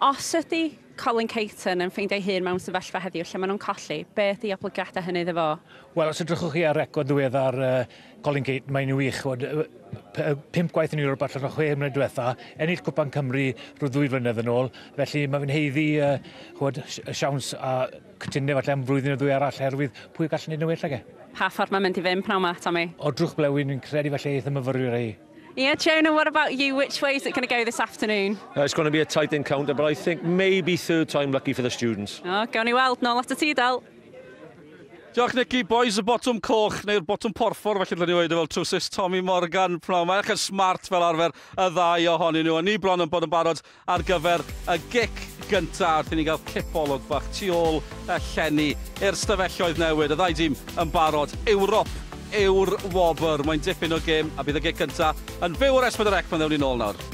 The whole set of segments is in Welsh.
Os ydy Colin Caton yn ffeindio ei hun mewn sefyllfa heddiw lle maen nhw'n colli, beth i oblygiadau hynny iddo fo? Wel, os ydrychwch chi ar record ddiweddar Colin Caton, mae'n wych. 5 gwaith yn Ewrop allan o 6 mlynedd diwetha, ennill Cwpan Cymru rhyw 2 flynedd yn ôl. Felly mae fe'n heiddi y siawns a cytunau falle am flwyddyn o 2 arall herwydd pwy gallen neud yn well ag e. Pa ffordd mae'n mynd i fynd pnawn ma, Tommy? O drwch blewyn, yn credu falle eith y myfyrwyr ei. Yeah, Jonah, what about you? Which way is it going to go this afternoon? It's going to be a tight encounter, but I think maybe third time lucky for the students. O, gawn ni weld, nôl at y ti, Del. Diolch, Nicky. Boys, y botwm coch, neu'r botwm porffor, felly dylwn i weid fel trwsus Tommy Morgan. Mae'n eich smart fel arfer y ddau ohonyn nhw. A ni bron yn bod yn barod ar gyfer y gic gyntaf. Wrth i ni gael cipolwg bach tu ôl y llenni i'r stafelloedd newid. Y ddau dîm yn barod. Ewrop yw'r wobr. Mae'n dipyn o gêm a bydd y gic gyntaf yn fyw o'r S4C. Mae'n ddewn ni nôl nawr.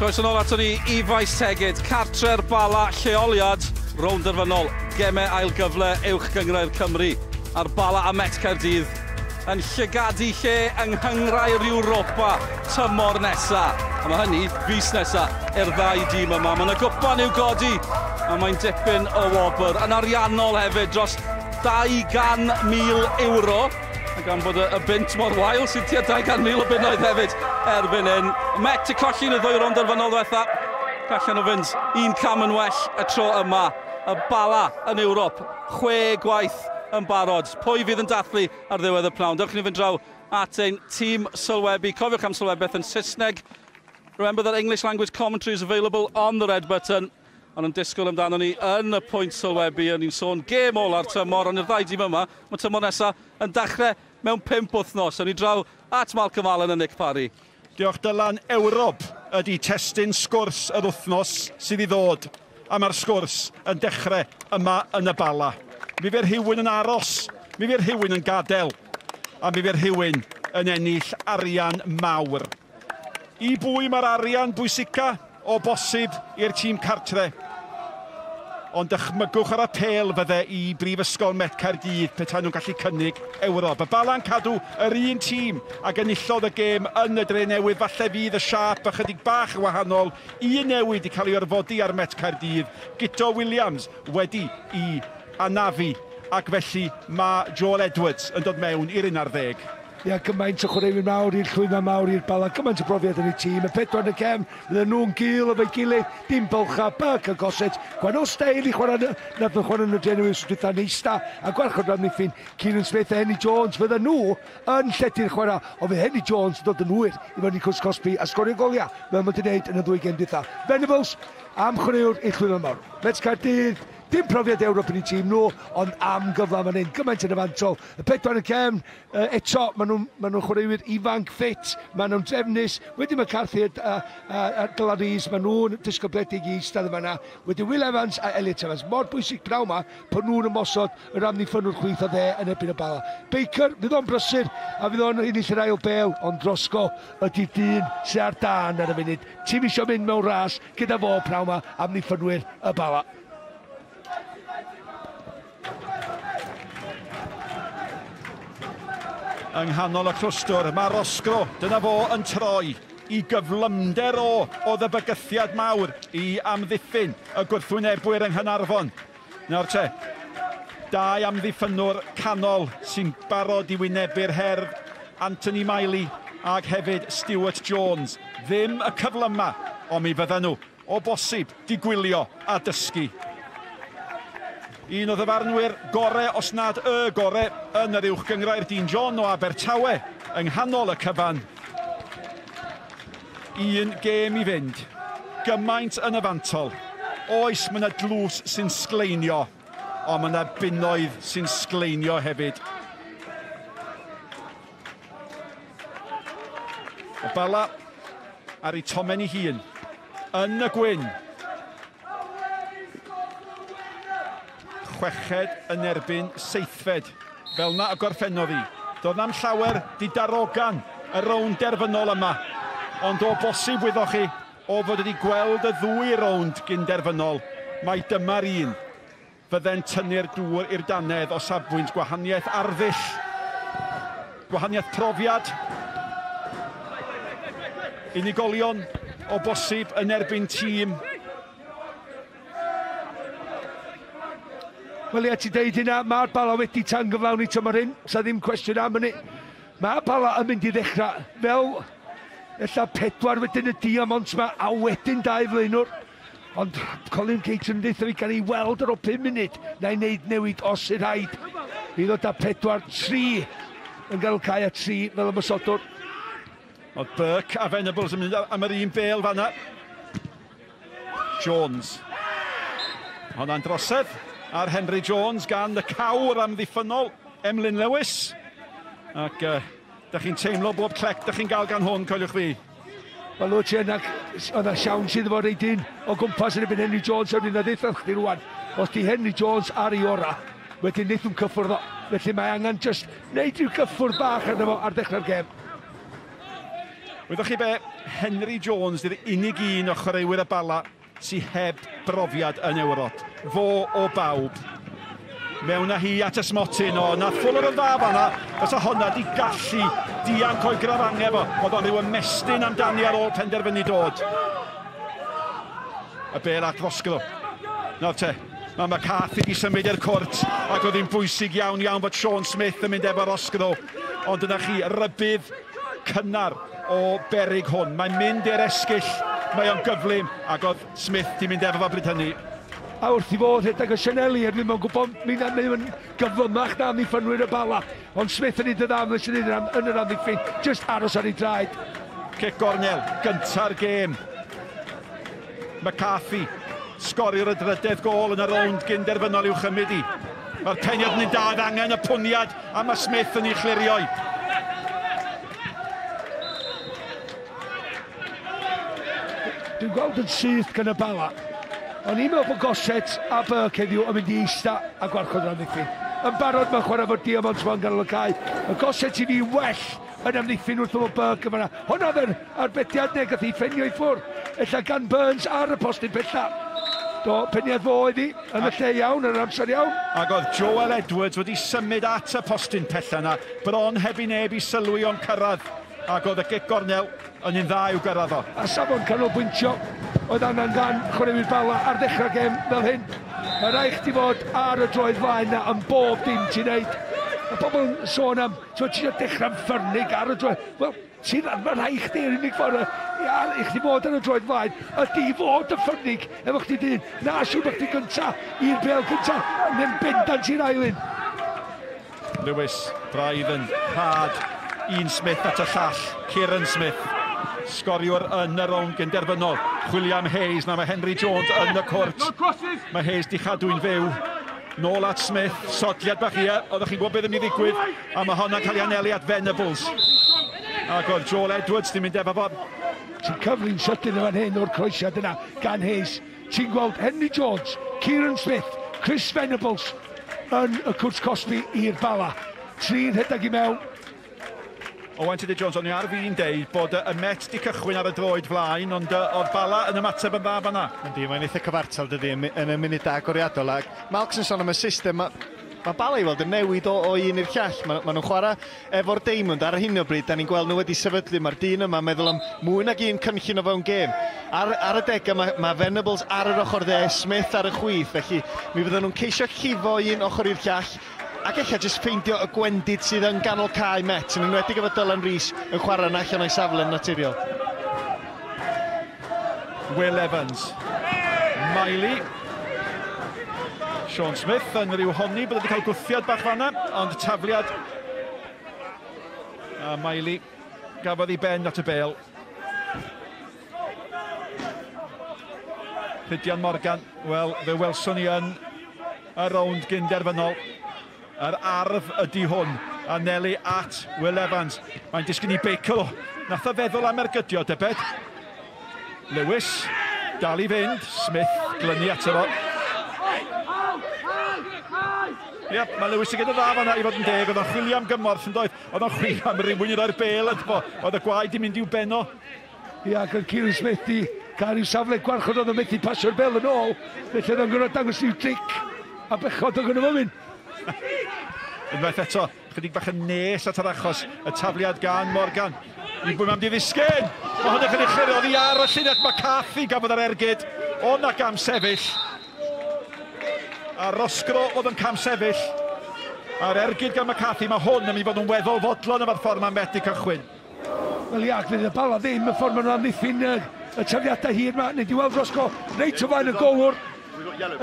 Croeso nôl ato ni i Faes Tegid, cartre'r Bala, lleoliad rownd derfynol, gemau ail gyfle uwch gyngrair Cymru a'r Bala a Met Caerdydd yn llygadu lle yng nghynghrau'r Ewropa tymor nesa. A mae hynny fis nesa i'r ddau dîm yma. Mae yna gwpan i'w godi a mae'n dipyn o wobr. Yn ariannol hefyd, dros 200,000 euro. A gan bod y bint mor wael sydd tua 200,000 o bunnoedd hefyd erbyn hyn. Met i colli yn y ddwy rond arfynol ddiwetha. Gallen nhw fynd un cam yn well y tro yma. Y bala yn Ewrop, 6 gwaith yn barod. Pwy fydd yn dathlu ar ddiwedd y pnawn? Dewch ni fynd draw at ein tîm sylwebu. Cofiwch am sylwebeth yn Saesneg. Remember that English language commentary is available on the red button. Ond yn disgwyl amdano ni yn y pwynt sylwebu, yn ni'n sôn gêm ola'r tymor, ond i'r ddau dîm yma, mae tymor nesaf yn dechrau mewn 5 wythnos. Yn ni draw at Malcolm Allen a Nick Parry. Diolch Dylan. Ewrop ydy testyn sgwrs yr wythnos sydd i ddod. A mae'r sgwrs yn dechrau yma yn y Bala. Mi fydd rhywun yn aros, mi fydd rhywun yn gadael, a mi fydd rhywun yn ennill arian mawr. I bwy mae'r arian bwysica? O bosib i'r tîm cartre. Ond dychmygwch ar y pêl fydde i Brifysgol Met Caerdydd petai nhw'n gallu cynnig Ewrop. Y Bala'n cadw yr un tîm ac enillodd y gêm yn y Dre Newydd. Falle fydd y siap ychydig bach yn wahanol. Un newid i cael ei orfodi ar Met Caerdydd. Guto Williams wedi i anafu ac felly mae Joel Edwards yn dod mewn i'r 11. Ia, gymaint o chwaraewyr mawr i'r llwyfan mawr i'r Bala, gymaint o brofiad yn y tîm. Y 4 yn y cefn, fydden nhw'n gil efo'i gilydd, dim bylcha, Burke a Gossett. Gwahanol steil i chwarae yn y Dre Newydd wrth neista, a gwarchod rhan Miffin, Kieran Smith a Henry Jones. Fydden nhw yn lledu'r chwarae, o fydd Henry Jones yn dod yn hwyr i fyny Cws Cosby a sgorio goliau, fel mae'n gwneud yn y 2 gêm dwytha. Venables, am chwaraewr i'r llwyfan mawr. Met Caerdydd, dim profiad Ewrop yn eu tîm nhw, ond am gyfla fan hyn, gymaint yn y fantol. Y 4 yn y cefn, eto, maen nhw'n chwaraewyr ifanc ffit, maen nhw'n drefnus, wedi McCarthy a Glarys, maen nhw'n disgybledig i eistedd yma. Wedi Will Evans a Elliot Evans. Mor bwysig braw yma, pan nhw'n ymosod yr amddiffynwr chwith o dde yn erbyn y Bala. Baker, fydd o'n brysur, a fydd o'n ennill yr ail bêl, ond Drosgo ydy'r dyn sy'n ar dan ar y funud. Tîm isio mynd mewn ras gyda fo braw yma amddiffynwyr y Bala. Yng nghanol y clwstwr, mae Rosgro, dyna fo yn troi i gyflymder o ddebygythiad mawr i amddiffyn y gwrthwynebwyr yng Nghanarfon. Nawr te, 2 amddiffynwr canol sy'n barod i wynebu'r herdd, Anthony Miley ac hefyd Stuart Jones. Ddim y cyflyma, ond mi fyddan nhw o bosib digwylio a dysgu. Un o ddyfarnwyr gorau, os nad y gorau, yn yr uwch gyngrair Dean John o Abertawe, yng nghanol y cyfan. Un gêm i fynd, gymaint yn y fantol. Oes, mae yna dlws sy'n sgleinio, ond mae yna bunnoedd sy'n sgleinio hefyd. Y Bala ar ei tomen ei hun, yn y gwyn. Chweched yn erbyn 7fed, fel na y gorffennodd hi. Doedd na'm llawer di darogan y rownd derfynol yma, ond o bosib wyddwch chi, o fod wedi gweld y 2 rownd gyn derfynol, mae dyma'r un fydde'n tynnu'r dŵr i'r dannedd o safbwynt gwahaniaeth arddull, gwahaniaeth profiad, unigolion o bosib yn erbyn tîm. Wel ie, ti dweud hynna, mae'r Bala wedi tangyflawni tymor hyn, sa ddim cwestiwn am hynny. Mae'r Bala yn mynd i ddechrau fel ella 4 wedyn y diamont yma, a wedyn 2 flaenwr. Ond Colin Caton yn dweud fi gan ei weld ar o 5 munud, na'i wneud newid os yw'r rhaid. I ddod â 4-3 yn gael cael a 3 fel ymysodwr. Oedd Burke a Venables yn mynd am yr un bêl fanna. Jones. Hwnna'n drosedd ar Henry Jones gan y cawr amddiffynol, Emlyn Lewis. Ac da chi'n teimlo bob clec da chi'n gael gan hwn, coeliwch fi. Wel, wyt ti yna, oedd yna siawn sydd efo reidyn o gwmpas yn ebyn Henry Jones, yn yna ddeitha chdi rwan. Os di Henry Jones ar ei ora, wedyn wneud nhw'n cyffwrdd o. Felly mae angen just wneud rhyw cyffwrdd bach arno fo ar dechrau'r gêm. Wyddoch chi be, Henry Jones ydy'r unig un o chwaraewyr y Bala sy'n heb brofiad yn Ewrop. Fo o bawb. Mewn â hi at ysmotyn o, na ffwlwr yn dda fanna, fysa honna di gallu dianc o'i grafange fo. Oedd o'n rhyw ymestyn amdani ar ôl penderfynu dod. Y bêl at Rosgro. Nawr te, mae McCarthy wedi symud i'r cwrt ac oedd hi'n bwysig iawn bod Sean Smith yn mynd efo Roscoe. Ond dyna chi, rybydd cynnar o berig hwn. Mae'n mynd i'r esgyll, mae o'n gyflym ac oedd Smith di mynd efo bryd hynny. A wrth i fod rhedeg y Sianeli, er ddim yn gwybod mynd yn gyflymach na amddiffynwyr y bala. Ond Smith yn ei ddamlis yn yr amddiffyn, just aros ar ei draed. Cic gornel, gynta'r gêm. McCarthy, sgori'r y drydedd gol yn y rownd gynderfynol i'w chymryd i. Mae'r peniad yn ei dad angen y pwniad a mae Smith yn ei chlirio. Dwi'n gweld yn syth gan y bala. O'n i'n meddwl bod Goset a Burke heddiw yn mynd i eista a gwarchod yr amddiffyn. Yn barod mae'n chwarae fod Diamond yn ganol y cae. Y Goset i fi well yn amddiffyn wrth o Burke yma. Hwna fe'n arbediad neu gath i ffenio i ffwrdd. Ella gan Burns ar y postyn pella. Do, peniad fo oedd hi yn y lle iawn, yn yr amser iawn. Ac oedd Joel Edwards wedi symud at y postyn pella yna. Bron heb i neb i sylwi o'n cyrraedd. Ac oedd y gic gornel yn un dda i'w gyrraedd o. A safon canolbwyntio. Oedd angen gan chwaraewyr bala ar ddechrau gêm fel hyn. Mae rhaid chdi fod ar y droed flaen na yn bob dim ti'n neud. Mae pobl yn sôn am, ti'n dechrau'n ffyrnig ar y droed. Wel, mae rhaid chdi yr unig ffordd i chdi fod ar y droed flaen, ydy fod y ffyrnig efo chdi dyn. Na siŵr bod chdi gynta i'r bel gynta, neu'n bendant i'r ailyn. Lewis, braidd yn rhad, un Smith at y llall, Kieran Smith. Sgoriwr yn y rownd gynderfynol. Chwilio am Hayes, na mae Henry Jones yn y cwrt. Mae Hayes di chadw'n fyw. Nôl at Smith, sodliad bach ia. Oeddech chi'n gwybod beth yn ei ddigwydd. A mae hwnna'n cael ei anelu at Venables. Ac oedd Joel Edwards di mynd efo fo. Ti'n cyflwy'n sydyn yn fan hyn o'r croesiad yna gan Hayes. Ti'n gweld Henry Jones, Kieran Smith, Chris Venables yn y cwrt Cosby i'r bala. Tri'n rhedeg i mewn. Owen Tudur-Jones, o'n i ar fi'n deud bod y Met di cychwyn ar y droed flaen, ond oedd bala yn ymateb yn dda fan'na. Yndi, mae'n eitha cyfartal dydy yn y munud agoriadol. Malcs yn sôn am y system, mae bala i weld yn newid o un i'r llall. Mae nhw'n chwarae efo'r Diamond ar hyn o bryd. Da ni'n gweld nhw wedi sefydlu. Mae'r dyn yma meddwl am mwy nag un cynllun o fewn gêm. Ar y degau mae Venables ar yr ochr dde, Smith ar y chwith. Felly mi fydden nhw'n ceisio llifo un ochr i'r llall. Ac eich jyst ffeindio y gwendid sydd yn ganol cae Met, yn enwedig efo Dylan Rees yn chwarae yna allan o'i safle'n naturiol. Will Evans. Miley. Sean Smith yn rhyw honni bod wedi cael gwthiad bach fan'na, ond tafliad. A Miley gafodd i ben at y bel. Rhydian Morgan, wel, fe welson ni yn y rownd gynderfynol. Yr arf ydy hwn, a Nelly at Will Evans. Mae'n disgyn i beicl o. Nath o feddwl am ergydio, debed. Lewis, dal i fynd. Smith, glynu ato fo. Iep, mae Lewis i gyda dda fan'na i fod yn deg. Oedd o'n chwilio am gymorth yn doedd. Oedd o'n chwilio am rhywun i'r bel ydy fo. Oedd y gwaed i mynd i'w benno. Ia, ac yn Kieran Smith di cael i'w safle gwarchod oedd o'n methu pasio'r bel yn ôl. Felly oedd o'n gwneud dangos i'w tric. A bechod o'n gwneud mynd. Unwaith eto, chydig bach yn nes at yr achos, y tafliad gan Morgan. I bwyd mam di ddisgyn. Mae hwn yn chydig chlirio, oedd i ar y llinell McCarthy gafodd yr ergyd. O'na gam sefyll. A Roscoe oedd yn cam sefyll. A'r ergyd gan McCarthy, mae hwn yn mynd i fod yn weddol fodlon efo'r ffordd mae'n Met i cychwyn. Wel ia, fydd y bala ddim y ffordd ma'n amddiffyn y tafliadau hir yma. Nid i weld Roscoe reit o flaen y golwr.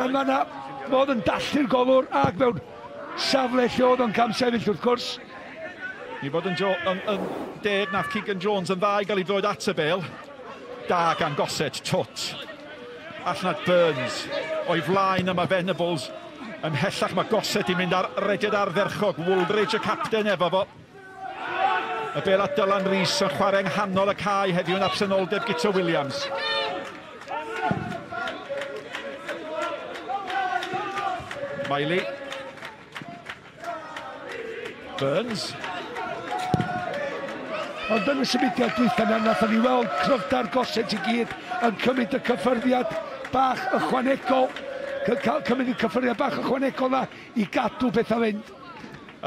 Yma na, modd yn dallu'r golwr ac mewn safle lle oedd o'n cam sefyll wrth gwrs. I fod yn deg nath Keegan Jones yn dda i gael ei droed at y bel. Da gan Goset, twt. Allan at Burns. O'i flaen yma Venables. Ymhellach mae Goset i mynd ar rediad ardderchog. Woolbridge y capten efo fo. Y bel at Dylan Rees yn chwarae nghanol y cae heddiw yn absenoldeb Gito Williams. Miley. Burns. Ond yn y symudiad dwytha na, nath ni weld cryfda'r Goset i gyd yn cymryd y cyffyrddiad bach ychwanegol. Cymryd y cyffyrddiad bach ychwanegol na i gadw bethau fynd.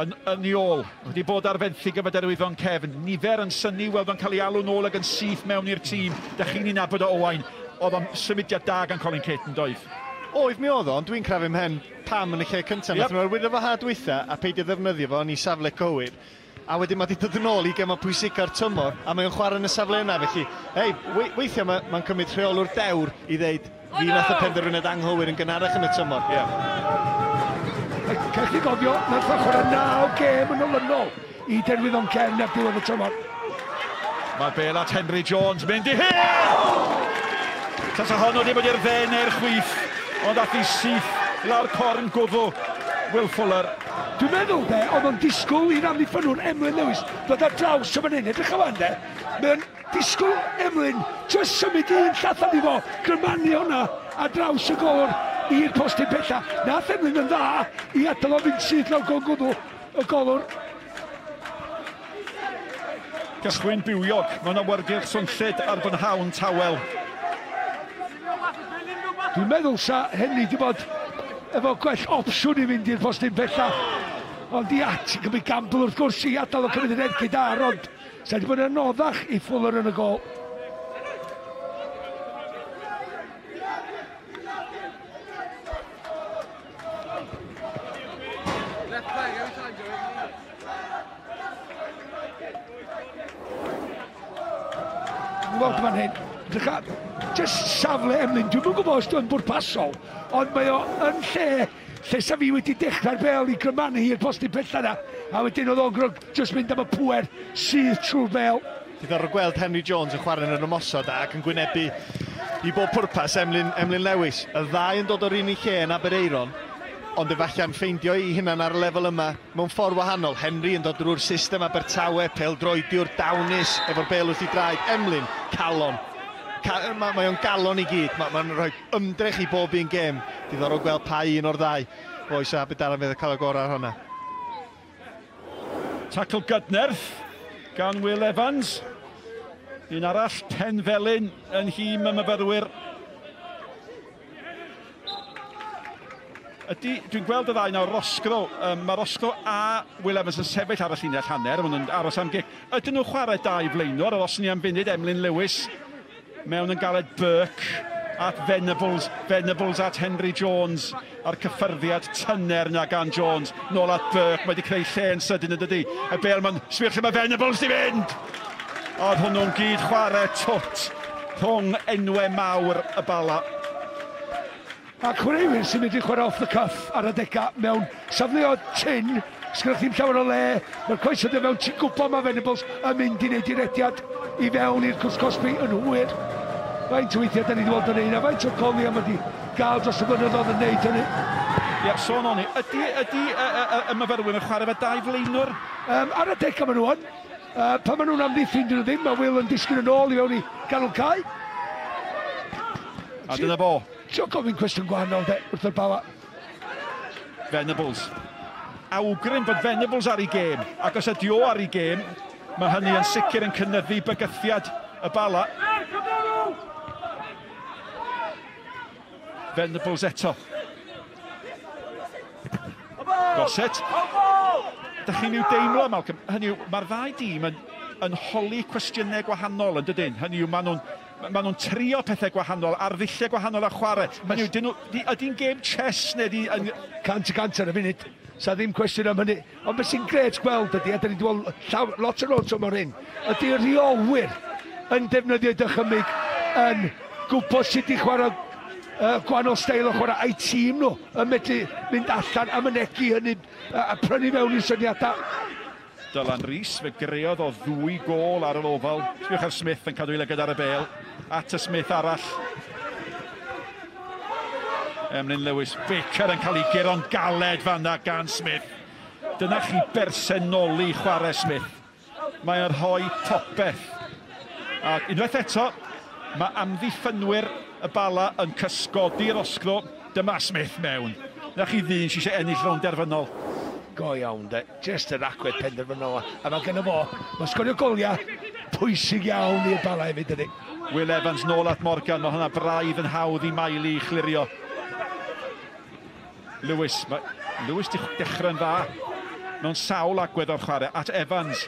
Yn ei ôl, wedi bod ar fenthyg efo derwyddon Cefn. Nifer yn syni weld o'n cael ei alw nôl ag yn syth mewn i'r tîm. Da chi'n ei nabod o Owain. Oedd o'n symudiad da gan Colin Caton, doedd? Oedd mi oedd o, ond dwi'n crafu mhen pam yn y lle cyntaf. Nath nhw'n arwyddo fo had weitha a peidio ddefnyddio fo yn ei safle cywir. A wedyn mae wedi dod yn ôl i gema pwysica'r tymor, a mae'n chwarae yn y safle yna, felly, weithiau mae'n cymryd rheolwr dewr i ddeud fi nath y penderfyniad anghywir yn gynharach yn y tymor. Cech chi gofio, nath o chwarae 9 gêm yn olynol i derwyddon cefn ar diwedd y tymor. Mae bel at Henry Jones mynd i hyn! Tasa honno di bod i'r dden e'r chwith, ond ath i syth lawr corn gwddw Will Fuller. Dwi'n meddwl oedd o'n disgwyl i'r amddiffynwr Emlyn Lewis ddod ar draws o fan hyn, edrych o fan Mae'n disgwyl Emlyn just symud un llathan i fo, grymannu hwnna a draws y golwr i'r postyn pella. Nath Emlyn yn dda i adael o fynd syth lawr corn gwddw y golwr. Cychwyn biwiog, mae'n awyrgylch swnllid ar bynhawn tawel. Dwi'n meddwl sa Henry di bod efo gwell opsiwn i fynd i'r postyn bella. Ond i at, i gymryd gamble wrth gwrs i adael o cymryd yr ergyd ar, ond sa wedi bod yn anoddach i Fuller yn y gol. Weld fan hyn, just safle Emlyn, dwi'n gwybod os dwi'n bwrpasol, ond mae o yn lle sa fi wedi dechrau'r bel i grymannu i'r postyn pella na, a wedyn oedd o'n just mynd am y pwer sydd trwy'r bel. Diddorol gweld Henry Jones yn chwarae yn yr ymosod ac yn gwynebu i bob pwrpas Emlyn Lewis. Y ddau yn dod o'r un i lle yn Aberaeron, ond efallai'n ffeindio i hunan ar y lefel yma mewn ffordd wahanol. Henry yn dod drwy'r system Abertawe, pêl-droediwr dawnus efo'r bel wrth i draed. Emlyn, calon. Mae o'n galon i gyd, mae'n rhoi ymdrech i bob un gêm. Diddorol gweld pa un o'r ddau. Oes Aberdaron fydd y cael y gorau ar hwnna. Tackle gydnerth gan Will Evans. Un arall, Penfelyn yn hym y myfyrwyr. Dwi'n gweld y ddau nawr, Roscoe. Mae Roscoe a Will Evans yn sefyll ar y llinell hanner. Maen nhw'n aros am gic. Ydyn nhw chwarae 2 flaenwr, os ni am funud Emlyn Lewis mewn yn Gareth Burke at Venables at Henry Jones a'r cyffyrddiad tynner na gan Jones nôl at Burke. Mae wedi creu lle yn sydyn yn dydy. Y bel mae'n sbir lle mae Venables di fynd. Oedd hwnnw'n gyd chwarae twt rhwng enwau mawr y bala. A chwaraewyr sy'n mynd i chwarae off the cuff ar adega mewn safle o tin. Sgwrdd ddim llawer o le. Mae'r coesod yn mewn ti'n gwybod mae Venables yn mynd i wneud i'r rediad i fewn i'r cwrs Cosby yn hwyr. Faint o weithiau da ni wedi weld yn ein, a faint o coli am wedi gael dros y blynyddoedd yn neud hynny. Ie, sôn o'n i. Ydy y myfyrwyr yn chwarae fe 2 flaenwr? Ar adega maen nhw yn. Pan maen nhw'n amddiffyn dyn nhw ddim, mae Will yn disgyn yn ôl i fewn i ganolcau. A dyna fo. Tio gofyn cwestiwn gwahanol wrth y bala. Venables. Awgrym bod Venables ar ei gêm, ac os ydi o ar ei gêm, mae hynny yn sicr yn cynyddu bygythiad y bala. Venables eto. Goset. Dach chi'n i'w deimlo, Malcolm, hynny yw, mae'r ddau dîm yn holi cwestiynau gwahanol yn dydyn. Hynny yw, maen nhw'n trio pethau gwahanol, ar ddilliau gwahanol a chwarae. Hynny yw, ydy'n gêm chess neu ydy... Cant ar y funud. Sa ddim cwestiwn am hynny. Ond beth sy'n gret gweld ydy, a da ni wedi weld lot o rots o'r hyn, ydy'r rheolwyr yn defnyddio dychymyg yn gwybod sut i chwarae gwahanol steil o chwarae a'i tîm nhw yn medru mynd allan am mynegu hynny a prynu mewn i'r syniadau. Dylan Rhys, fe greodd o 2 gol ar y lofal. Sbiwch ar Smith yn cadw i lygad ar y bel. At y Smith arall. Emlyn Lewis, Baker yn cael ei gero'n galed fanna gan Smith. Dyna chi bersynoli chwarae Smith. Mae'n rhoi popeth. A unwaith eto, mae amddiffynwyr y bala yn cysgodi'r osgro. Dyma Smith mewn. Na chi ddyn sy'n eisiau ennill rownd derfynol. Go iawn, de. Just yr agwedd penderfynol. A mae gennym o, mae sgorio goliau pwysig iawn i'r bala hefyd ydy. Will Evans nôl at Morgan. Mae hwnna braidd yn hawdd i Maili i chlirio. Lewis di dechrau'n dda mewn sawl agwedd o'r chwarae at Evans.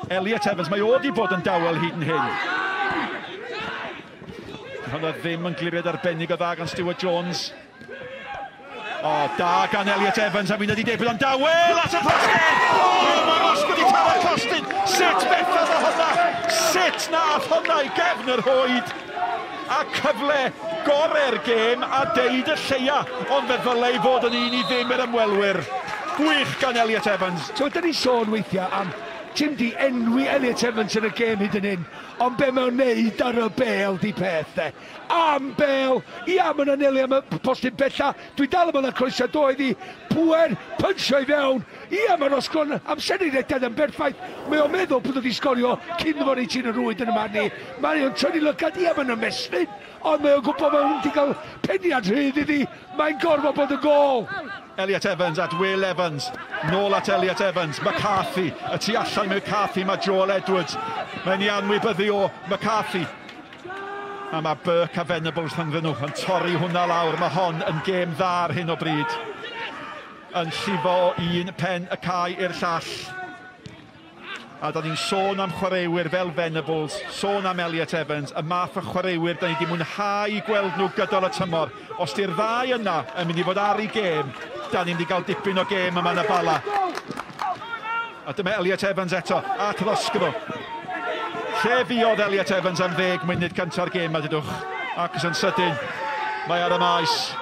Elliot Evans, mae o di bod yn dawel hyd yn hyn. Hwnnw ddim yn gliriad arbennig o dda gan Stuart Jones. O, da gan Elliot Evans, a fi'n ydi debyd o'n dawel at y postyn! O, mae Roscoe wedi cael y postyn! Sut bethau o hwnna? Sut nath hwnna i gefn yr hwyd? A cyfle gorau'r gêm a deud y lleia, ond fe ddylai fod yn un i ddim i'r ymwelwyr. Gwych gan Elliot Evans. So, da ni sôn weithiau am Tim di enwi Elliot Evans yn y gêm hyd yn hyn, ond be mae'n neud ar y bel di peth, de. Am bel, ia, mae'n anelu am y postyn bella, dwi dal am yna croeso doedd i, pwer, pynsio i fewn, ia, mae Roscoe am senidediad yn berffaith, mae o'n meddwl bod wedi sgorio cyn fod i ti'n y rwyd yn y man ni, mae'n trwy'n lygad, ia, mae'n ymestyn, ond mae'n gwybod mae'n wedi cael peniad rhydd iddi, mae'n gorfod bod y gol. Elliot Evans at Will Evans, nôl at Elliot Evans, McCarthy, y tu allan McCarthy, mae Joel Edwards, mae'n i anwybyddu o McCarthy. A mae Burke a Venables rhyngddyn nhw yn torri hwnna lawr, mae hon yn gêm dda ar hyn o bryd. Yn llifo un pen y cae i'r llall. A da ni'n sôn am chwaraewyr fel Venables, sôn am Elliot Evans, y math o chwaraewyr da ni wedi mwynhau gweld nhw gydol y tymor. Os di'r ddau yna yn mynd i fod ar ei gêm, da ni'n mynd i gael dipyn o gêm yma yn y bala. A dyma Elliot Evans eto, at Roscoe. Lle fiodd Elliot Evans am 10 munud cynta'r gêm a dydwch. Ac yn sydyn, mae ar y maes.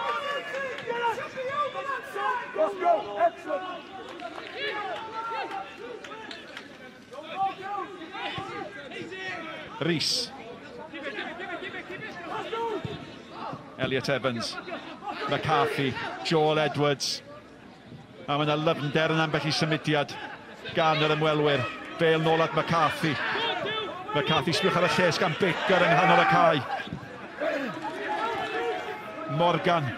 Rhys. Elliot Evans. McCarthy. Joel Edwards. A mae yna lyfnder yn ambell i symudiad gan yr ymwelwyr. Bale nôl at McCarthy. McCarthy sbiwch ar y lles gan Baker yng nghanol y cae. Morgan.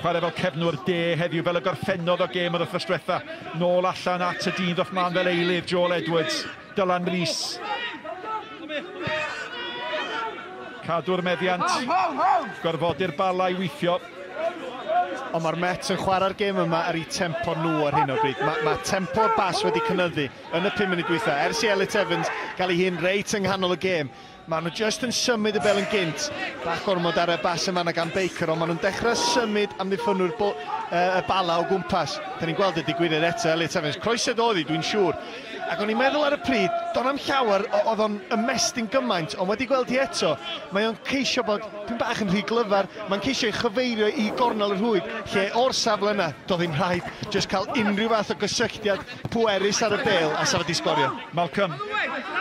Chwarae fel cefnwr de heddiw fel y gorffennodd o gêm o'r wythnos diwetha. Nôl allan at y dyn ddoth man fel eilydd Joel Edwards. Dylan Rhys. Cadw'r meddiant. Gorfodir bala i weithio. Ond mae'r Mets yn chwarae'r gêm yma ar ei tempo nhw ar hyn o bryd. Mae tempo'r bas wedi cynyddu yn y 5 munud dwytha. Ers i Elliot Evans gael ei hun reit yng nghanol y gêm, maen nhw just yn symud y bel yn gynt. Bach gormod ar y bas yma na gan Baker, ond maen nhw'n dechrau symud am ddiffynwyr y bala o gwmpas. Da ni'n gweld y digwyddiad eto, Elliot Evans. Croesed oedd hi, dwi'n siŵr. Ac o'n i'n meddwl ar y pryd, don am llawer oedd o'n ymestyn gymaint, ond wedi gweld hi eto, mae o'n ceisio bod pyn bach yn rhy glyfar, mae'n ceisio ei chyfeirio i gornel y rhwyd, lle o'r safle yna, doedd hi'n rhaid jyst cael unrhyw fath o gysylltiad pwerus ar y bel a safod i sgorio. Malcolm,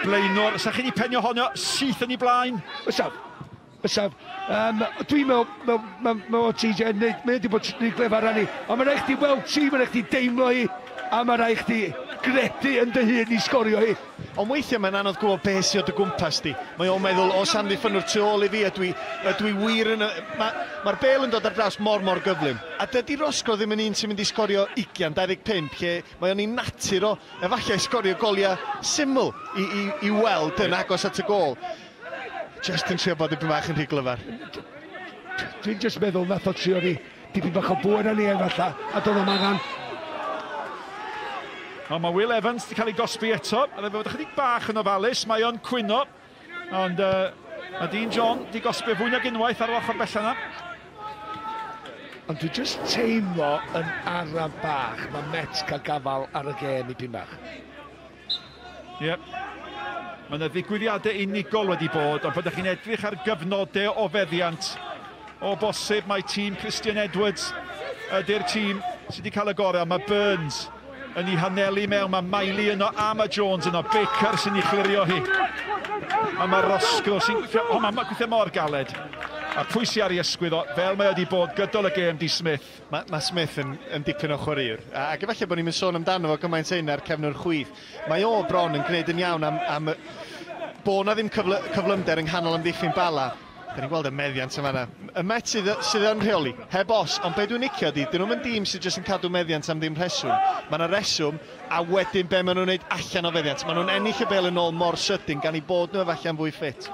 blaenor, sa chi ni penio honno syth yn ei blaen? Ysaf. Dwi'n meddwl TJ yn neud, mae wedi bod yn glefar â ni, ond mae'n rhaid chdi weld ti, mae'n rhaid chdi deimlo hi, a mae'n rhaid chdi gredu yn dy hun i sgorio hi. Ond weithiau mae'n anodd gwybod beth sydd o dy gwmpas di. Mae o'n meddwl, os am ddiffynwr tu ôl i fi, ydw i wir yn... Mae'r bel yn dod ar draws mor gyflym. A dydy Roscoe ddim yn un sy'n mynd i sgorio 20-25, lle mae o'n un natur o, efallai sgorio goliau syml i weld yn agos at y gol. Just yn trio bod dipyn bach yn rhy glyfar. Dwi'n just meddwl nath o trio ni dipyn bach o bwyn â ni efallai, a doedd o'n angen. Ond mae Will Evans wedi cael ei gosbi eto, a dde fod ychydig bach yn ofalus, mae o'n cwyno. Ond mae Dean John wedi gosbi fwy nag unwaith ar yr ochr bella yna. Ond dwi'n just teimlo yn araf bach, mae Mets cael gafal ar y gêm i pyn bach. Yep. Mae yna ddigwyddiadau unigol wedi bod, ond bod chi'n edrych ar gyfnodau o feddiant. O bosib mae tîm Christian Edwards ydy'r tîm sydd wedi cael y gorau. Mae Burns yn ei hanelu mewn, mae Miley yno a mae Jones yno, Baker sy'n ei chlirio hi. A mae Roscoe sy'n gweithio, mae'n gweithio mor galed. A pwysi ar ei ysgwydd o, fel mae wedi bod gydol y gêm di Smith. Mae Smith yn dipyn o chwaraewr. Ac efallai bod ni'n mynd sôn amdano fo gymaint ein ar cefnwr chwith. Mae o bron yn gwneud yn iawn am bod na ddim cyflymder yng nghanol amddiffyn bala. Da ni'n gweld y meddiant yma yna. Y Mets sydd yn rheoli, heb os, ond be dwi'n licio di, dyn nhw'n mynd dîm sydd jyst yn cadw meddiant am ddim rheswm. Mae yna reswm, a wedyn be maen nhw'n gwneud allan o feddiant. Maen nhw'n ennill y bel yn ôl mor sydyn, gan i bod nhw efallai yn fwy ffit.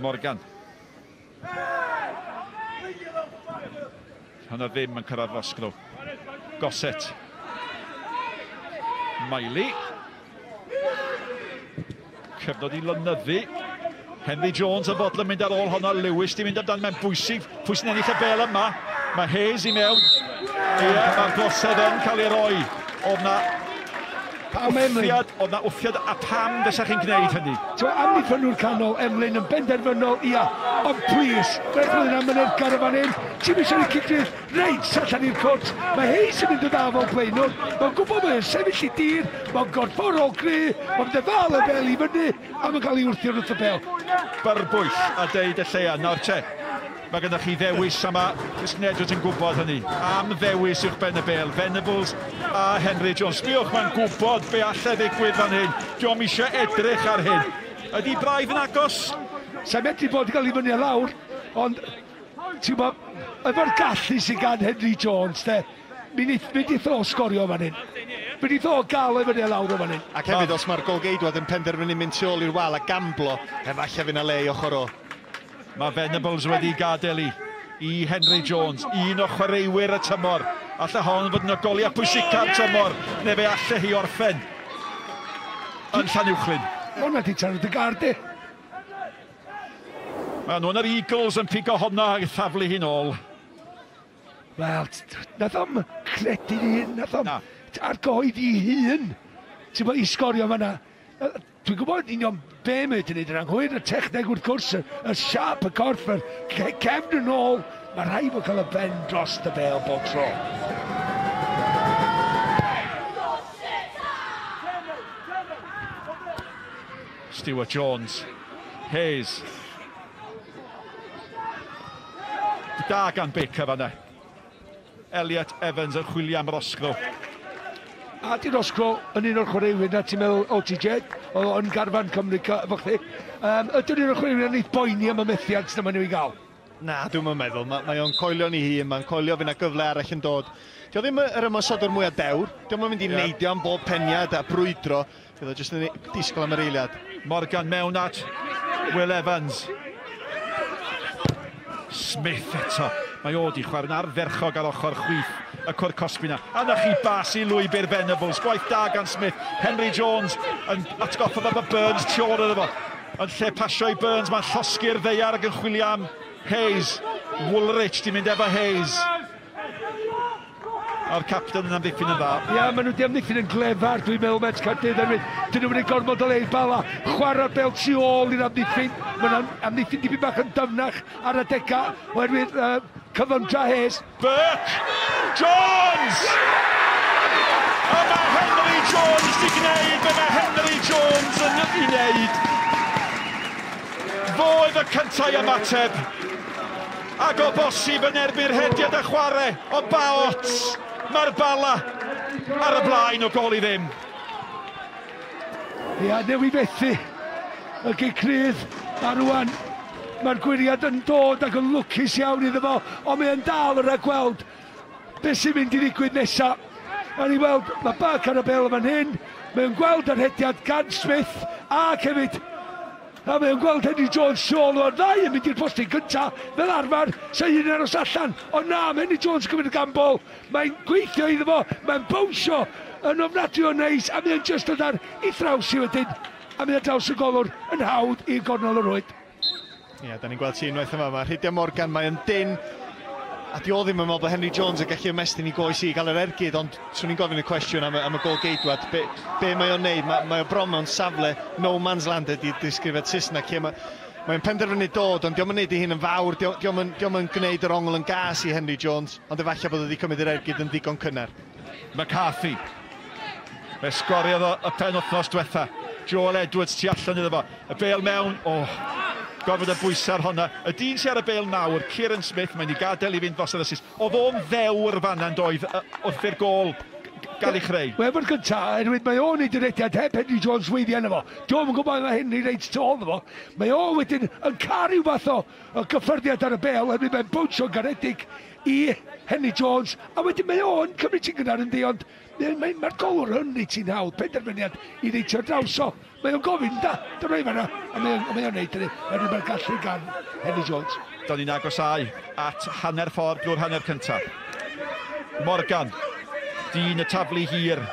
Morgan. Hwna ddim yn cyrraedd Roscoe. Gossett. Miley. Cyfnod i lynyddu. Henry Jones y bodl yn mynd ar ôl honna. Lewis di mynd amdano, mae'n bwysig. Pwy sy'n ennill y bel yma. Mae Hayes i mewn. Mae'r glosedd yn cael ei roi. Oedd na wffiad a pam fes chi'n gwneud hynny? Am ni ffynw'r canol, Emlyn yn benderfynol, ia, ond plis, rhaid bod yna mynergar y fan hyn, ti'n mysio ni cicrydd, reit, allan i'r cwrt, mae Hayes yn mynd o ddaf o'n blaenwr, mae'n gwybod mae'n sefyll i dir, mae'n gorfforol gry, mae'n defal y bel i fyny, a mae'n cael ei wrthio wrth y bel. Byrbwyll a deud y lleia, nawr te. Mae gennych chi ddewis a mae Chris Edwards yn gwybod hynny. Am ddewis uwch ben y bel. Venables a Henry Jones. Sbiwch, mae'n gwybod be allai ddigwydd fan hyn. Diolch eisiau edrych ar hyn. Ydy braidd yn agos? Sa'n medru bod i gael ei fyny a lawr, ond ti'n ma, efo'r gallu sy'n gan Henry Jones, de, mynd i tho sgorio fan hyn. Mynd i tho gael ei fyny a lawr o fan hyn. Ac hefyd, os mae'r golgeidwad yn penderfynu mynd tu ôl i'r wal a gamblo, efallai fyna le i ochr o. Mae Venables wedi gadael i Henry Jones, un o chwaraewyr y tymor. Alla hon fod yn ogoliad pwysica'r tymor, neu fe alla hi orffen yn Llanuwchlyn. Hwna di tarwyd y gardi. Mae nhw'n yr Eagles yn pigo honna a thaflu hi'n ôl. Wel, nath o'm credu ni hyn, nath o'm ar goed i hun. Ti'n bod i sgorio fan'na. Dwi'n gwybod union be mae wedi'i wneud yn anghywir y techneg wrth gwrs, y siap, y corffer, cefn yn ôl, mae rhaid bod cael y ben dros y bel bob tro. Stewart Jones, Hayes. Da gan Baker fan'na. Elliot Evans yn chwilio am Roscoe. A di Roscoe yn un o'r chwaraewyr na ti'n meddwl OTJ, o'n garfan Cymru efo chdi. Ydyn un o'r chwaraewyr yn eith boeni am y methiant na maen nhw i gael? Na, dwi'n meddwl. Mae o'n coelio ni hun, mae'n coelio fyna gyfle arall yn dod. Dio ddim yr ymosodwr mwy o dewr, dio mynd i neidio am bob peniad a brwydro. Dio jyst yn disgwyl am yr eiliad. Morgan mewn at Will Evans. Smith eto. Mae o di chwarae'n arferchog ar ochr chwith y cwr Cosby na. A na chi bas i lwybr Venables. Gwaith da gan Smith. Henry Jones yn atgoffa fe Burns tiwr iddo fo. Yn lle pasio i Burns, mae'n llosgu'r ddeiar ac yn chwilio am Hayes. Woolrich di mynd efo Hayes. A'r captain yn amddiffyn yn dda. Ia, maen nhw di amddiffyn yn glefar, dwi'n meddwl Mets Cardydd yn mynd. Dyn nhw'n mynd i gormod o leir bala, chwarae'r bel tu ôl i'r amddiffyn. Mae'n amddiffyn dipyn bach yn dyfnach ar y dega, oherwydd cyfymdra Hayes. Burke! Jones! A mae Henry Jones di gwneud be mae Henry Jones yn ei wneud. Fo oedd y cyntaf ymateb. Ac o bosib yn erbyn hediad y chwarae o Baots. Mae'r bala ar y blaen o gol i ddim. Ia, newi bethu y gicrydd a rwan mae'r gwiriad yn dod ac yn lwcus iawn iddo fo, ond mae'n dal ar y gweld beth sy'n mynd i ddigwydd nesaf. A ni weld, mae Burke ar y bel fan hyn, mae'n gweld yr hediad gan Smith ac hefyd a mae'n gweld Henry Jones siôl o'r ddau yn mynd i'r posti gyntaf fel arfer, sy'n un aros allan, ond na, mae Henry Jones cymryd y gambol, mae'n gweithio iddo fo, mae'n bownsio yn ofnadwy o neis, a mae'n just dod ar ei thraws i wedyn, a mae'n draws y golwr yn hawdd i gornol yr oed. Ie, da ni'n gweld ti unwaith yma, mae Rhydia Morgan, mae'n dyn, a di o ddim yn meddwl bod Henry Jones yn gallu ymestyn i goes i gael yr ergyd, ond swn i'n gofyn y cwestiwn am y gol geidwad. Be mae o'n neud? Mae o bron mewn safle no man's land ydi disgrifed Saesneg. Mae'n penderfynu dod, ond diolch yn neud i hyn yn fawr, diolch yn gwneud yr ongl yn gas i Henry Jones, ond efallai bod wedi cymryd yr ergyd yn ddigon cynnar. McCarthy. Fe sgoriodd y penwythnos diwetha. Joel Edwards tu allan iddo fo. Y bel mewn, gofod y bwysau ar honna. Y dyn sy'n ar y bel nawr, Kieran Smith, mae'n i gadael i fynd fos yr assist. Oedd o'n ddewr fanna'n doedd wrth i'r gol gael ei chreu. Wel, efo'r gyntaf, erwydd mae o'n ei dyrediad heb Henry Jones weiddi yna fo. Diolch yn gwybod mae Henry reit tôl fo. Mae o wedyn yn cael fath o gyffyrddiad ar y bel, erwydd mae'n bwnsio garedig i Henry Jones. A wedyn mae o'n cymryd ti'n gynnar yn di, ond mae'r golwr hynny ti'n hawdd, penderfyniad i reitio draws o. Mae o'n gofyn, da roi fan'na, a mae o'n neud hynny, erwydd mae'r gallu gan Henry Jones. Da ni'n agosau at hanner ffordd drwy'r hanner cyntaf. Morgan, dyn y taflu hir.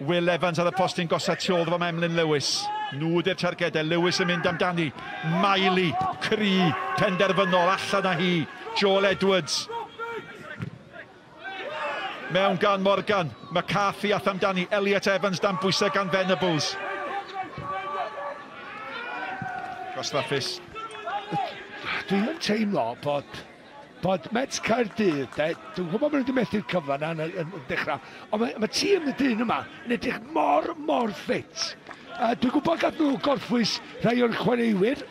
Will Evans ar y postyn gosod tu ôl efo Emlyn Lewis. Nhw di'r targedau, Lewis yn mynd amdani. Miley, cry, penderfynol, allan â hi. Joel Edwards. Mewn gan Morgan, McCarthy ath amdani. Elliot Evans dan bwysau gan Venables. Gosraffus. Dwi'n teimlo bod Mets Caerdydd, dwi'n gwybod bod nhw wedi methu'r cyfan yn dechrau, ond mae tîm y dyn yma yn edrych mor ffit. Dwi'n gwybod gath nhw gorffwys rhai o'r chwaraewyr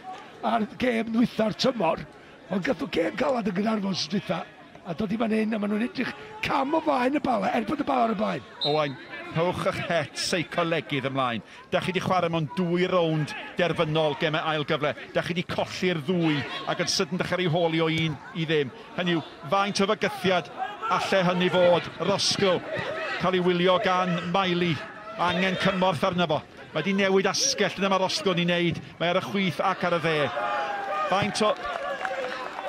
ar gêm ddwytha'r tymor, ond gath nhw gêm galad yn Gaernarfon sy'n dwytha, a dod i fan hyn, a maen nhw'n edrych cam o flaen y bala, bod y bala ar y blaen. Owain, hwch eich het seicolegydd ymlaen. Da chi wedi chwarae mewn 2 rownd derfynol gemau ail gyfle. Da chi wedi colli'r 2 ac yn sydyn dechrau ei holi o 1 i ddim. Hynny yw, faint o fygythiad alle hynny fod. Roscoe cael ei wylio gan Miley. Angen cymorth arno fo. Mae wedi newid asgell dyna mae Roscoe'n ei wneud. Mae ar y chwith ac ar y dde. Faint o...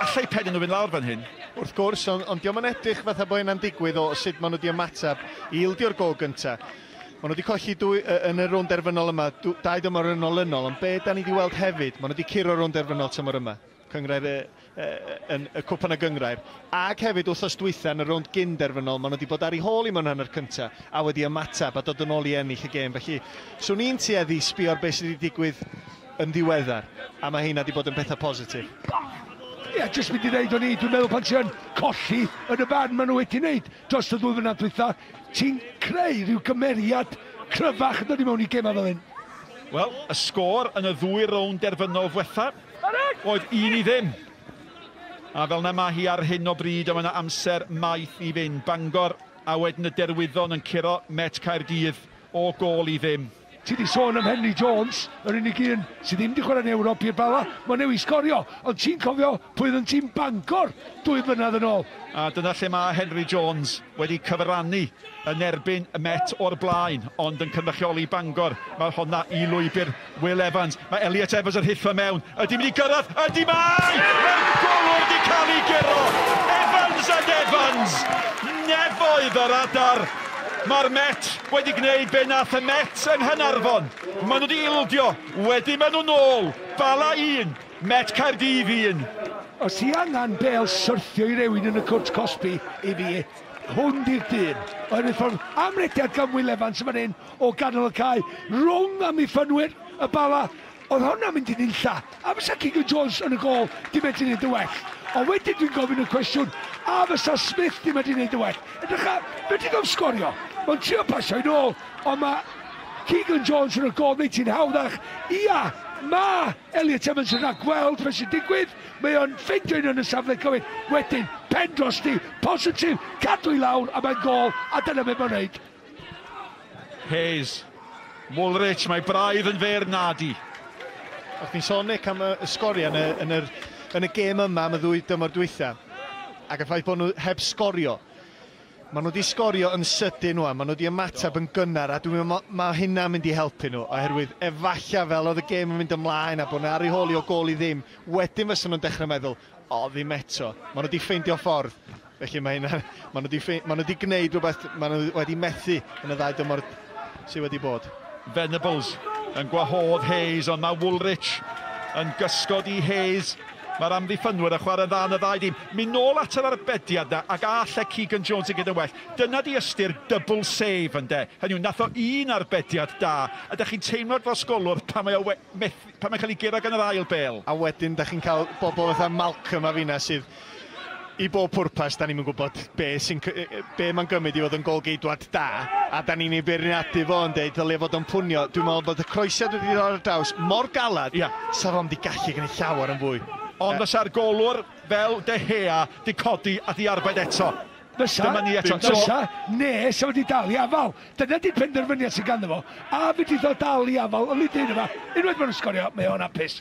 Allai pedyn nhw fynd lawr fan hyn. Wrth gwrs, ond diolch yn edrych fatha bod hynna'n digwydd o sut maen nhw wedi ymateb i ildio'r gol gyntaf. Maen nhw wedi colli yn y rownd derfynol yma, 2 dymor yn olynol, ond be da ni wedi weld hefyd, maen nhw wedi curo rownd derfynol tymor yma, cyngrair y cwpan y gyngrair, ac hefyd wrthos dwytha yn y rownd gyn derfynol, maen nhw wedi bod ar ei hôl i mewn hanner cyntaf, a wedi ymateb a dod yn ôl i ennill y gêm. Felly, swn i'n tueddu sbio ar beth sydd wedi digwydd yn ddiweddar, a mae hynna wedi bod yn bethau positif. Ie, jyst mynd i wneud o'n i, dwi'n meddwl pan ti'n colli yn y ban maen nhw wedi wneud dros y 2 flynedd dwytha, ti'n creu rhyw gymeriad cryfach yn dod i mewn i gema fel hyn. Wel, y sgôr yn y 2 rownd derfynol fwetha oedd 1-0. A fel na mae hi ar hyn o bryd, a mae yna amser maith i fynd. Bangor a wedyn y derwyddon yn curo Met Caerdydd o gol i ddim. Ti di sôn am Henry Jones, yr unig un sydd ddim wedi chwarae yn Ewrop i'r bala, mae newydd sgorio, ond ti'n cofio pwy oedd yn tîm Bangor 2 flynedd yn ôl. A dyna lle mae Henry Jones wedi cyfrannu yn erbyn y Met o'r blaen, ond yn cynrychioli Bangor. Mae honna i lwybr Will Evans. Mae Elliot Evans yn hitho mewn. Ydy mynd i gyrraedd? Ydy mai! Mae'r golwr wedi cael ei gyrro! Evans and Evans! Nefoedd yr adar! Mae'r Met wedi gwneud be nath y Met yn Hynarfon. Maen nhw wedi ildio, wedyn maen nhw nôl. Bala 1, Met Caerdydd 1. Os ti angen bel syrthio i rewyn yn y Cwrt Cosby i fi, hwn di'r dyn. Oedd ffordd amrediad gan Will Evans yma'n un o ganol y cae, rwng am ei ffynwyr y bala. Oedd hwnna'n mynd i ddilla. A fysa Keegan Jones yn y gol, di mynd i wneud y well. Ond wedyn dwi'n gofyn y cwestiwn, a fysa Smith di mynd i wneud y well. Edrych a, fe ti'n gofyn sgorio? Mae'n trio pasio i nôl, ond mae Keegan Jones yn y gol, neu ti'n hawddach. Ia, mae Elliot Evans yn rhagweld fe sy'n digwydd. Mae o'n ffeindio un yn y safle cywir. Wedyn, pen dros di, positif, cadw i lawr, a mae'n gol, a dyna be mae'n neud. Hayes, Woolrich, mae braidd yn fer nadi. O'ch ni'n sôn Nick am y sgorio yn y gêm yma am y 2 dymor dwytha, ac y ffaith bod nhw heb sgorio. Maen nhw wedi sgorio yn sydyn nhw, maen nhw wedi ymateb yn gynnar, a dwi'n meddwl mae hynna'n mynd i helpu nhw, oherwydd efallai fel oedd y gêm yn mynd ymlaen a bod nhw ar ei holi o gol i ddim, wedyn fysa nhw'n dechrau meddwl, o ddim eto, maen nhw wedi ffeindio ffordd. Felly maen nhw wedi gwneud rhywbeth, maen nhw wedi methu yn y 2 dymor sydd wedi bod. Venables yn gwahodd Hayes, ond mae Woolrich yn gysgod i Hayes. Mae'r amddiffynwyr yn chwarae dda yn y 2 dîm. Mi nôl at yr arbediad na, ac alle Keegan Jones yn gyda well. Dyna di ystyr double save ynddo. Hynny yw, nath o 1 arbediad da. A da chi'n teimlo'r dros golwr pan mae'n cael ei gyrra gan yr ail bel. A wedyn, da chi'n cael bobl fatha Malcolm a finna sydd i bob pwrpas, da ni'n gwybod be mae'n gymryd i fod yn golgeidwad da, a da ni'n ei beirniadu fo yn deud, dylai fod yn pwnio. Dwi'n meddwl bod y croesiad wedi dod ar draws mor galad, sa fo'n di gallu gan ei llawer yn fwy. Ond fysa'r golwr fel De Gea di codi a di arbed eto. Fysa, ne, sa wedi dal i afal. Dyna di'r penderfyniad sy'n ganddo fo. A fe di ddod dal i afal, ond nid un yma. Unwaith ma'n sgorio, mae o'n apus.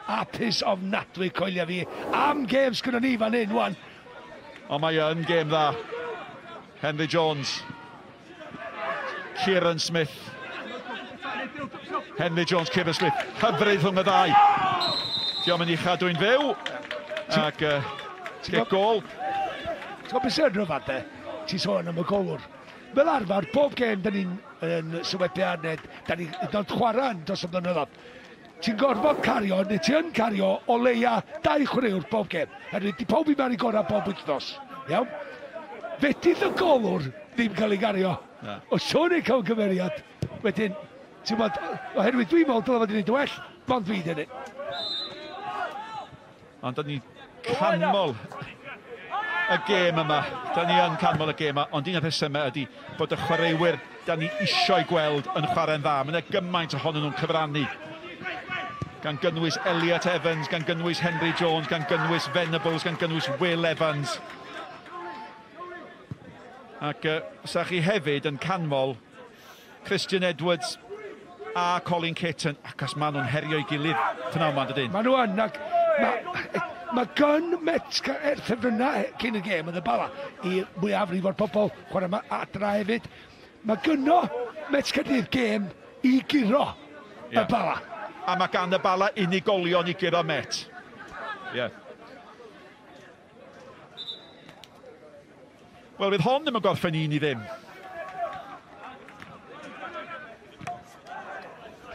Apus ofnadwy coelia fi. Am games gyda ni fan hyn, wan. Ond mae yn gêm dda. Henry Jones. Kieran Smith. Henry Jones, Kieran Smith. Hyfryd rhwng y 2. Diolch yn ei chadw'n fyw. Ac get gol. Ti'n gwybod beth sy'n rhyfad, Ti'n sôn am y golwr. fel arfer, pob gêm da ni'n sefydliad neu da ni'n chwarae'n dros y blynyddoedd. Ti'n gorfod cario, neu ti yn cario o leia 2 chwaraewr pob gêm. Di pob i mewn i gorau pob wythnos. Iawn? Fedydd y golwr ddim cael ei gario. O sôn ei cael gymeriad. Wedyn, ti'n bod, oherwydd dwi'n meddwl dylai fod i'n neud well, mond fi dyn ni. Ond da ni canmol y gêm yma. Da ni yn canmol y gêm yma, ond un o'r rhesymau ydy bod y chwaraewyr da ni eisiau gweld yn chwarae'n dda. Mae yna gymaint ohonyn nhw'n cyfrannu. Gan gynnwys Elliot Evans, gan gynnwys Henry Jones, gan gynnwys Venables, gan gynnwys Will Evans. Ac sa chi hefyd yn canmol Christian Edwards a Colin Kitten, ac os maen nhw'n herio i gilydd fyna yma, dydyn? Maen nhw yn, ac mae gan Mets ffefrynnau cyn y gêm yn y bala i mwyafrif o'r pobl chwarae yma adra hefyd. Mae gynno Mets Caerdydd gêm i giro y bala. A mae gan y bala unigolion i giro Met. Wel, fydd hon ddim yn gorffen un i ddim.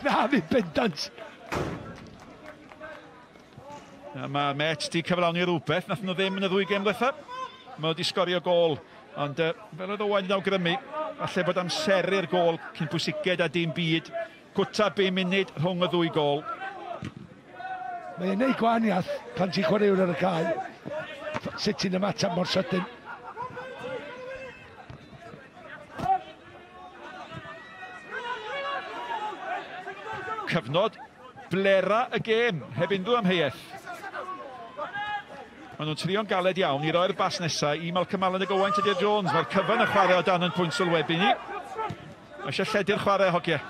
Na, fi bendant. Mae Met di cyflawni rhywbeth, nath nhw ddim yn y 2 gêm diwetha. Mae nhw di sgorio gol, ond fel oedd Owain yn awgrymu, falle bod amseru'r gol cyn pwysiced a dim byd. Cwta 5 munud rhwng y 2 gol. Mae'n neud gwahaniaeth pan ti'n chwaraewr ar y cael. Sut ti'n ymateb mor sydyn. Cyfnod blera y gêm, heb unrhyw amheuaeth. Maen nhw'n trio'n galed iawn i roi'r bas nesaf i Malcolm Allen ag Owain Tudur Jones. Mae'r cyfan y chwarae o dan yn pwynt sylwebu ni. Mae eisiau lledu'r chwarae hogiau.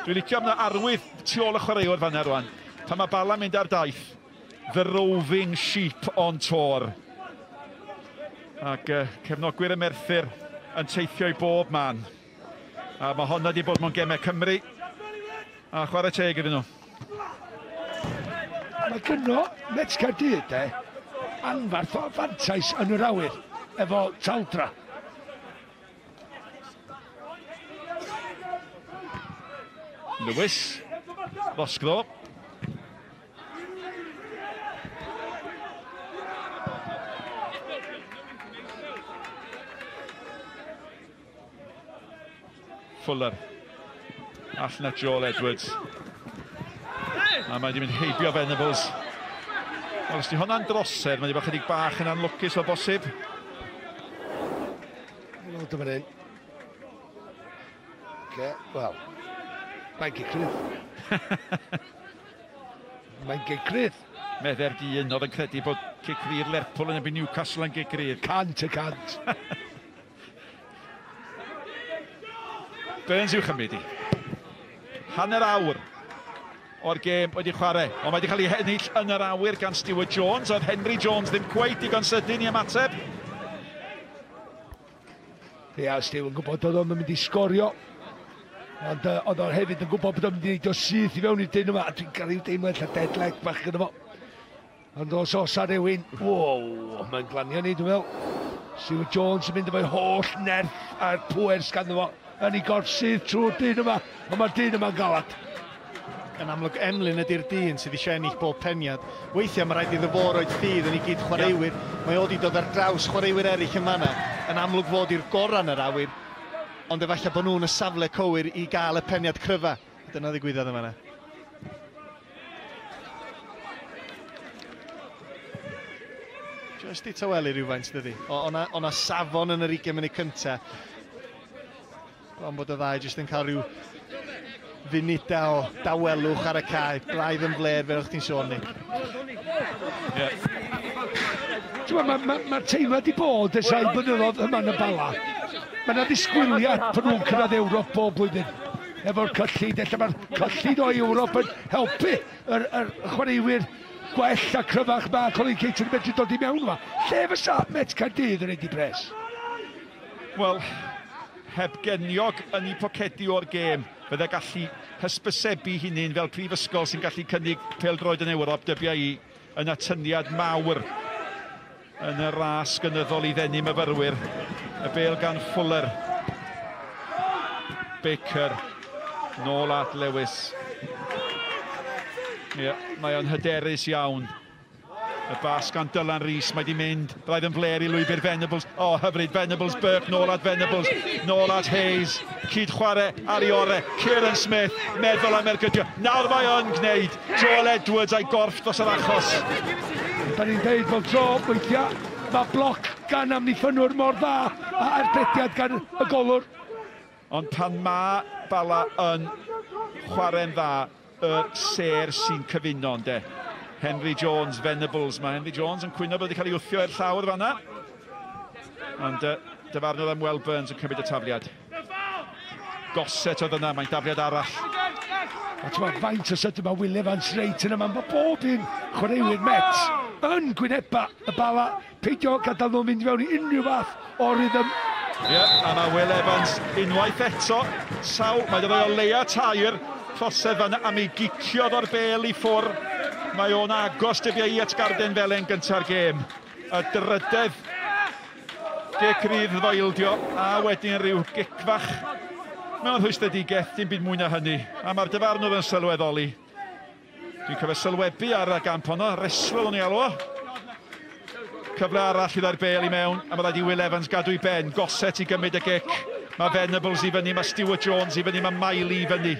Dwi'n licio am na arwydd tu ôl y chwaraewr fan'na rwan. Pan mae bala mynd ar daith. The roving sheep on tour. Ac cefnogwyr y Merthyr yn teithio i bob man. A mae honna wedi bod mewn gemau Cymru. A chwarae teg ydyn nhw. Mae gynno Mets Caerdydd, anfarth o fantais yn yr awyr efo taldra. Lewis, Rosgro. Fuller. Allan at Joel Edwards. A mae wedi mynd heibio Venables. Wel, os di hwnna'n drosedd, mae wedi bod chydig bach yn anlwcus o bosib. Wel, dyma hyn. Wel, mae'n gigrydd. Mae'n gigrydd. Medder Dyn oedd yn credu bod cicrydd Lerpwl yn ebyn Newcastle yn gigrydd. 100%. Burns i'w chymryd i. Hanner awr o'r gêm wedi chwarae. Ond mae wedi cael ei hennill yn yr awyr gan Stewart Jones. Oedd Henry Jones ddim cweit digon sydyn i ymateb. Ia, Stewart yn gwybod oedd o'n mynd i sgorio. Ond oedd o'n hefyd yn gwybod bod o'n mynd i neud o syth i fewn i'r dyn yma. A dwi'n cael i'w deimlo eitha dead leg bach gyda fo. Ond os osa rhywun, wow, mae'n glanio ni, dwi'n meddwl. Stewart Jones yn mynd efo'i holl nerth a'r pwers ganddo fo yn ei gorsydd trwy'r dyn yma, ond mae'r dyn yma'n galad. Yn amlwg, Emlyn ydy'r dyn sydd eisiau ennill bob peniad. Weithiau mae rhaid iddo fo roed ffydd yn ei gyd chwaraewyr. Mae o wedi dod ar draws chwaraewyr eraill yn fanna. Yn amlwg fod i'r goran yr awyr, ond efallai bod nhw'n y safle cywir i gael y peniad cryfa. Dyna ddigwyddodd yn fanna. Just i tawelu rhywfaint, dydi. O'na safon yn yr 20 munud cyntaf. Ond bod y ddau jyst yn cael rhyw funuda o dawelwch ar y cae, braidd yn fler fel o'ch ti'n sôn ni. Mae'r teimlad i bod ys ai blynyddoedd yma yn y bala. Mae yna ddisgwyliad pan nhw'n cyrraedd Ewrop bob blwyddyn. Efo'r cyllid, ella mae'r cyllid o Ewrop yn helpu yr chwaraewyr gwell a cryfach ma Colin Keighton yn medru dod i mewn yma. Lle fysa Mets Caerdydd yn ei pres? Wel, heb geniog yn ei pocedi o'r gêm, fydde gallu hysbysebu hunain fel prifysgol sy'n gallu cynnig pêl-droed yn Ewrop, dybia i, yn atyniad mawr yn y ras gynyddol i ddenu myfyrwyr. Y bêl gan Fuller. Baker. Nôl at Lewis. Mae o'n hyderus iawn. Y bas gan Dylan Rees, mae di mynd. Braidd yn fler i lwybr Venables. Hyfryd, Venables, Burke, nôl at Venables. Nôl at Hayes. Cyd chwarae ar ei ore. Kieran Smith, meddwl am ergydio. Nawr mae o'n gwneud. Joel Edwards a'i gorff dros yr achos. Da ni'n dweud fel tro, weithiau, mae bloc gan amddiffynwyr mor dda a arbediad gan y golwr. Ond pan mae Bala yn chwarae'n dda, y ser sy'n cyfuno, de. Henry Jones, Venables. Mae Henry Jones yn cwyno bod wedi cael ei wthio i'r llawr fanna. Ond dyfarnwr am Will Burns yn cymryd y tafliad. Gosset oedd yna, mae'n dafliad arall. Mae faint o sydyn mae Will Evans reit yna. Mae bob un chwaraewyr Mets yn gwyneba y Bala. Peidio gadael nhw'n mynd fewn i unrhyw fath o rhythm. A mae Will Evans unwaith eto. Sawl, mae dod o leia tair. Trosedd fanna am ei giciodd o'r bêl i ffwr. Mae o'n agos dybia i at Garden Felen gynta'r gêm. Y drydedd Dick Reed ddoildio a wedyn rhyw gicfach mewn rhwystredigaeth, dim byd mwy na hynny. A mae'r dyfarnwr yn sylweddoli. Dwi'n cyfle sylwebu ar y gamp honno, reslo o'n i alw o. Cyfle arall idda'r bêl i mewn, a mae rhaid i Will Evans gadw i ben. Gosset i gymryd y gic. Mae Venables i fyny, mae Stuart Jones i fyny, mae Miley i fyny.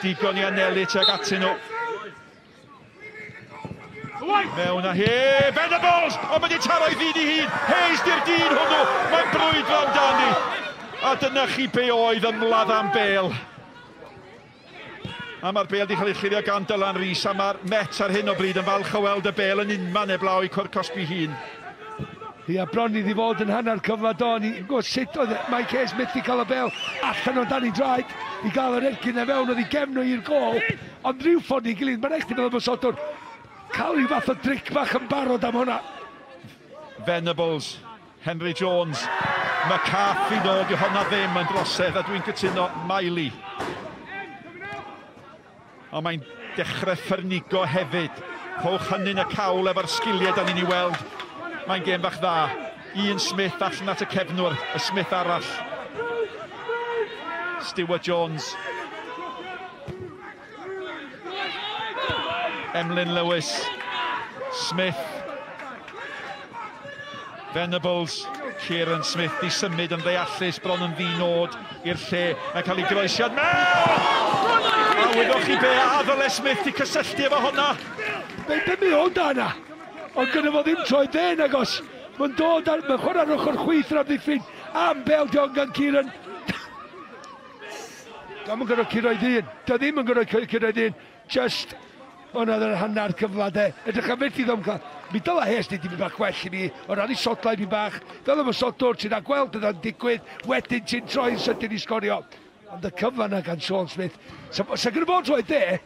Digon i anelu tuag atyn nhw. Mewn a Venables! Ond mae wedi taro i ddyn i hun. Hayes di'r dyn hwnnw. Mae'n brwydro amdani. A dyna chi be oedd ymladd am bêl. A mae'r bêl wedi cael ei chlirio gan Dylan Rees. A mae'r Mets ar hyn o bryd yn falch o weld y bêl yn unman eblaw i Cwr Cosby hun. Bron iddi fod yn hanner cyfla do. Ni'n gwybod sut oedd Mike Hayes methu cael y bêl allan o Danny Draid i gael yr ergyn e fewn oedd i gefno i'r gol. Ond rhyw ffordd i gilydd, mae'n eich fel ymwysodwr cael rhyw fath o dric bach yn barod am hwnna. Venables, Henry Jones, McCarthy nôl, di honna ddim yn drosedd, a dwi'n cytuno Miley. Ond mae'n dechrau ffyrnigo hefyd. Rhowch hynny'n y cawl efo'r sgiliau da ni'n ei weld. Mae'n gêm bach dda. Ian Smith allan at y cefnwr, y Smith arall. Stuart Jones. Emlyn Lewis. Smith. Venables. Kieran Smith di symud yn ddeallus bron yn ddinod i'r lle. Mae'n cael ei groesiad mewn! A wyddwch chi be a ddyle Smith i cysylltu efo honna. Be mi o'n da yna? Ond gyda fo ddim troi den agos. Mae'n dod ar, mae'n chwarae ar ochr chwyth ar ddiffyn. Am bel dion gan Kieran. Dwi'n yn gyda curoedd un. Dwi'n ddim yn gyda curoedd un. Just, hwnna yr hanner cyfla de. Edrych am fethu ddom cael. Mi dyla Hayes nid i mi bach well i mi. O ran i sodlau mi bach. Fel yma sodwr ti'n a gweld yna'n digwydd. Wedyn ti'n troi'n sydyn i sgorio. Ond y cyfla yna gan Sean Smith. Sa gyda bod troi de,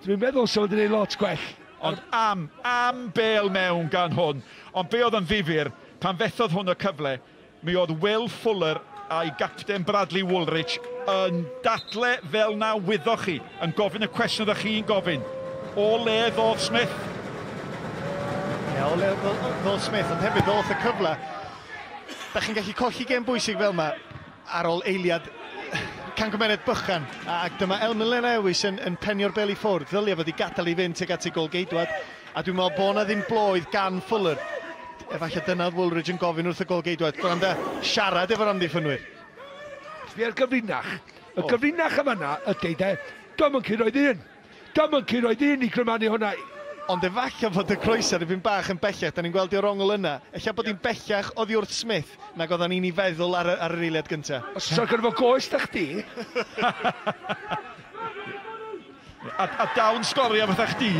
dwi'n meddwl sef yn gwneud lot gwell. Ond am bêl mewn gan hwn. Ond be oedd yn ddifyr, pan fethodd hwn y cyfle, mi oedd Will Fuller a'i gapten Bradley Woolrich yn dadle fel na wyddoch chi, yn gofyn y cwestiwn ydych chi'n gofyn. O le ddodd Smith? O le ddodd Smith, ond hefyd ddodd y cyfle. Da chi'n gallu colli gêm bwysig fel yma ar ôl eiliad cangymeriad bychan, ac dyma Emlyn Lewis yn penio'r bel i ffwrdd, ddylia fod i gadael i fynd tuag at ei gol geidwad, a dwi'n meddwl bod na ddim bloedd gan Fuller. Efallai dyna oedd Woolridge yn gofyn wrth y gol geidwad, bod am siarad efo'r amddiffynwyr. Fi'r gyfrinach. Y gyfrinach am yna ydy de, dwi'n yn curoedd un. Dwi'n yn curoedd un i grymannu hwnna. Ond efallai fod y croesau yn fynd bach yn bellach, da ni'n gweld i'r ongl yna. Ella bod hi'n bellach oddi wrth Smith, nag oedden ni'n ei feddwl ar yr eiliad gyntaf. Os oes gyda fo goes da chdi? a dawn sgorio fatha chdi.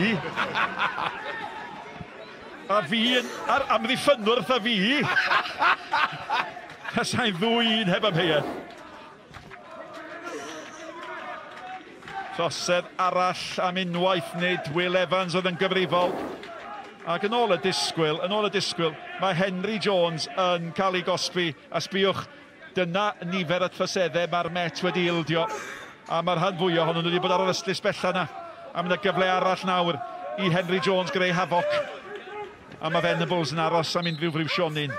A fi ar amddiffynwr fatha fi. Sa'n ddwy un heb amheuaeth. Trosedd arall am unwaith nid Will Evans oedd yn gyfrifol. Ac yn ôl y disgwyl, mae Henry Jones yn cael ei gosbi. A sbiwch, dyna nifer y troseddau mae'r Met wedi ildio. A mae'r rhan fwyaf ohonyn nhw wedi bod ar yr ystlys bella yna. A mae'n gyfle arall nawr i Henry Jones greu hafoc. A mae Venables yn aros am unrhyw friwsionin.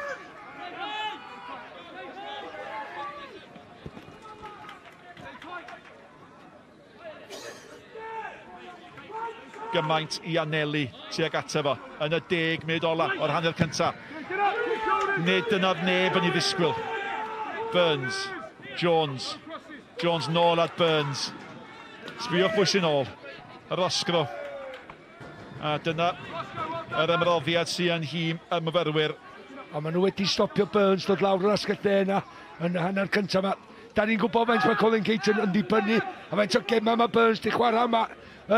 Gymaint i anelu tuag ata fo yn y 10 munud ola o'r hanner cyntaf. Nid dyna'r neb yn ei ddisgwyl. Burns, Jones. Jones nôl at Burns. Sbiwch bwys i nôl. Yr osgro. A dyna yr ymroddiad sy'n hym y myfyrwyr. A maen nhw wedi stopio Burns dod lawr yr asgell yna yn y hanner cyntaf yma. Da ni'n gwybod faint mae Colin Caton yn dibynnu a faint o gemau mae Burns di chwarae yma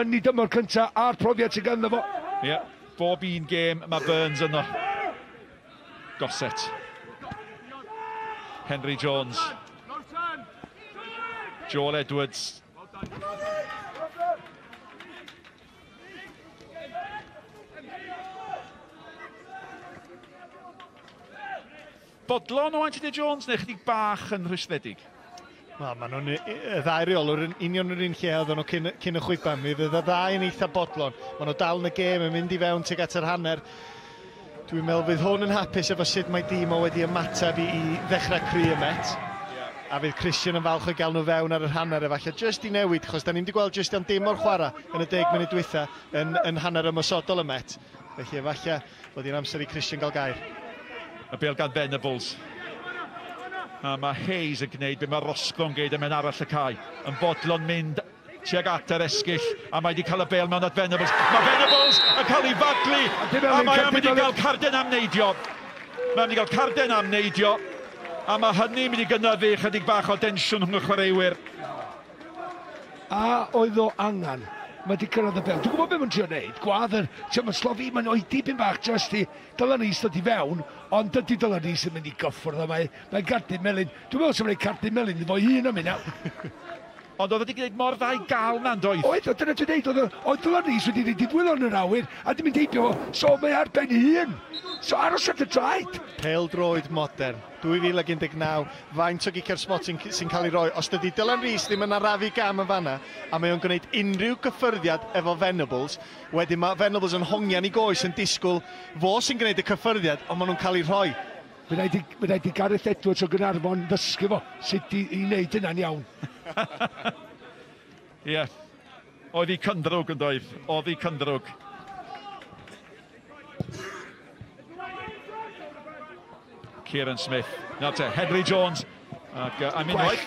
yn ei dymor cyntaf a'r profiad sy'n ganddo fo. Ie, bob un gêm mae Burns yno. Goset. Henry Jones. Joel Edwards. Bodlon o Anthony Jones neu chydig bach yn rhwystredig? Maen nhw'n y ddau reolwr yn union yr un lle oedden nhw cyn y chwiban. Mi fydd y ddau yn eitha bodlon. Maen nhw dal yn y gêm yn mynd i fewn tuag at yr hanner. Dwi'n meddwl fydd hwn yn hapus efo sut mae dîm o wedi ymateb i ddechrau cry y met. A fydd Christian yn falch o gael nhw fewn ar yr hanner efallai just i newid, achos da ni'n di gweld just am dim o'r chwarae yn y 10 munud dwytha yn hanner ymosodol y met. Felly efallai bod hi'n amser i Christian gael gair. Y bêl gan Venables. A mae Hayes yn gwneud be mae Roscoe'n gwneud yn mynd arall y cae. Yn bodlon mynd tuag at yr esgyll a mae wedi cael y bêl mewn at Venables. Mae Venables yn cael ei fadlu a mae wedi cael carden am neidio. Mae wedi cael carden am neidio a mae hynny'n mynd i gynyddu chydig bach o densiwn rhwng y chwaraewyr. A oedd o angen. Mae wedi cyrraedd y bel. Dwi'n gwybod beth mae'n trio wneud. Gwadd yn slofi, mae'n oed dipyn bach just i Dylanys dod i fewn, ond dydy Dylanys yn mynd i gyffwrdd a mae'n Cardyn Melin. Dwi'n meddwl sy'n mynd i Cardyn Melin efo un am hynna. Ond oedd wedi gwneud mor ddau gal na'n doedd? Oedd, dyna dwi'n dweud, oedd Dylanys wedi gwneud dibwyl yn yr awyr, a dim yn deibio fo, so mae ar ben hun. So aros at y traed. Pêl droed modern, 2019, faint o gicer spotting sy'n cael ei roi. Os dydy Dylan Rees ddim yn arafu gam yn fanna, a mae o'n gwneud unrhyw gyffyrddiad efo Venables, wedyn mae Venables yn hongian i goes yn disgwyl fo sy'n gwneud y cyffyrddiad, ond maen nhw'n cael ei rhoi. Mae rhaid i Gareth Edwards o Gynarfon ddysgu fo sut i wneud hynna'n iawn. Ie, oedd hi cyndrwg yn doedd, oedd hi cyndrwg. Kieran Smith, nawr te, Henry Jones, ac Amin White.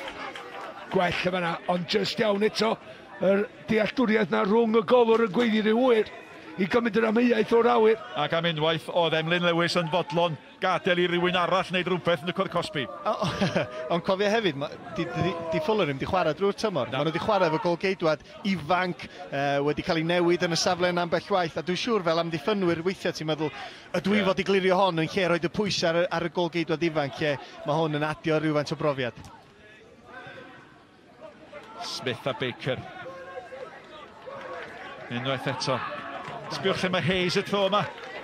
Gwell yma, ond just iawn eto, yr dealltwriaeth na rhwng y golwr yn gweithio rhyw wyr i gymryd yr amheuaeth o'r awyr. Ac am unwaith oedd Emlyn Lewis yn fodlon gadael i rywun arall wneud rhywbeth yn y Cwr Cosby. Ond cofio hefyd, di Fuller ddim di chwarae drwy'r tymor. Maen nhw di chwarae efo golgeidwad ifanc, wedi cael ei newid yn y safle yn ambell waith, a dwi'n siŵr fel am ddiffynwyr weithiau ti'n meddwl, ydw i fod i glirio hon yn lle roed y pwysau ar y golgeidwad ifanc, lle mae hwn yn adio rhywfaint o brofiad. Smith a Baker. Unwaith eto. Sbiwch lle mae Hayes y tro yma.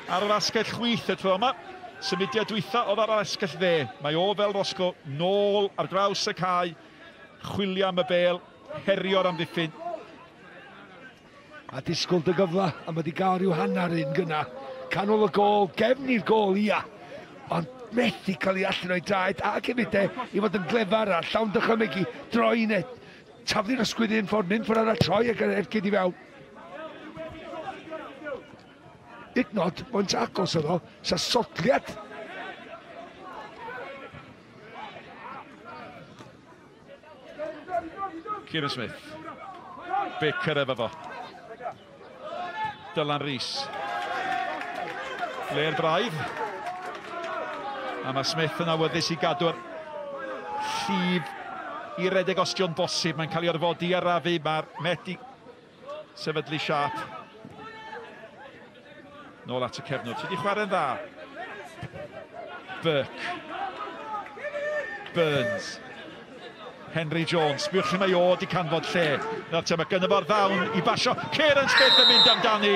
Ar yr asgell chwith y tro yma. Symudiad dwytha oedd ar yr asgell dde. Mae o fel Roscoe nôl ar draws y cae. Chwilio am y bêl. Herio'r amddiffyn. A disgwyl dy gyfla. A mae wedi gael rhyw hanner un gyna. Canol y gol. Gefn i'r gol, ia. Ond methu cael ei allan o'i draed. A cymryd i fod yn glefar a llawn dychymygu. Droi net. Taflu'r ysgwydd un ffordd. Nyn ffordd ar y troi ac ergyd i fewn. Idnod, mae'n agos yno, sa sodliad. Kieran Smith. Baker efo fo. Dylan Rees. Blair braidd. A mae Smith yn awyddus i gadw'r llif i redeg ostion bosib. Mae'n cael ei orfodi ar rafu. Mae'r met i sefydlu siap. Nôl at y cefnod. Sydd wedi chwarae'n dda. Burke. Burns. Henry Jones. Sbiwch lle mae o di canfod lle. Nawr te, mae gynno fo'r ddawn i basio. Kieran Smith yn mynd amdani.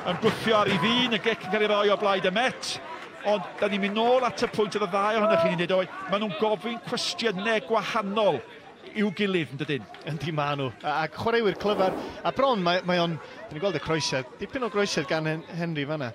Yn gwthio ar ei ddyn. Y gec yn cael ei roi o blaid y met. Ond da ni'n mynd nôl at y pwynt o'r ddau ohonych chi'n neud oed. Maen nhw'n gofyn cwestiynau gwahanol i'w gilydd yn dydyn. Yndi ma nhw. A chwaraewyr clyfar. A bron mae o'n... Dyn ni'n gweld y croesiad. Dipyn o groesiad gan Henry fanna.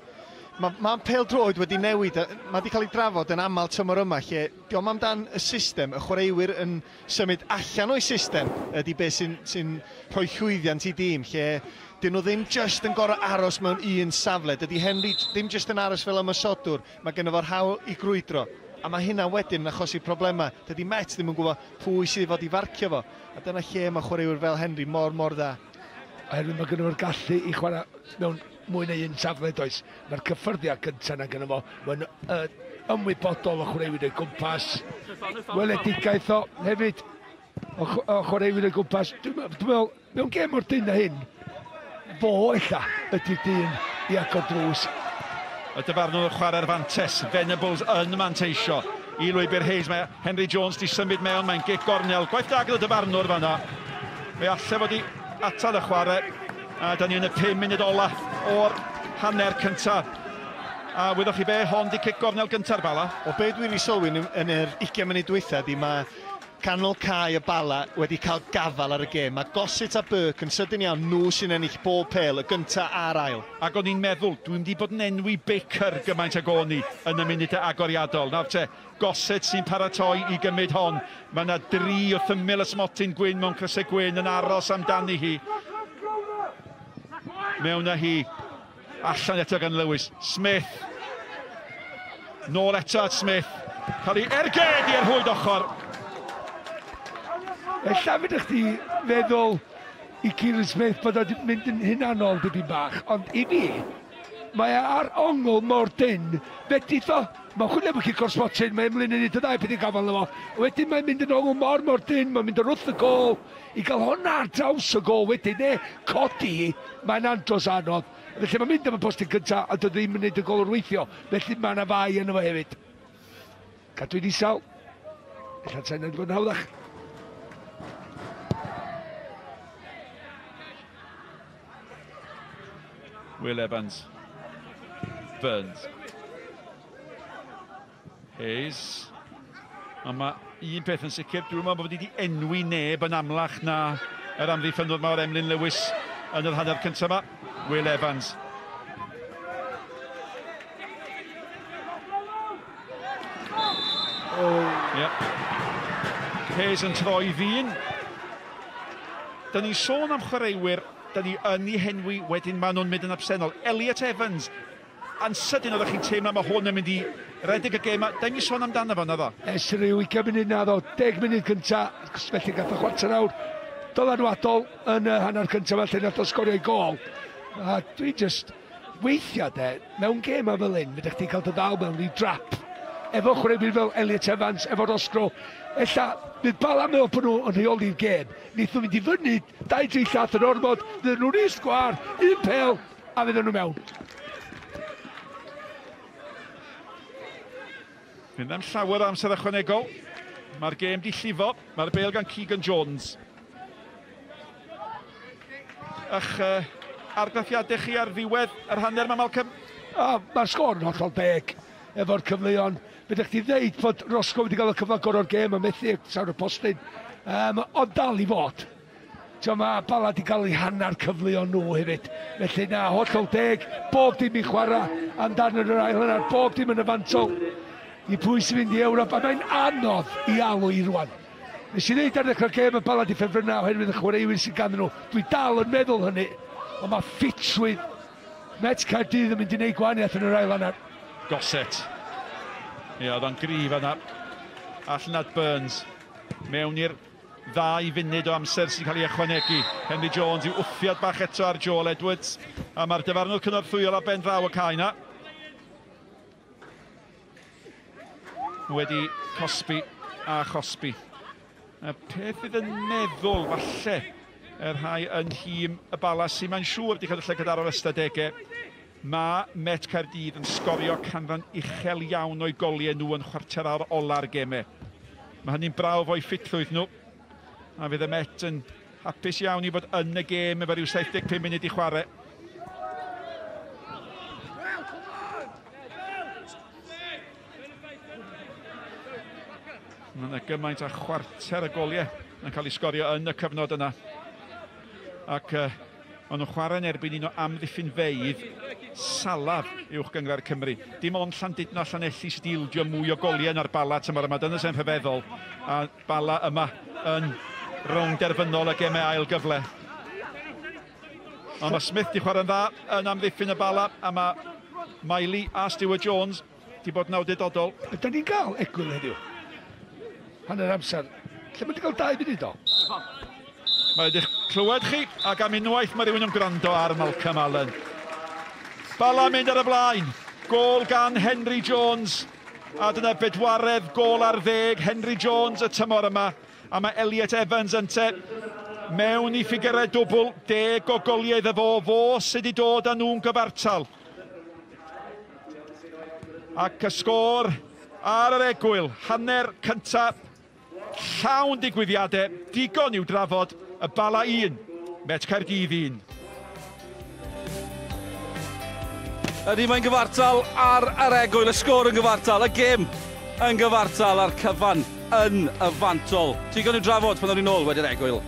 Mae pêl-droed wedi newid, mae wedi cael ei drafod yn aml tymor yma, lle diolch amdan y system, y chwaraewyr yn symud allan o'i system, ydy beth sy'n rhoi llwyddiant i dîm, lle dyn nhw ddim just yn gorau aros mewn un safle, dydy Henry ddim just yn aros fel ymysodwr, mae gen fo'r hawl i grwydro, a mae hynna wedyn yn achosi problemau, dydy Met ddim yn gwybod pwy sydd fod i farcio fo, a dyna lle mae chwaraewyr fel Henry mor dda. Oherwydd mae gen fo'r gallu i chwarae mewn mwy neu un safle does. Mae'r cyffyrddiad gyntaf yna gyda fo. Mae'n ymwybodol o chwaraewyr o'i gwmpas. Weledigaeth o hefyd o chwaraewyr o'i gwmpas. Dwi'n meddwl, mewn gêm o'r dyn na hyn, fo ella ydy'r dyn i agor drws. Y dyfarnwr chwarae'r fantes, Venables yn manteisio. I lwybr Hayes, mae Henry Jones di symud mewn, mae'n gic gornel. Gwaith da gyda dyfarnwr fanna. Fe alle fod i atal y chwarae. A da ni yn y 5 munud ola o'r hanner cyntaf. A wyddwch chi be, hon di cic gornel gyntaf Bala. O be dwi wedi sylwi yn yr 20 munud dwytha di mae canol cae y Bala wedi cael gafal ar y gêm. Mae Gossett a Burke yn sydyn iawn, nhw sy'n ennill bob pêl, y gyntaf a'r ail. Ac o'n i'n meddwl, dwi'n di bod yn enwi Baker gymaint ag o'n i yn y munud agoriadol. Nawr te, Gossett sy'n paratoi i gymryd hon. Mae yna 3 wrth ymyl ysmotyn gwyn mewn crysau gwyn yn aros amdani hi. Mewn â hi, allan eto gan Lewis. Smith. Nôl eto at Smith. Cael ei ergedi ar hwyd ochr. Ella fydych chi feddwl i Kieran Smith bod wedi mynd yn hunanol dipyn bach, ond i fi, mae ar ongl mor dyn, fedith o, mae hwnna bod chi gorsmotyn, mae ymlaen yn ei ddau peth i gafel efo. Wedyn mae'n mynd yn ongl mor dyn, mae'n mynd yn wrth y gol, i gael hwnna ar draws y gol wedyn, codi, mae'n andros anodd. Felly mae'n mynd am y postyn gyntaf, a dod ddim yn gwneud y gol o'r weithio, felly mae yna fai yn efo hefyd. Cadwyn isal, ella'n sa'n edrych yn hawddach. Will Evans. Burns. Hayes. A mae un peth yn sicr, dwi'n meddwl bod wedi enwi neb yn amlach na yr amddiffynwr mawr Emlyn Lewis yn yr hanner cyntaf yma. Will Evans. Hayes yn troi ddyn. Da ni'n sôn am chwaraewyr, da ni yn ei henwi, wedyn maen nhw'n mynd yn absennol. Elliot Evans, yn sydyn oeddech chi'n teimlo mae hwn yn mynd i redeg y gêm. Da ni'n sôn amdano fo, na ddo? Es rhyw 20 munud na ddo, 10 munud cynta, felly gath o chwarter awr dylanwadol yn y hanner cynta fel lle nad o sgorio i gol. A dwi just weithiau mewn gêm a fel un, fydech chi'n cael dy ddal mewn i drap. Efo chwaraewyr fel Elliot Evans, efo Roscoe, ella bydd Bala mewn bod nhw yn rheoli'r gêm. Nid nhw'n mynd i fyny, 2-3 llath yn ormod, fydden nhw'n un sgwar, un pêl, a fydden nhw mewn. Fynd am llawer o amser ychwanegol. Mae'r gêm di llifo, mae'r bêl gan Keegan Jones. Ych argraffiadau chi ar ddiwedd yr hanner yma, Malcolm? Mae'r sgôr yn hollol deg efo'r cyfleon. Fydech chi ddeud bod Roscoe wedi cael y cyfle gorau'r gêm a methu sawr y postyn. Ond dal i fod. Mae Bala wedi cael ei hanner cyfleon nhw hefyd. Felly na, hollol deg, bob dim i chwarae amdano yr ail yna, bob dim yn y fantol i pwy sy'n mynd i Ewrop, a mae'n anodd i alw i rwan. Nes i ddeud ar ddechrau'r gêm y Bala di ffefrynnau oherwydd y chwaraewyr sy'n ganddyn nhw. Dwi dal yn meddwl hynny, ond mae ffitswydd Met Caerdydd yn mynd i wneud gwahaniaeth yn yr ail yna. Gossett. Ie, oedd o'n grif yna. Allan at Burns. Mewn i'r 2 funud o amser sy'n cael ei ychwanegu. Henry Jones i'w wffiad bach eto ar Joel Edwards. A mae'r dyfarnwr cynorthwyol a ben draw y cae yna. Wedi Cosby a Chosby. Y peth fydd yn meddwl falle yr rhai yn hym y Bala sy'n mae'n siŵr wedi cael y llygad ar o'r ystadegau. Mae Met Caerdydd yn sgorio canran uchel iawn o'i goliau nhw yn chwarter ar ola'r gemau. Mae hynny'n brawf o'i ffitlwydd nhw. A fydd y Met yn hapus iawn i fod yn y gêm efo rhyw 75 munud i chwarae. Mae yna gymaint a chwarter y goliau yn cael ei sgorio yn y cyfnod yna. Ac Maen nhw'n chwarae yn erbyn un o amddiffyn feidd salaf uwch gyngor Cymru. Dim ond Llandudno a Llanelli sydd wedi ildio mwy o goliau na'r Bala tymor yma. Dyna sy'n rhyfeddol. A Bala yma yn rownd derfynol y gemau ail gyfle. Ond mae Smith di chwarae'n dda yn amddiffyn y Bala, a mae Miley a Stewart Jones di bod yn awdurdodol. Ydyn ni'n cael egwyl heddiw? Hanner amser. Lle mae'n cael 2 munud o? Mae ydych clywed chi, ac am unwaith mae rhywun yn gwrando ar Malcolm Allen. Bala mynd ar y blaen. Gôl gan Henry Jones. A dyna bedwaredd gôl ar 10 Henry Jones y tymor yma. A mae Elliot Evans yn te mewn i ffigurau dwbl. 10 o goliau iddo fo sydd wedi dod â nhw'n gyfartal. Ac y sgôr ar yr egwyl. Hanner cyntaf. Llawn digwyddiadau. Digon i'w drafod. Y Bala 1, Met Caerdydd 1. Ydy mae'n gyfartal ar yr egwyl, y sgôr yn gyfartal, y gêm yn gyfartal a'r cyfan yn y fantol. Digon i'w drafod pan o'n i'n ôl wedi'r egwyl.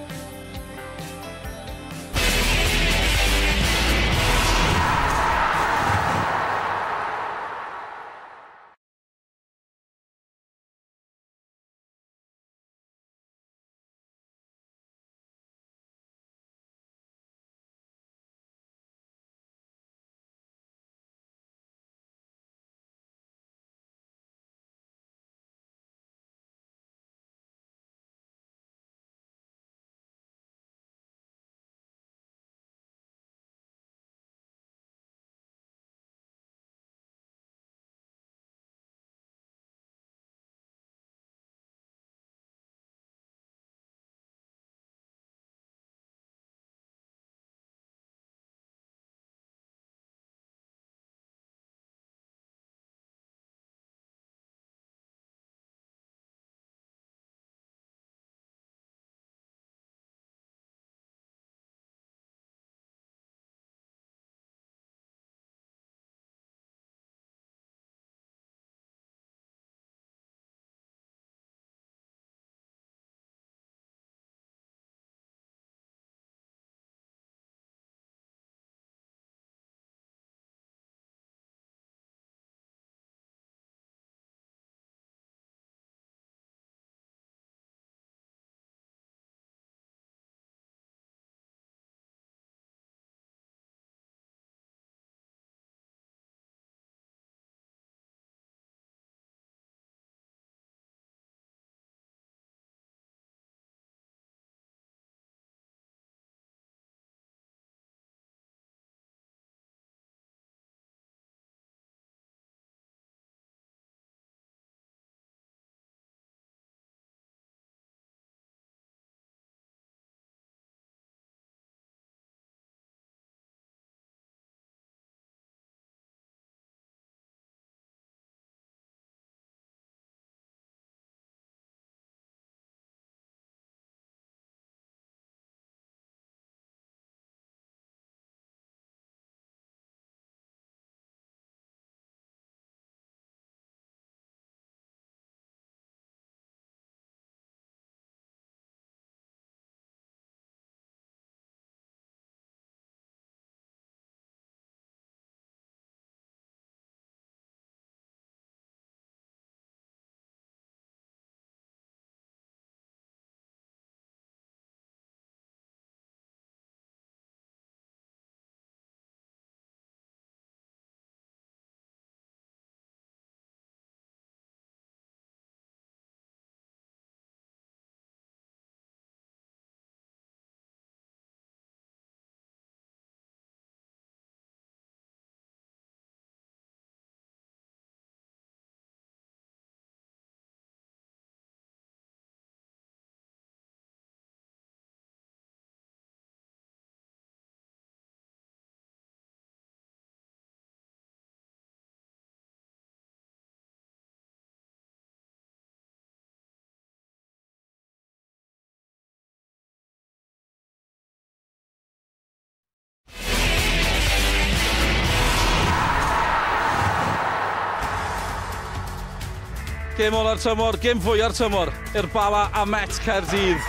Gêm ola'r tymor, gêm fwy'r tymor i'r Bala a Met Caerdydd.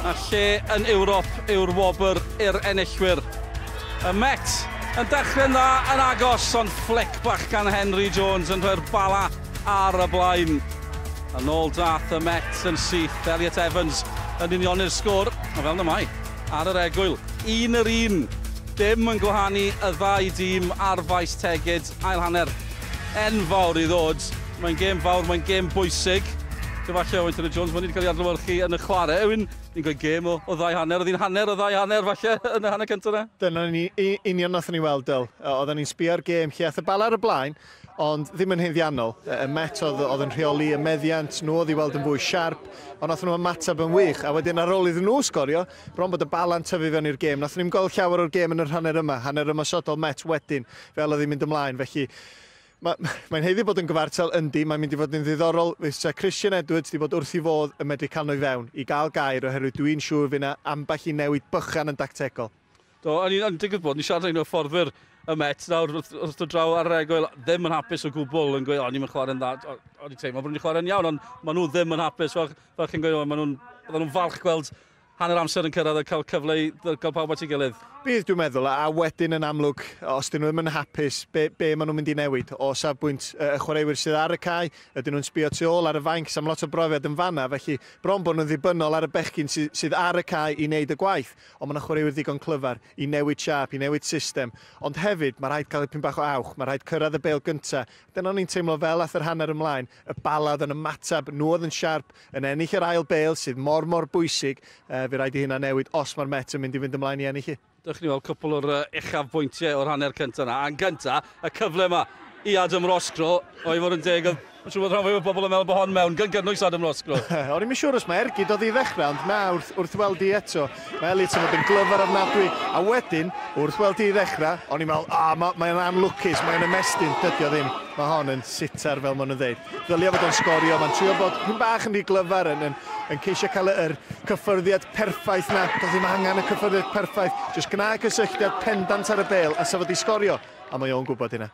A lle yn Ewrop yw'r wobr i'r enillwyr. Y Met yn dechrau'n dda yn agos, ond flic bach gan Henry Jones yn rhoi'r bala ar y blaen. Yn ôl dath y Met yn syth, Elliot Evans yn union i'r sgôr, a fel na mai, ar yr egwyl, 1-1. Dim yn gwahanu y ddau dîm ar faes tegid, ail hanner enfawr i ddod. Mae'n gêm fawr, mae'n gêm bwysig. Falle Wynton Jones, mae wedi cael ei adlewyrchu yn y chwarae. Ewyn, ni'n gweud gêm o ddau hanner, oedd hi'n hanner o ddau hanner falle yn y hanner cyntaf na? Dyna ni union nath ni weld, Dyl. Oedden ni'n sbio'r gêm lle ath y bal ar y blaen, ond ddim yn heddiannol. Y Met oedd yn rheoli y meddiant, nhw oedd i weld yn fwy siarp, ond nath nhw ymateb yn wych. A wedyn ar ôl iddyn nhw sgorio, bron bod y balan tyfu fewn i'r gêm. Nath ni'n gweld llawer o'r gêm yn yr hanner ymosodol Met wedyn, fel oedd hi'n mynd ymlaen. Felly, mae'n heiddi bod yn gyfartal yndi, mae'n mynd i fod yn ddiddorol. Fysa Christian Edwards wedi bod wrth i fodd yn medru canol i fewn i gael gair oherwydd dwi'n siŵr fyna ambell i newid bychan yn dactegol. Do, a ni'n digwydd bod, ni'n siarad ein o fforddwyr y Met nawr wrth o draw ar egwyl, ddim yn hapus o gwbl yn gweud, ni'n chwarae'n dda, o'n i'n teimlo bod ni'n chwarae'n iawn, ond maen nhw ddim yn hapus, fel chi'n gweud, maen nhw'n falch gweld hanner amser yn cyrraedd a cael cyfle i gael pawb at ei gilydd. Bydd dwi'n meddwl, a wedyn yn amlwg, os dyn nhw ddim yn hapus, be maen nhw'n mynd i newid o safbwynt y chwaraewyr sydd ar y cae, ydyn nhw'n sbio tu ôl ar y fainc, am lot o brofiad yn fanna, felly bron bod nhw'n ddibynnol ar y bechgyn sydd ar y cae i wneud y gwaith, ond mae yna chwaraewyr ddigon clyfar i newid siap, i newid system, ond hefyd mae rhaid cael ipyn bach o awch, mae rhaid cyrraedd y bêl gyntaf. Dyna ni'n teimlo fel ath yr hanner ymlaen, y balad yn ymatab, nhw oedd yn siarp, yn ennill yr ail bêl sydd mor bwysig, fe rhaid i hynna newid os mae'r Met yn mynd i fynd ymlaen i ennill. Dych chi weld cwpl o'r uchaf bwyntiau o'r hanner cyntaf yna. A'n gyntaf, y cyfle yma i Adam Roscro, o'i fod yn deg, mae'n siŵr bod rhan fwy o bobl yn meddwl bod hon mewn, gynnwys Adam Roscro. O'n i'n siŵr os mae Ergyd oedd i ddechrau, ond na, wrth weld i eto. Mae Elliot yn fod yn glyfar ofnadwy, a wedyn, wrth weld i ddechrau, o'n i'n meddwl, mae'n anlwcus, mae'n ymestyn, dydi o ddim. Mae hon yn sitar fel maen nhw'n dweud. Ddylio fod yn sgorio, mae'n trio bod hyn bach yn rhy glyfar yn ceisio cael yr cyffyrddiad perffaith na. Doedd ddim angen y cyffyrddiad perffaith. Jyst gwneud cysylltiad pendant ar y bêl a safod i sgorio. A mae o'n gwybod hynna.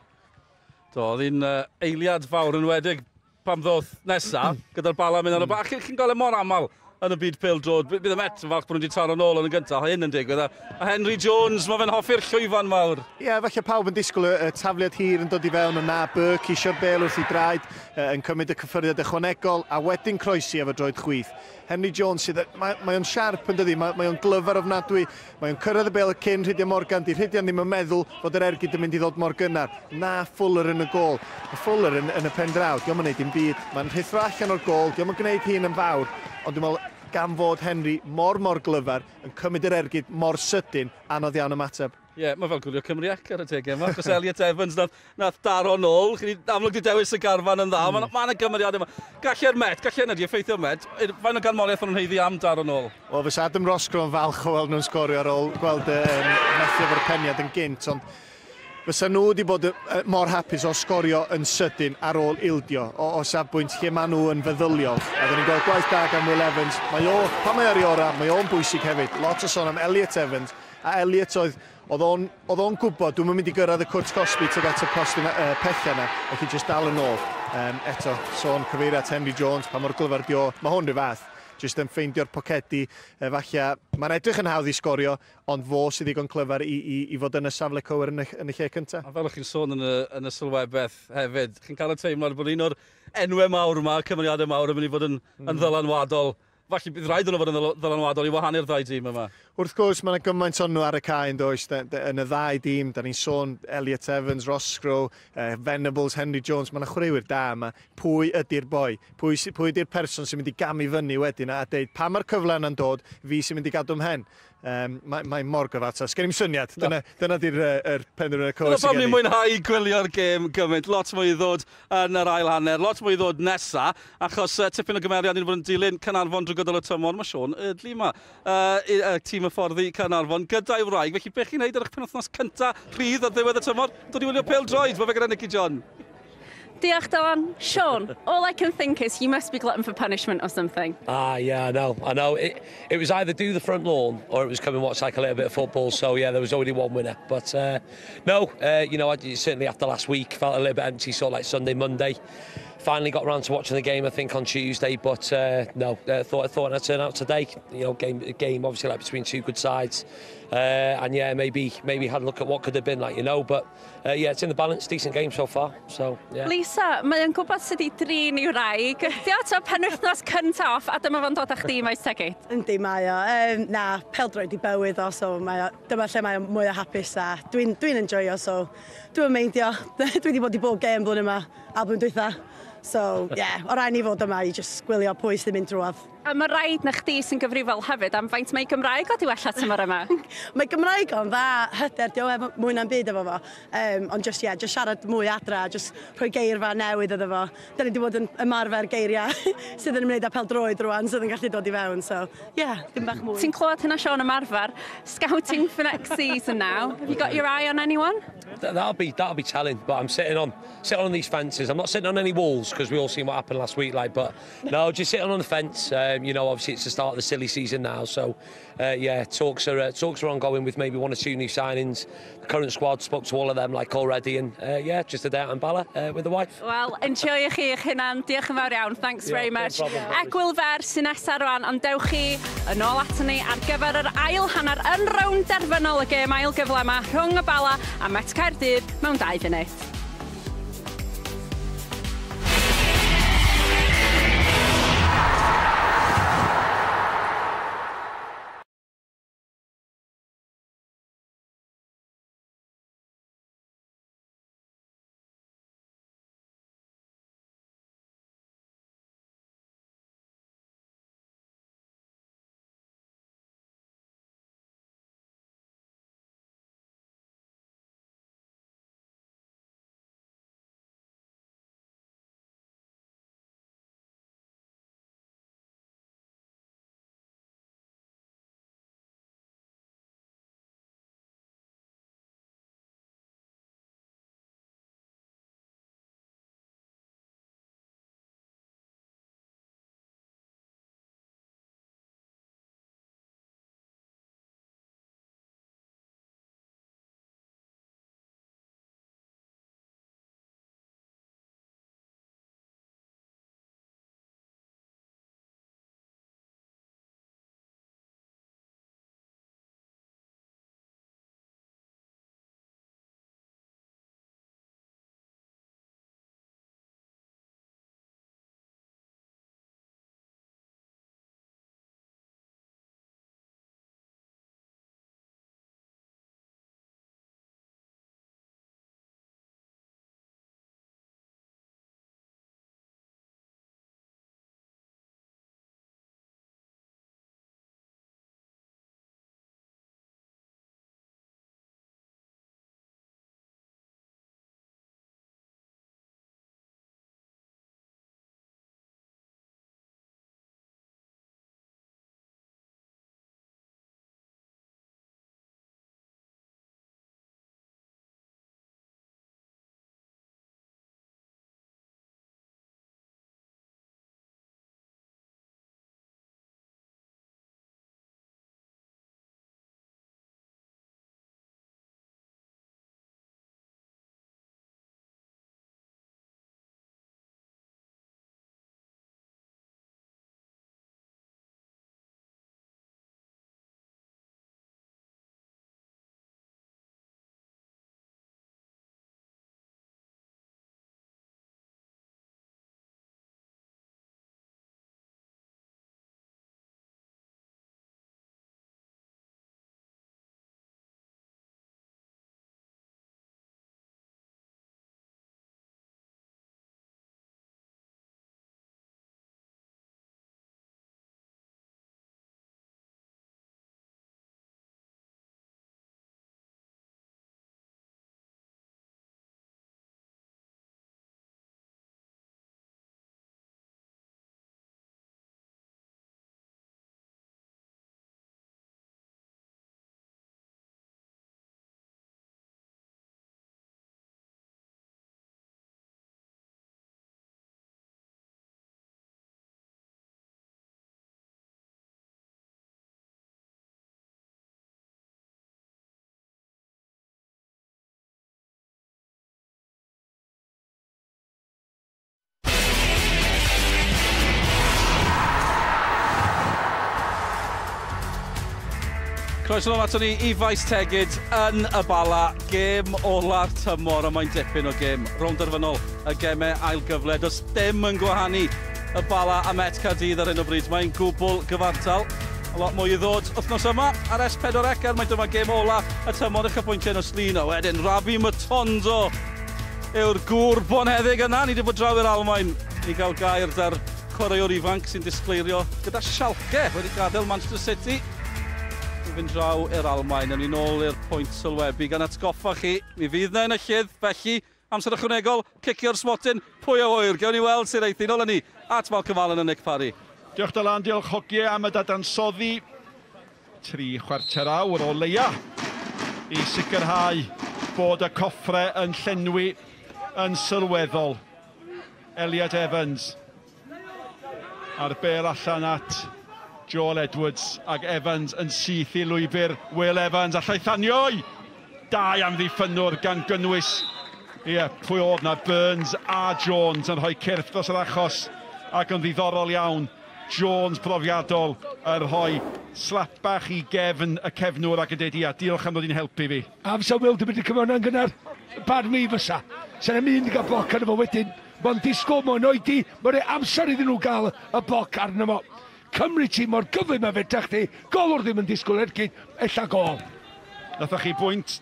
Do, oedd hi'n eiliad fawr yn wedig pam ddoth nesaf, gyda'r bala mynd ar y bala. Chi'n gael e mor aml yn y byd pêl-drod. Bydd y Met yn falch bod nhw wedi taro nôl yn y gyntaf, hyn yn digwydd. A Henry Jones, mae fe'n hoffi'r llwyfan mawr. Ie, falle pawb yn disgwyl y tafliad hir yn dod i fewn yna, Burke isio'r bêl wrth i draed, yn cymryd y cyffyrddiad ychwanegol, a wedyn croesi efo droed chwith. Henry Jones, mae o'n siarp yn dydi, mae o'n glyfar ofnadwy, mae o'n cyrraedd y bêl cyn Rhydian Morgan, di Rhydian ddim yn meddwl fod yr Ergyd yn mynd i ddod mor gynnar. Na Fuller yn y gol. Mae Fuller yn y pen draw, diolch yn gwneud dim byd. Mae'n rhithro allan o'r gol, diolch yn gwneud hun yn fawr, ond dwi'n meddwl gan fod Henry mor glyfar yn cymryd yr Ergyd mor sydyn, anodd iawn ymateb. Ie, mae fel gwylio Cymru ac ar y tegau yma, cos Elliot Evans nath daro nôl, chi amlwg di dewis y garfan yn dda, mae'n y gymeriad yma. Galle'r Met, galle'r Nedi, effeithio'r Met, fain o ganmoliaeth o'n heiddi am daro nôl? Wel, fysa Adam Roscro yn falch o weld nhw'n sgorio ar ôl gweld methu efo'r peniad yn gynt, ond fysa nhw wedi bod mor hapus o sgorio yn sydyn ar ôl ildio, o safbwynt lle maen nhw yn feddyliol. A dyn ni'n gweld gwaith da gan Will Evans, pan mae ar ei ora, mae o'n bwysig hefyd. Lot o sôn am Elliot Evans, a Elliot oedd o'n gwybod, dwi'n mynd i gyrraedd y Cwrt Cosby tuag at y post pella yna, ac i just dal yn ôl. Eto, sôn cyfeirio at Henry Jones, pa mor glyfar dio, mae hwn rhyw fath. Just yn ffeindio'r pocedi, falle, mae'n edrych yn hawdd i sgorio, ond fo sydd ddigon clyfar i fod yn y safle cywir yn y lle cyntaf. A fel o'ch chi'n sôn yn y sylwebeth hefyd, chi'n cael y teimlad bod un o'r enwau mawr yma, cymeriadau mawr yn mynd i fod yn ddylanwadol. Falle bydd rhaid yn fod yn ddylanwadol i wahanu'r ddau dîm yma. Wrth gwrs, mae yna gymaint o'n nhw ar y cae yn does. Yn y ddau dîm, da ni'n sôn Elliot Evans, Roscro, Venables, Henry Jones. Mae yna chwaraewyr da yma. Pwy ydy'r boi? Pwy ydy'r person sy'n mynd i gamu fyny wedyn a deud pa mae'r cyfle yna'n dod, fi sy'n mynd i gadw mhen. Mae'n mor gyfatal. Sgen i'n syniad. Dyna di'r penderfyniad cywir sy'n gen i. Dyna pam ni'n mwynhau gwylio'r gêm gymaint. Lot mwy i ddod yn yr ail hanner. Lot mwy i ddod nesa. Achos tipyn o gymeriad ni'n fod yn dilyn Caernarfon drwy gydol y tymor. Mae Sean Ydli yma. Tîm y fforddi Caernarfon gyda'i wraig. Felly beth chi'n neud ar eich penwythnos cyntaf rhydd ar ddiwedd y tymor? Dod i wylio pêl-droed. Mae fe gyda Nicky John. Diolch, Dylan. Sean, all I can think is you must be glutton for punishment or something. Yeah, I know. It was either do the front lawn or it was come and watch like a little bit of football. So yeah, there was only one winner. But no, I certainly after last week felt a little bit empty. Sort of like Sunday, Monday. finally got around to watching the game, I think, on Tuesday. But no, thought I'd turn out today. You know, game obviously like between two good sides. And yeah, maybe had a look at what could have been, like, you know, but yeah, it's in the balance, decent game so far, so yeah. Lisa, mae'n gwybod sydd i drin i'w wraig. Di ato penwythnos cyntaf a dyma fo'n dod â chdi maes tegid? Yndi, mae o. Na, peldroed i bywyd o, so dyma lle mae o mwy o hapus a dwi'n enjoyo, so dwi'n meindio. Dwi wedi bod i bob gêm blwyddyn yma, a blwyddyn dwytha. So, yeah, o rai ni fod yma i just gwylio pwy sydd yn mynd drwodd. A mae rhaid na chdi sy'n gyfrifol hefyd am faint mae Gymraeg o di wella tymor yma? Mae Gymraeg o'n dda hyder, diolch efo mwy na'n byd efo fo. Ond just siarad mwy adra, just rhoi geirfa newydd iddo fo. Da ni wedi bod yn ymarfer geiriau sydd yn ymwneud â peldroed rwan, sydd yn gallu dod i fewn. So, yeah, dim bach mwy. Ti'n clywed hynna Siôn ymarfer? Scouting for next season now. Have you got your eye on anyone? That'll be telling, but I'm sitting on these fences. I'm not sitting on any walls because we all seen what happened last week, like. But no, just sitting on the fence. You know, obviously it's the start of the silly season now, so yeah, talks are ongoing with maybe 1 or 2 new signings. The current squad, spoke to all of them like already, and yeah, just a day out in Bala with the wife. Well, enjoy chi eich hunan. Diolch yn fawr iawn. Thanks very much. Egwyl fer sy'n nesaf rwan, ond dewch chi yn ôl ato ni ar gyfer yr ail hanner yn rownd derfynol y gêm ail gyfle yma rhwng y Bala a Met Caerdydd mewn 2 funud. Croeso nôl ato ni i Faes Tegid yn y Bala. Gêm ola'r tymor, a mae'n dipyn o gêm. Rownd derfynol, y gemau ail gyfle. Does dim yn gwahanu y Bala a Met Caerdydd ar hyn o bryd. Mae'n gwbl gyfartal. A lot mwy i ddod wythnos yma ar S4C. Mae dyma gêm ola y tymor eich apwyntiau yn Oslin. A wedyn Rabi Matondo yw'r gŵr bonheddig yna. Ni wedi bod draw i'r Almaen i gael gair dar chwaraewr ifanc sy'n disgleirio gyda Schalke wedi gadael Manchester City. I fynd draw i'r Almaen, yn ôl i'r pwynt sylwebu gan atgoffa chi. Mi fydd na yn y llydd, felly amser ychwanegol, cicio'r smotyn, pwy o hwyr. Gewn ni weld sy'n eithi nôl yn ni at Malcolm Allen yn Nick Parry. Diolch Dylan, diolch hogie am y dadansoddi. 3 chwarter awr o leia i sicrhau bod y coffre yn llenwi yn sylweddol. Elliot Evans ar bel allan at Joel Edwards ac Evans yn syth i lwybr. Will Evans a llaethanioi. Dau am ddiffynwr gan gynnwys. Pwy oedd na, Burns a Jones yn rhoi cyrff dros yr achos ac yn ddiddorol iawn. Jones profiadol yn rhoi slap bach i gefn y cefnwr ac yn dweud diolch am ddod i'n helpu fi. Amser Will, dwi'n mynd i cyfnod yn gynnar. Bar mi fysa. Sa'n am un i gael bloc arno fo wedyn. Mae'n disgwyl mo'n oedi. Mae'n amser iddyn nhw gael y bloc arno fo. Cymru tîm o'r gyflym a fedrach chi. Golwr ddim yn disgwyl ergyd. Ella gol. Nathoch chi bwynt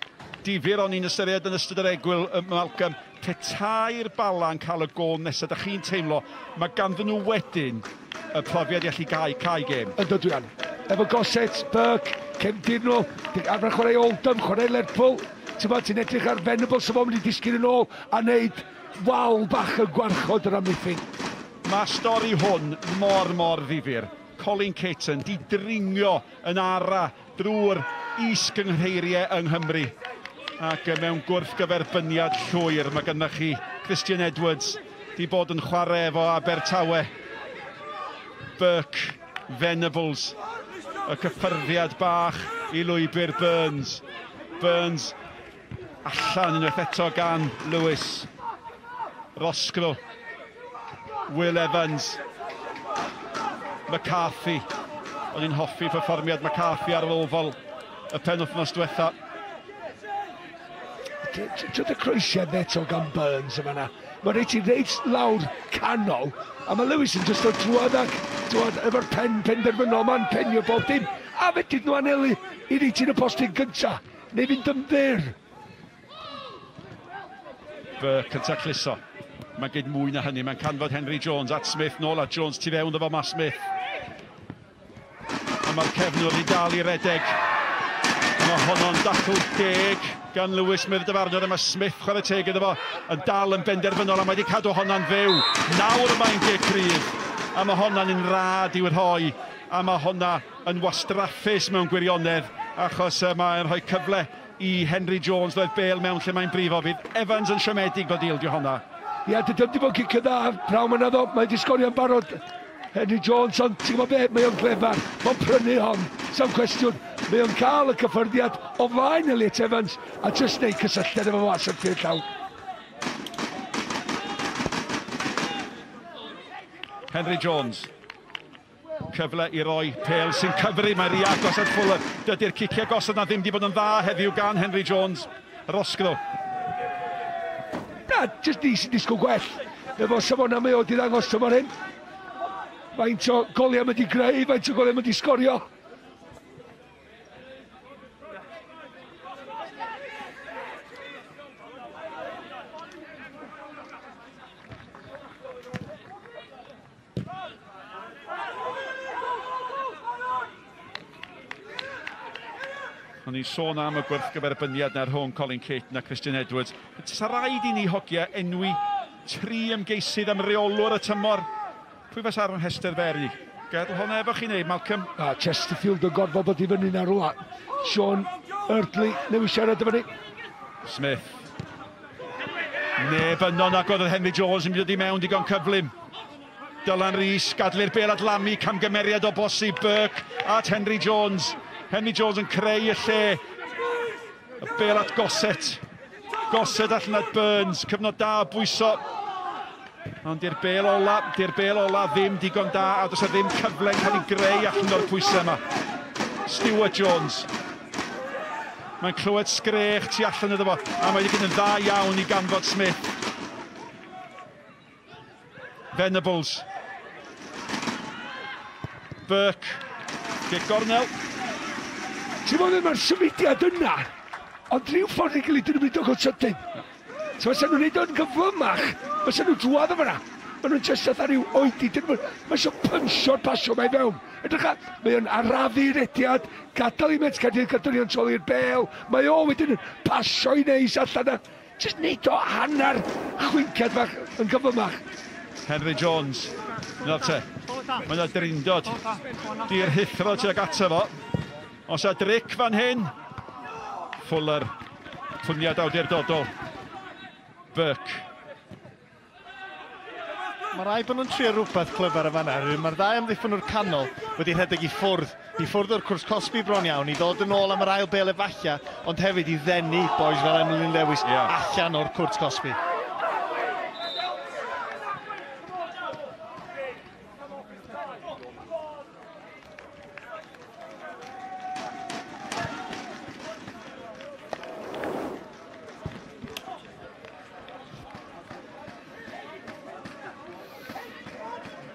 difyr o'n i'n ystyried yn ystod yr egwyl, Malcolm. Petai'r Bala yn cael y gol nesaf, ydych chi'n teimlo, mae ganddyn nhw wedyn y profiad i allu cael gêm. Ynddo dwi an. Efo Gossett, Burke, cefndir nhw, arfer chwarae Oldham, chwarae Lerpwl. Ti'n edrych ar Venables, sef o'n mynd i disgyn yn ôl a wneud wal bach y gwarchod yr amddiffyn. Mae stori hwn mor ddifyr. Colin Caton di dringio yn ara drwy'r is-gyngheiriau yng Nghymru. Ac mewn gwrthgyferbyniad llwyr, mae gennych chi Christian Edwards di bod yn chwarae efo Abertawe. Burke, Venables, y cyffyrddiad bach i lwybr Burns. Burns allan unwaith eto gan Lewis. Roscoe, Will Evans, McCarthy. O'n i'n hoffi perfformiad McCarthy ar ôl y penwythnos diwetha. Trwy'r croesiad eto gan Burns yma na. Mae'n reit i reit lawr canol, a mae Lewis yn just o drwad ac efo'r penderfynol ma'n penio bob dim. A fedyd nhw anelu i reit i'n y postyn gynta, neu fynd yn fyr. Burke yn tacluso. Mae gyd mwy na hynny, mae'n canfod Henry Jones at Smith, nôl a Jones tu fewn efo ma Smith. A mae'r cefnwr i dal i redeg. Mae honno'n dacl deg gan Lewis Myrdyfarnwr, a mae Smith chwarae teg iddo fo yn dal yn benderfynol, a mae wedi cadw honna'n fyw. Nawr mae'n geg cryf, a mae honna'n un rad i'w rhoi, a mae honna yn wastraffus mewn gwirionedd, achos mae'n rhoi cyfle i Henry Jones ddod bel mewn lle mae'n brifo. Fydd Evans yn siomedig bod ildio honna. Ia, dydy wedi bod cicio dda, praw mae'n addo, mae'n disgorion barod. Henry Jones, ond ti'n gwybod beth, mae o'n clefar, mae'n prynu hon, sam cwestiwn. Mae o'n cael y cyffyrddiad o flaen Elliot Evans a jyst neud cysylltiad efo was yn ffyr llaw. Henry Jones. Cyfle i roi pel sy'n cyfri, mae ri agos at Fuller. Dydy'r ciciau gosod na ddim di bod yn dda heddiw gan Henry Jones. Roscoe. Na, jyst ni sy'n disgwyl gwell. Efo Safona mae o di ddangos tymor hyn. Faint o goliau mae di greu, faint o goliau mae di sgorio. O'n i'n sôn am y gwrthgyferbyniad na rhwng Colin Caton a Christian Edwards. Sa raid i ni hogia enwi 3 ymgeisydd am reolwr y tymor. Pwy fes Aaron Hester Ferry? Gadw hwnna efo chi wneud, Malcolm? Chesterfield yn gorfod bod i fyny na rwa. Sean Eardley, newid siarad efo ni. Smith. Neb yno nag oedd Henry Jones yn mynd i mewn digon cyflym. Dylan Rees, gadlu'r bel at Lamy, camgymeriad o bosib. Burke at Henry Jones. Henry Jones yn creu y lle. Y bel at Gossett. Gossett allan at Burns. Cyfnod da bwyso. Ond di'r bel ola ddim digon da, a does e ddim cyfle yn cael ei greu allan o'r pwysau yma. Stewart Jones. Mae'n clywed sgrech tu allan iddo fo, a mae wedi yn dda iawn I ganfod Smith. Venables. Burke. Ge gornel. Ti'n meddwl mae'r symudiad yna, ond rhyw ffordd I gilydd dyn nhw'n mynd o gos sydyn. So fysa nhw'n neud o'n gyflymach, fysa nhw'n drwad o fyna. Mae nhw'n just atha rhyw oedi, mae eisiau pynsio'r pasio mae fewn. Edrych mae o'n arafu'r ediad, gadael I Mets Caerdydd gadwnion tol i'r bel, mae o wedyn yn pasio I neis allan na. Just neud o hanner chwinciad fach yn gyflymach. Henry Jones. Nawr te, mae yna drindod. Di'r hithro tuag ato fo. Os a dric fan hyn. Fuller. Ffwniad awdurdodol. Burke. Mae rai bod nhw'n trio rhywbeth clyfar y fanna. Mae'r ddau amddiffyn o'r canol wedi rhedeg I ffwrdd o'r cwrs Cosby bron iawn I ddod yn ôl am yr ail bel efalla, ond hefyd I ddenu boes fel Emlyn Lewis allan o'r cwrs Cosby.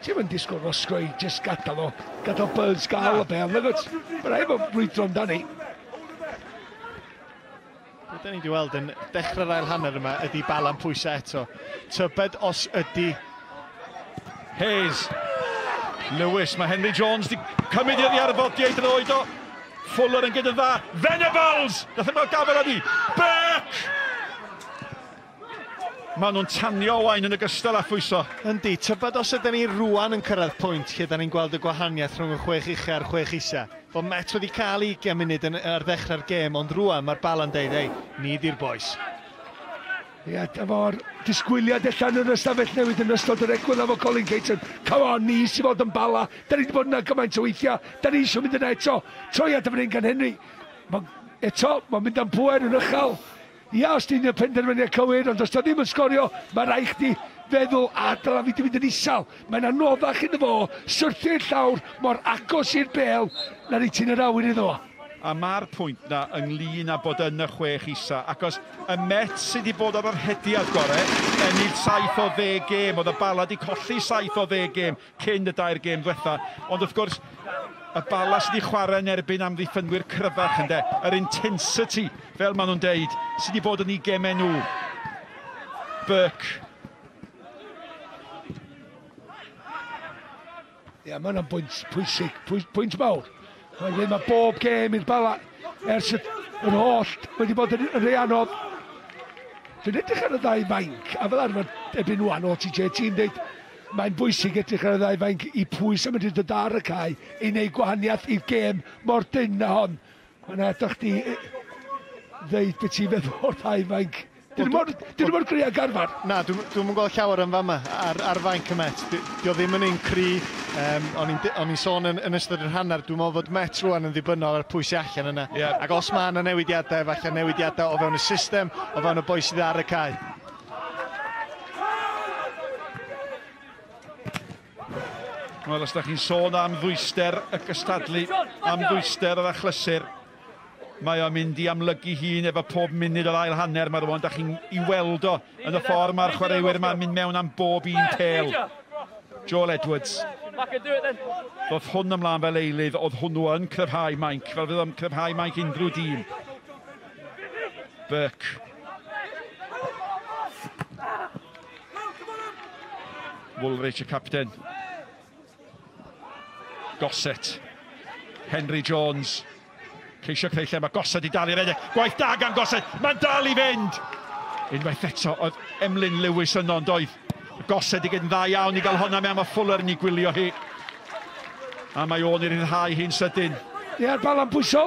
Ti'n mynd disgwyl Roscoe I just gadael Byrds gael y bel. Mae'n rhaid o brwydro amdani. Be da ni wedi weld yn dechrau'r ail hanner yma ydy Bala'n pwysau eto. Tybed os ydy... Hayes. Lewis, mae Henry Jones di cymryd i'r arfodiaeth yn oed o. Fuller yn gyda dda. Venables! Nath yn gael gafel adi. Burke! Maen nhw'n tanio wain yn ogystal â phwyso. Yndi, tybed os ydyn ni rwan yn cyrraedd pwynt lle da ni'n gweld y gwahaniaeth rhwng y 6 ucha a'r 6 isa. Fod Mets wedi cael 20 munud ar ddechrau'r gêm, ond rwan mae'r Bala'n deud, ei, ni di'r boes. Ie, efo'r disgwyliad allan yn ystafell newid yn ystod yr egwyl efo Colin Caton. Come on, ni sy'n fod yn Bala. Da ni wedi bod yna gymaint o weithiau. Da ni eisiau mynd yna eto. Troiad yn fan hyn gan Henry. Mae'n mynd am pwer yn uchel. Ia, os di'n penderfyniad cywir, ond os da ddim yn sgorio, mae rai chdi feddwl, dyla fi di mynd yn isal. Mae'n anoddach iddo fo, syrthu'r llawr, mor agos i'r bel, na ni ti'n yr awyr iddo fo. A mae'r pwynt na ynglyn â bod yn y 6 isa, ac os y Mets sydd wedi bod ar yr hediad gorau, ennill 7 o 10 gêm, oedd y Bala wedi colli 7 o 10 gêm cyn y 2 gêm diwetha, ond wrth gwrs, y Bala sydd wedi chwarae yn erbyn amddiffynwyr cryfach ynddo, yr intensity, fel maen nhw'n deud, sydd wedi bod yn ei gemau nhw. Burke. Ie, mae yna'n pwysig, pwynt mawr. Mae bob gêm i'r Bala, ers yr holl, wedi bod yn rhai anodd. Dwi'n edrych ar y ddau fainc, a fel arfer ebyn wan o TJ, ti'n dweud, mae'n bwysig edrych ar y ddau fainc I pwys am ydyn dod ar y cae I wneud gwahaniaeth i'r gêm mor dyn na hon. Mae'n edrych di ddeud beth ti'n feddwl o'r ddau fainc. Dyn nhw mor gri ag arfer. Na, dwi'n mynd gweld llawer yn fama ar fainc y Mets. Dio ddim yn un cri. O'n i'n sôn yn ystod yr hanner, dwi'n meddwl fod Mets rwan yn ddibynnol ar pwysau allan yna. Ac os mae yna newidiadau, falle newidiadau o fewn y system, o fewn y boi sydd ar y cae. Wel, os da chi'n sôn am ddwyster y gystadlu, am ddwyster yr achlysur, mae o'n mynd I amlygu hun efo pob munud o'r ail hanner, mae rwan, da chi'n I weld o yn y ffordd mae'r chwaraewyr yma'n mynd mewn am bob un pêl. Joel Edwards. Oedd hwn ymlaen fel eilydd, oedd hwnnw yn cryfhau mainc, fel fydd o'n cryfhau mainc unrhyw dîm. Burke. Woolrich y capten. Gossett. Henry Jones. Ceisio creu lle, mae Gossett I dal I redeg. Gwaith da gan Gossett, mae'n dal I fynd. Unwaith eto, oedd Emlyn Lewis yno, ond oedd Gossett I gyd yn dda iawn I gael honna mewn, mae Fuller yn ei gwylio hi. A mae o'n i'r rhyddhau hi'n sydyn. Ie'r Bala'n pwyso.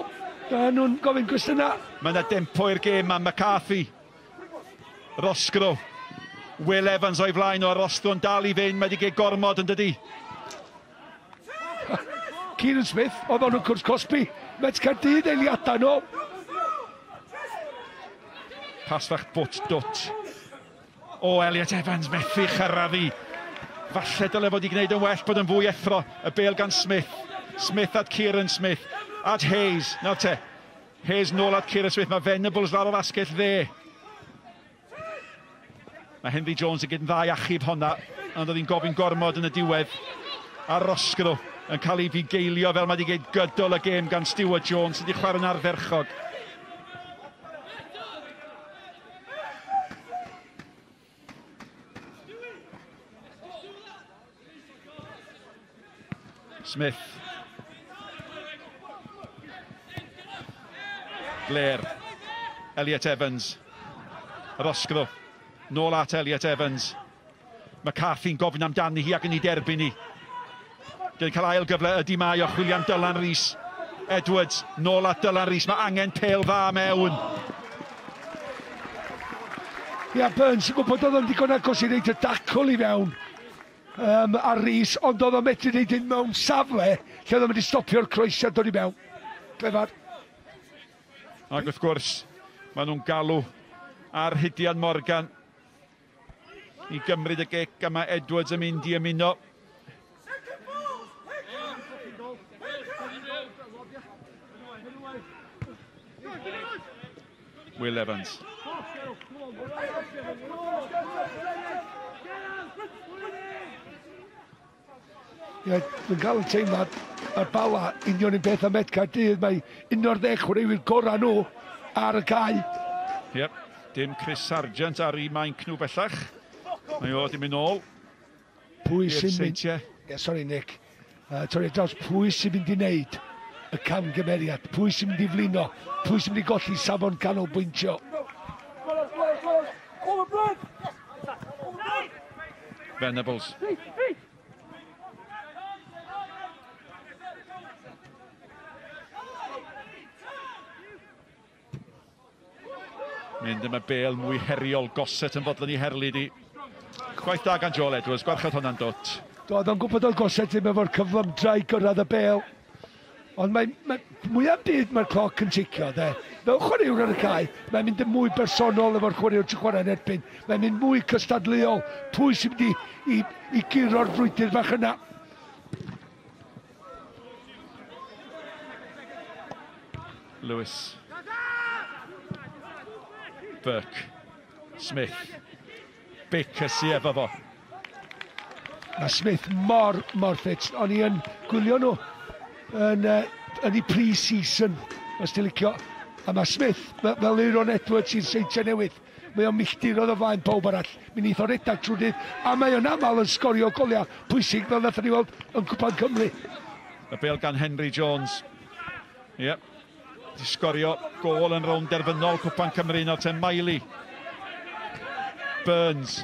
Nhw'n gofyn cwestiynau. Mae yna dempo i'r gêm a McCarthy. Roscoe. Will Evans o'i flaen o Roscoe'n dal I fynd, mae wedi gael gormod yn dydi. Kieran Smith, oedd o'n cwrs Cosby. Mets Caerdydd eiliadau nhw. Pas fach bwt dwt. O, Elliot Evans methu chyrrafu. Falle dyle fod I gwneud yn well bod yn fwy effro. Y bêl gan Smith. Smith at Kieran Smith. At Hayes. Nawr te. Hayes nôl at Kirysmith, mae Venables lawr o fasgell dde. Mae Henry Jones yn gyd yn dda i achub honna, ond oedd hi'n gofyn gormod yn y diwedd. A Roscoe yn cael ei fugeilio fel mae wedi gweud gydol y gêm gan Stewart Jones, wedi chwarae'n ardderchog. Smith. Blair. Elliot Evans. Roscoe. Nôl at Elliot Evans. McCarthy'n gofyn amdani hi ac yn ei derbyn ni. Dwi'n cael ail gyfle ydy mae o chwilio am Dylan Rees. Edwards, nôl at Dylan Rees. Mae angen pêl dda mewn. Ia, Burns yn gwybod oedd o'n digon agos i wneud y dacl i fewn ar Rees, ond oedd o'n medru wneud un mewn safle lle oedd o'n mynd i stopio'r croesiad dod i mewn. Clefar. Ac wrth gwrs, maen nhw'n galw ar Hydian Morgan i gymryd y gic, a mae Edwards yn mynd i ymuno. Will Evans. Ie, dwi'n cael y teimlad ar Bala union un beth am Edgar Dydd. Mae 11 chwaraewyr gorau nhw ar y cae. Yep, dim Chris Sargent ar ei mainc nhw bellach. Mae o wedi mynd nôl. Pwy sy'n mynd... Ie, sorry Nick. Torri draws, pwy sy'n mynd i wneud y camgymeriad? Pwy sy'n mynd i flino? Pwy sy'n mynd i golli safon canolbwyntio? Venables. Mynd yma bêl mwy heriol, Gossett yn fodlon i herlu di. Gwaith da gan Joel Edwards, gwarchod hwnna'n dod. Doedd o'n gwybod oedd Gossett ddim efo'r cyflymdrau gyrraedd y bêl. Ond mwyaf byd mae'r cloc yn ticio, de. Fel chwaraewr ar y cae, mae'n mynd yn mwy bersonol efo'r chwaraewr sy'n chwarae'n erbyn. Mae'n mynd mwy cystadleuol. Pwy sy'n mynd i guro'r frwydr fach yna. Lewis. Burke. Smith. Baker sy efo fo. Mae Smith mor ffit. O'n i yn gwylio nhw yn ei pre-season. Os ti'n licio. A mae Smith, fel Aaron Edwards sy'n seintiau newydd, mae o'n milltirodd o flaen pob arall. Mi'n eitho redag trwy dydd. A mae o'n amal yn sgorio goliau pwysig fel nath ni weld yn Cwpan Cymru. Y bêl gan Henry Jones. Yep. Di sgorio gol yn rownd derfynol Cwpan Cymru nawr ten Miley. Burns.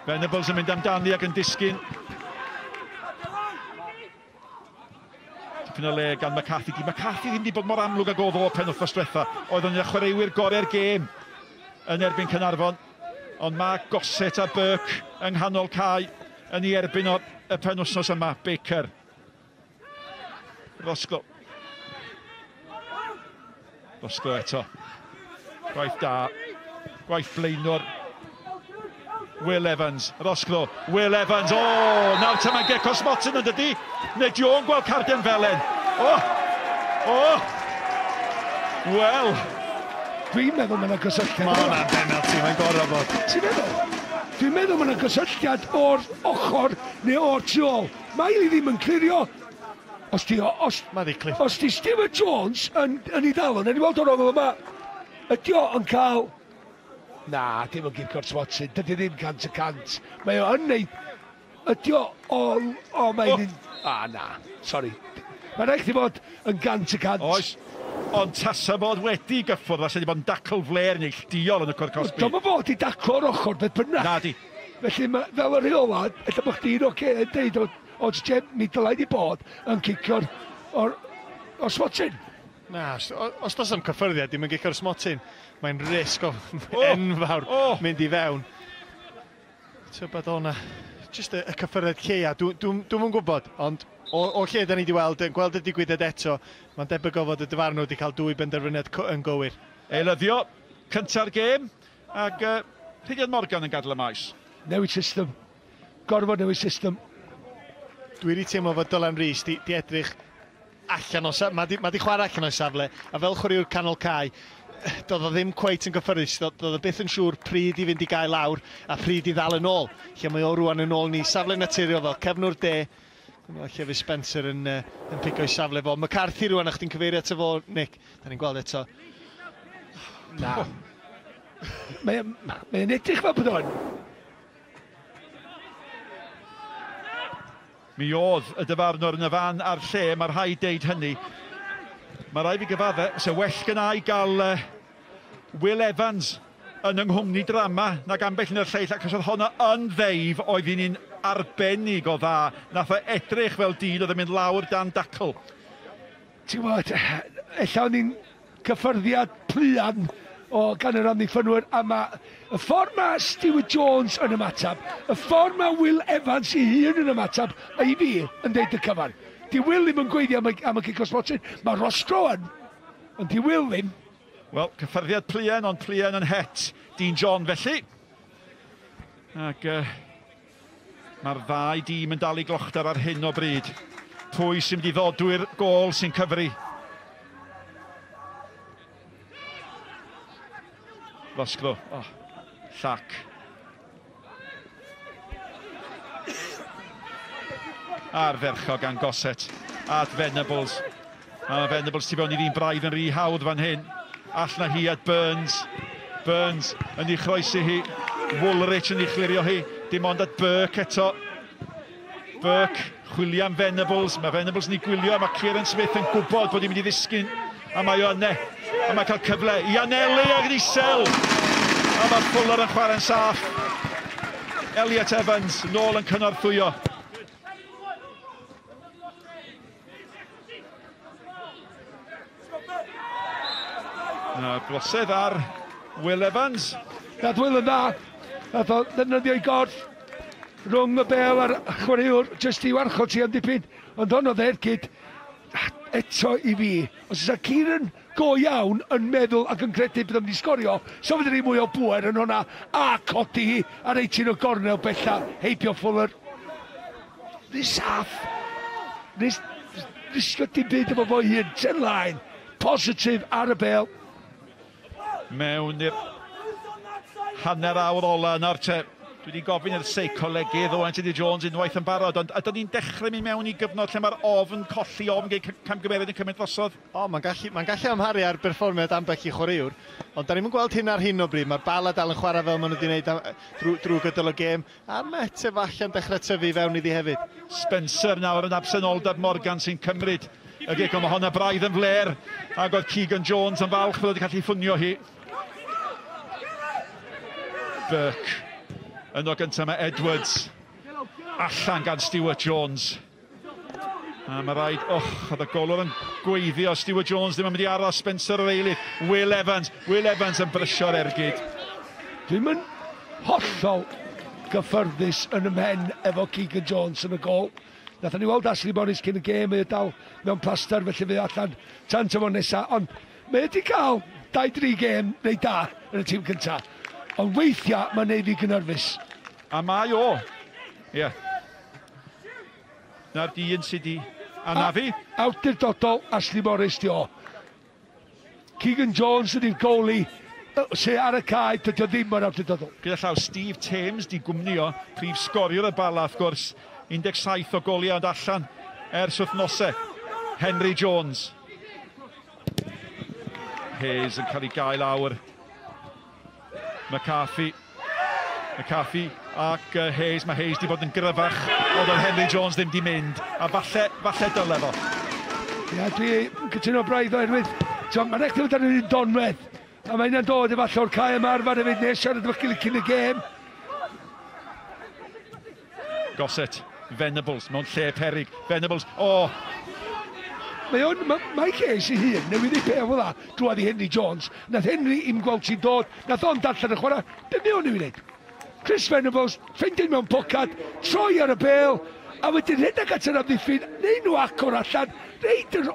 Venables yn mynd amdani ac yn disgyn. Tipyn o le gan McCarthy. McCarthy ddim wedi bod mor amlwg ag oedd o penwthnos diwetha. Oedd yn chwaraewyr gorau'r gêm yn erbyn Caernarfon. Ond mae Gossett a Burke yng nghanol cae yn ei erbyn o'r penwthnos yma. Baker. Roscoe. Roscoe eto. Gwaith da. Gwaith blaenwr. Will Evans. Roscoe. Will Evans. O, nawr ta mae'n get Cosmotin yn dydi. Neu Dion gweld carden felen. Wel. Dwi'n meddwl mae'n gysylltiad. Mae hwnna'n penalty, mae'n gorau bod. Ti'n meddwl? Dwi'n meddwl mae'n gysylltiad o'r ochr neu o'r tu ôl. Mae hi ddim yn clirio. Os di Stewart Jones yn ei ddalon, yn ei weld o'r ongl yma, ydi o yn cael... Na, dim yn gyd Cosmotin, dydy ddim 100%. Mae o yn neud... Ydi o... mae'n... na, sori. Mae'n rhaid i fod yn 100%. Oes, ond tasa bod wedi gyffwrdd, a sydd wedi bod yn dacl fler neu lldiol yn y Cwr Cosby. Dyma fod i dacl o'r ochr, beth bynnag. Na di. Felly, fel y rheola, ella bod chdi'n oce yn deud oes Jem, mi dylai di bod yn cicio'r Smotin. Na, os does am cyffyrddiad, dim yn gicio'r Smotin. Mae'n risg o enfawr mynd i fewn. Ti'n bod o'na, jyst y cyffyrddiad lleia, dwi'n yn gwybod, ond o lle da ni wedi gweld y digwyddiad eto, mae'n debyg o fod y dyfarnwr wedi cael 2 benderfyniad yn gywir. Eilyddio, cynta'r gêm, ac Hydian Morgan yn gadael y maes. Newid system, gorfod newid system. Dwi wedi teimlo fod Dylan Rees di edrych allan o safle, mae di chwarae allan o safle, a fel chwaraewr canol cae, doedd o ddim cweit yn gyffyrus, doedd o byth yn siŵr pryd i fynd i gael lawr a pryd i ddal yn ôl. Lle mae o rwan yn ôl ni, safle naturiol fel cefnwr de, lle fydd Spencer yn pigo i safle fo. McCarthy rwan, a chdi'n cyfeirio ato fo, Nick, da ni'n gweld eto. Na. Mae'n edrych fel bod o'n. Mi oedd y dyfarnwr yn y fan ar lle, mae'r rhaid deud hynny. Mae rai fi gyfadde, so well gyna i gael Will Evans yn yngwmni drama nag ambell yn yr lleill, ac os oedd hwnna yn ddeif oedd hi'n arbennig o dda. Nath o edrych fel dyn oedd yn mynd lawr dan dacl. Ti'n gwybod, ella o'n i'n cyffyrddiad plyan o gan yr amddiffynwyr, a y ffordd mae Stewart Jones yn ymatab, y ffordd mae Will Evans i hun yn ymatab, a i fi yn deud y cyfan. Di Will ddim yn gweithio am y kick-off spotting, mae Rostro yn, ond di Will ddim. Wel, cyffyrddiad plien, ond plien yn het Dean John felly. Ac mae'r ddau dîm yn dal i glochtar ar hyn o bryd. Pwy sy'n mynd i ddodwy'r gôl sy'n cyfri? Losgro, llac. A'r ferchog gan Goset, at Venables. A Venables ti fewn i ddyn braidd yn rhy hawdd fan hyn. All na hi at Burns. Burns yn ei chroesi hi. Woolrich yn ei chlirio hi. Dim ond at Burke eto. Burke, chwilio am Venables. Mae Venables yn ei gwylio. Mae Kieran Smith yn gwybod bod hi'n mynd i ddisgyn. A mae o yne. A mae'n cael cyfle i Aneli ag Isel. A mae Fuller yn chwarae'n saff. Elliot Evans, nôl yn cynorthwyo. Brosedd ar Will Evans. Nath Will yn dda. Nath o ddefnyddio i gorff rhwng y bel a'r chwaraewr jyst i warchod ti am dipyn. Ond hwn oedd ergyd eto i fi. Os yna Kieran go iawn yn meddwl ac yn credu bydd am di sgorio, so fydd ni mwy o bwer yn hwnna, a codi hi ar 18 o gornel bella, heibio Fuller. Rhys saff. Rhys dim byd efo fo hun, ten line, positif ar y bel. Mewn i'r hanner awr ola yna'r te. Dwi wedi gofyn i'r seicolegydd o Anthony Jones unwaith yn barod, ond ydyn ni'n dechrau mynd mewn i gyfnod lle mae'r ofn colli ofn gei camgymeriad yn cymryd drosodd? Mae'n gallu amharu ar berfformiad ambell i chwaraewr, ond da ni'n gweld hyn ar hyn o bryd. Mae'r bala dal yn chwarae fel maen nhw wedi gwneud drwy gydol y gêm, a'r mete falle'n dechrau tyfu fewn iddi hefyd. Spencer nawr yn absenoldeb Morgan sy'n cymryd y gig, ond mae honna braidd yn fler, ac oedd Keegan Jones yn falch fel wedi cael ei ffwnio hi. Burke. Yno gyntaf mae Edwards allan gan Stewart Jones. A mae rhaid, oedd y golwr yn gweiddio. Stewart Jones ddim yn mynd i aros, Spencer yr eilydd. Will Evans yn brysio'r ergyd. Dwi'n yn hollol gyffyrddus yn ymhen efo Keegan Jones yn y gol. Nath ni weld Ashley Morris cyn y gêm, mae dal mewn plaster, felly fydd allan tan tyfod nesaf. Ond mae wedi cael 2-3 gêm neu da yn y tîm cyntaf. Ond weithiau mae'n neud fi gynnerfus. A mae o. Ie. Na'r dyn sydd di anafu. Awdurdodol Ashley Morris di o. Keegan Jones ydy'r goli sy'n ar y cae, dydy o ddim o'r awdurdodol. Gyda llaw Steve Thames di gwmnio, prif sgoriwr y bala wrth gwrs. 17 o goliau ond allan ers wythnosau. Henry Jones. Hayes yn cael ei gael awr. McCarthy ac Hayes. Mae Hayes di bod yn gryfach, oedd o'n Henry Jones ddim di mynd, a falle dyle fo. Ia, dwi'n cytuno braidd oherwydd, mae'n eich bod ar un donwedd, a mae hynna'n dod efallai o'r cae ymarfer hefyd, nes siarad efo'ch gilydd cyn y gêm. Goset, Venables, mewn lle peryg, Venables, Mae Hayes i hun, newydd i pe o dda, drwad i Henry Jones. Nath Henry i'm gweld sy'n dod, nath o'n darllen y chwarae, be mewn i wneud? Chris Venables, ffeindio'n mewn pocad, troi ar y bel, a wedyn rhedeg at yr amddiffyn, neu nhw acor allan, reid yn...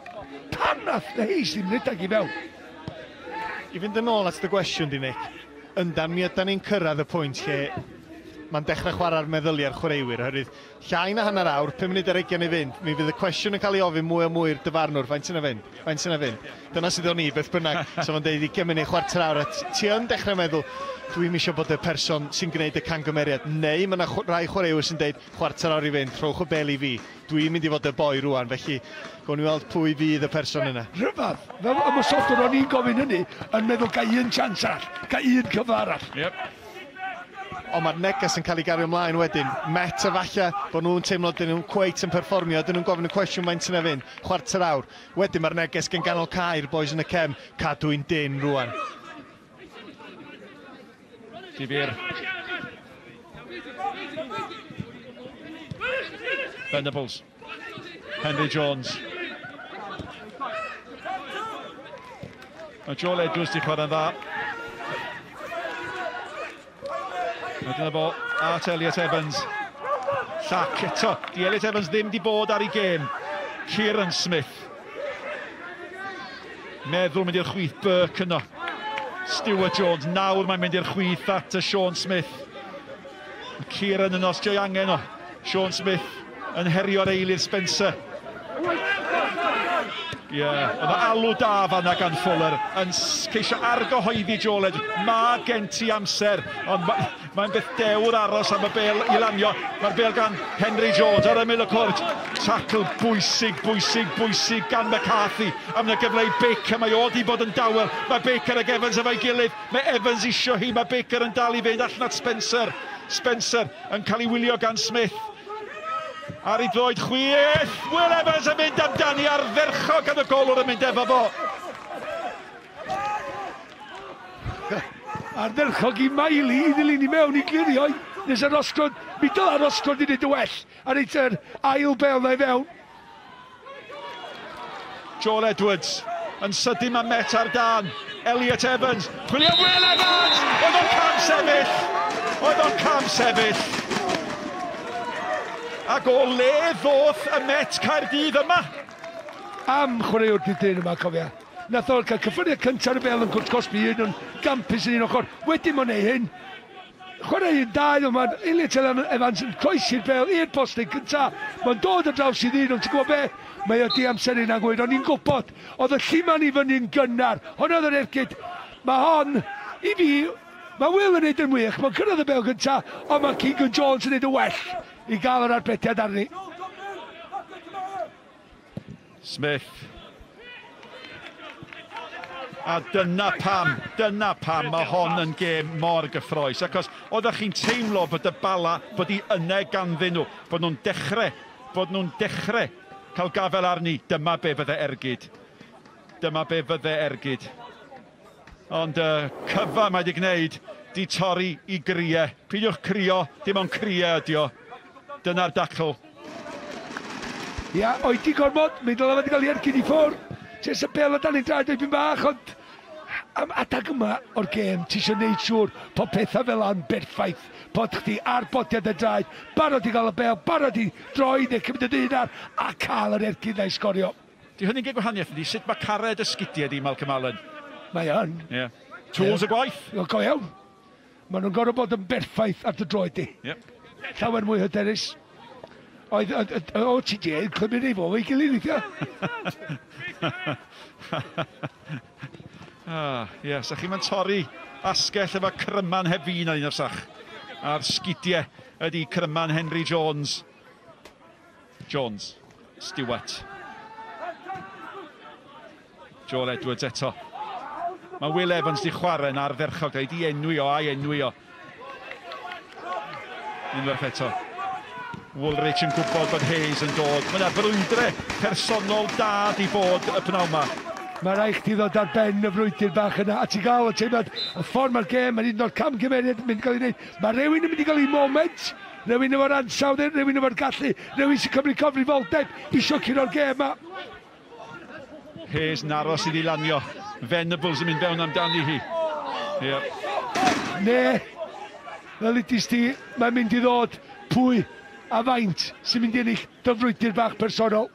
Pan nath Hayes ddim rhedeg i fewn? I fynd yn ôl at y gwestiwn di, Nick, yndan mi ydyn ni'n cyrraedd y pwynt lle ma'n dechrau chwarae'r meddyliau'r chwaraewyr, oherwydd llai na hanner awr, 5 munud ar 20 i fynd, mi fydd y cwestiwn yn cael ei ofyn mwy o mwy i'r dyfarnwr, faint yna fynd, faint yna fynd. Dyna sydd o'n i, beth bynnag, so ma'n deud 20 munud, chwarter awr, a ti yn dechrau meddwl, dwi'n eisiau bod y person sy'n gwneud y cangymeriad, neu mae yna rai chwaraewyr sy'n deud, chwarter awr i fynd, rhowch o bel i fi, dwi'n mynd i fod y boi rwan, felly gown ni weld pwy fydd y person yna. Rhyfedd, fel am y sodwr o'n i'n gofyn hynny, yn meddwl cael un chance arall, cael un cyfle arall. Yep. Ond mae'r neges yn cael ei gario ymlaen wedyn. Met efallai bod nhw'n teimlo dyn nhw'n cweit yn perfformio, dyn nhw'n gofyn y cwestiwn faint yna fynd, chwarter awr. Wedyn mae'r neges gen ganol cae'r boys yn y cem, cadw'n dyn rwan. Difyr. Venables. Henry Jones. Mae Joel Edwards di chwarae'n dda. Dyna fo at Elliot Evans. Llac eto. Di Elliot Evans ddim di bod ar ei gêm. Kieran Smith. Meddwl mynd i'r chwith Burke yno. Stuart Jones. Nawr mae'n mynd i'r chwith at Sean Smith. Kieran yno, os ti'n angen o. Sean Smith yn herio'r eilir Spencer. Oedd o alw da fanna gan Fuller yn ceisio argyhoeddi Joel Edwards. Mae gen ti amser, ond mae'n beth dewr aros am y bel i lanio. Mae'r bel gan Henry Jones ar ymyl y cwrt. Tackle bwysig gan McCarthy am y gyfle i Baker. Mae o di bod yn dawel. Mae Baker ag Evans efo'i gilydd. Mae Evans isio hi, mae Baker yn dal i fynd allan at Spencer. Spencer yn cael ei wylio gan Smith. Ar ei droed chwith, Will Evans yn mynd amdani ar ferchog yn y golwr yn mynd efo fo. Ar ferchog i Maili i ddilyn i mewn i glirio. Nes yr osgwrdd, mi dyla'r osgwrdd i wneud y well. A reit yr ail bel na i fewn. Joel Edwards yn sydyn mae Met ar dan. Elliot Evans, chwilio Will Evans! Oedd o'n cam sefyll! Oedd o'n cam sefyll! Ac o le ddoth y Met Caerdydd yma? Am chwaraewr dyn yma, cofia. Nath o'r cael cyffyriad cyntaf y bel yn Cwrt Cosby, un o'n gampus yn un ochr. Wedyn mae'n ei hyn. Chwarae un dau, ond mae'n Elliot Evans yn croesi'r bel i'r postyn cyntaf. Mae'n dod ar draws i ddyn, ond ti'n gwybod be? Mae o di amser yna'n gweud, ond ni'n gwybod. Oedd y lliman i fyny'n gynnar. Hwna oedd yr ergyd. Mae hon, i fi, mae Will yn neud yn wych. Mae'n cyrraedd y bel cyntaf, ond mae Keegan Jones yn neud y well i gael yr arbetiad arni. Smith. A dyna pam mae hon yn gêm mor gyffroes. Acos oeddech chi'n teimlo bod y bala, bod i yna ganddyn nhw, bod nhw'n dechrau cael gafel arni. Dyma be fydde ergyd. Ond cyfa mae di gwneud, di torri i griau. Pidiwch crio, dim ond criau ydi o. Dyna'r dacl. Ia, oed di gormod, mi dylai wedi cael ei ergyd i ffwrdd. Jes y bel o dan i'n draed oed bach, ond am adag yma o'r gêm, ti eisiau gwneud siŵr bod pethau fel a'n berffaith, bod chdi ar bodiad y draed, barod i gael y bel, barod i droi neu cymryd y dyn ar, a cael yr ergyd na i sgorio. Di hynny'n gyd gwahaniaeth ydi, sut mae cared y sgidiau di, Malcolm Allen? Mae yn. Tools y gwaith? Go iawn. Maen nhw'n gorfod bod yn berffaith ar dy droed di. Llawer mwy hyderus. Oedd o TJ yn clymyd ei fo ei gilydd eithio. Sa chi'n mynd torri asgell efo cryman hefyn ar un o'r sach. A'r sgidiau ydi cryman Henry Jones. Stewart. Joel Edwards eto. Mae Will Evans di chwarae ar ferchog, ei di enwi o. Unwaith eto. Woolrich yn gwybod bod Hayes yn dod. Mae'na frwydre personol da di bod y pnawn yma. Mae rai chdi ddod ar ben y frwydr bach yna, a ti gael y teimlad, y ffordd mae'r gêm, mae'n un o'r camgymeriad yn mynd cael ei wneud. Mae rhywun yn mynd i gael ei moment, rhywun efo'r ansawdd, rhywun efo'r gallu, rhywun sy'n cymryd cofrifoldeb i siocuro'r gêm yma. Hayes yn aros i ddilanio. Venables yn mynd fewn amdani hi. Fel ydys ti, mae'n mynd i ddod pwy a faint sy'n mynd i ennill dy frwydr bach personol.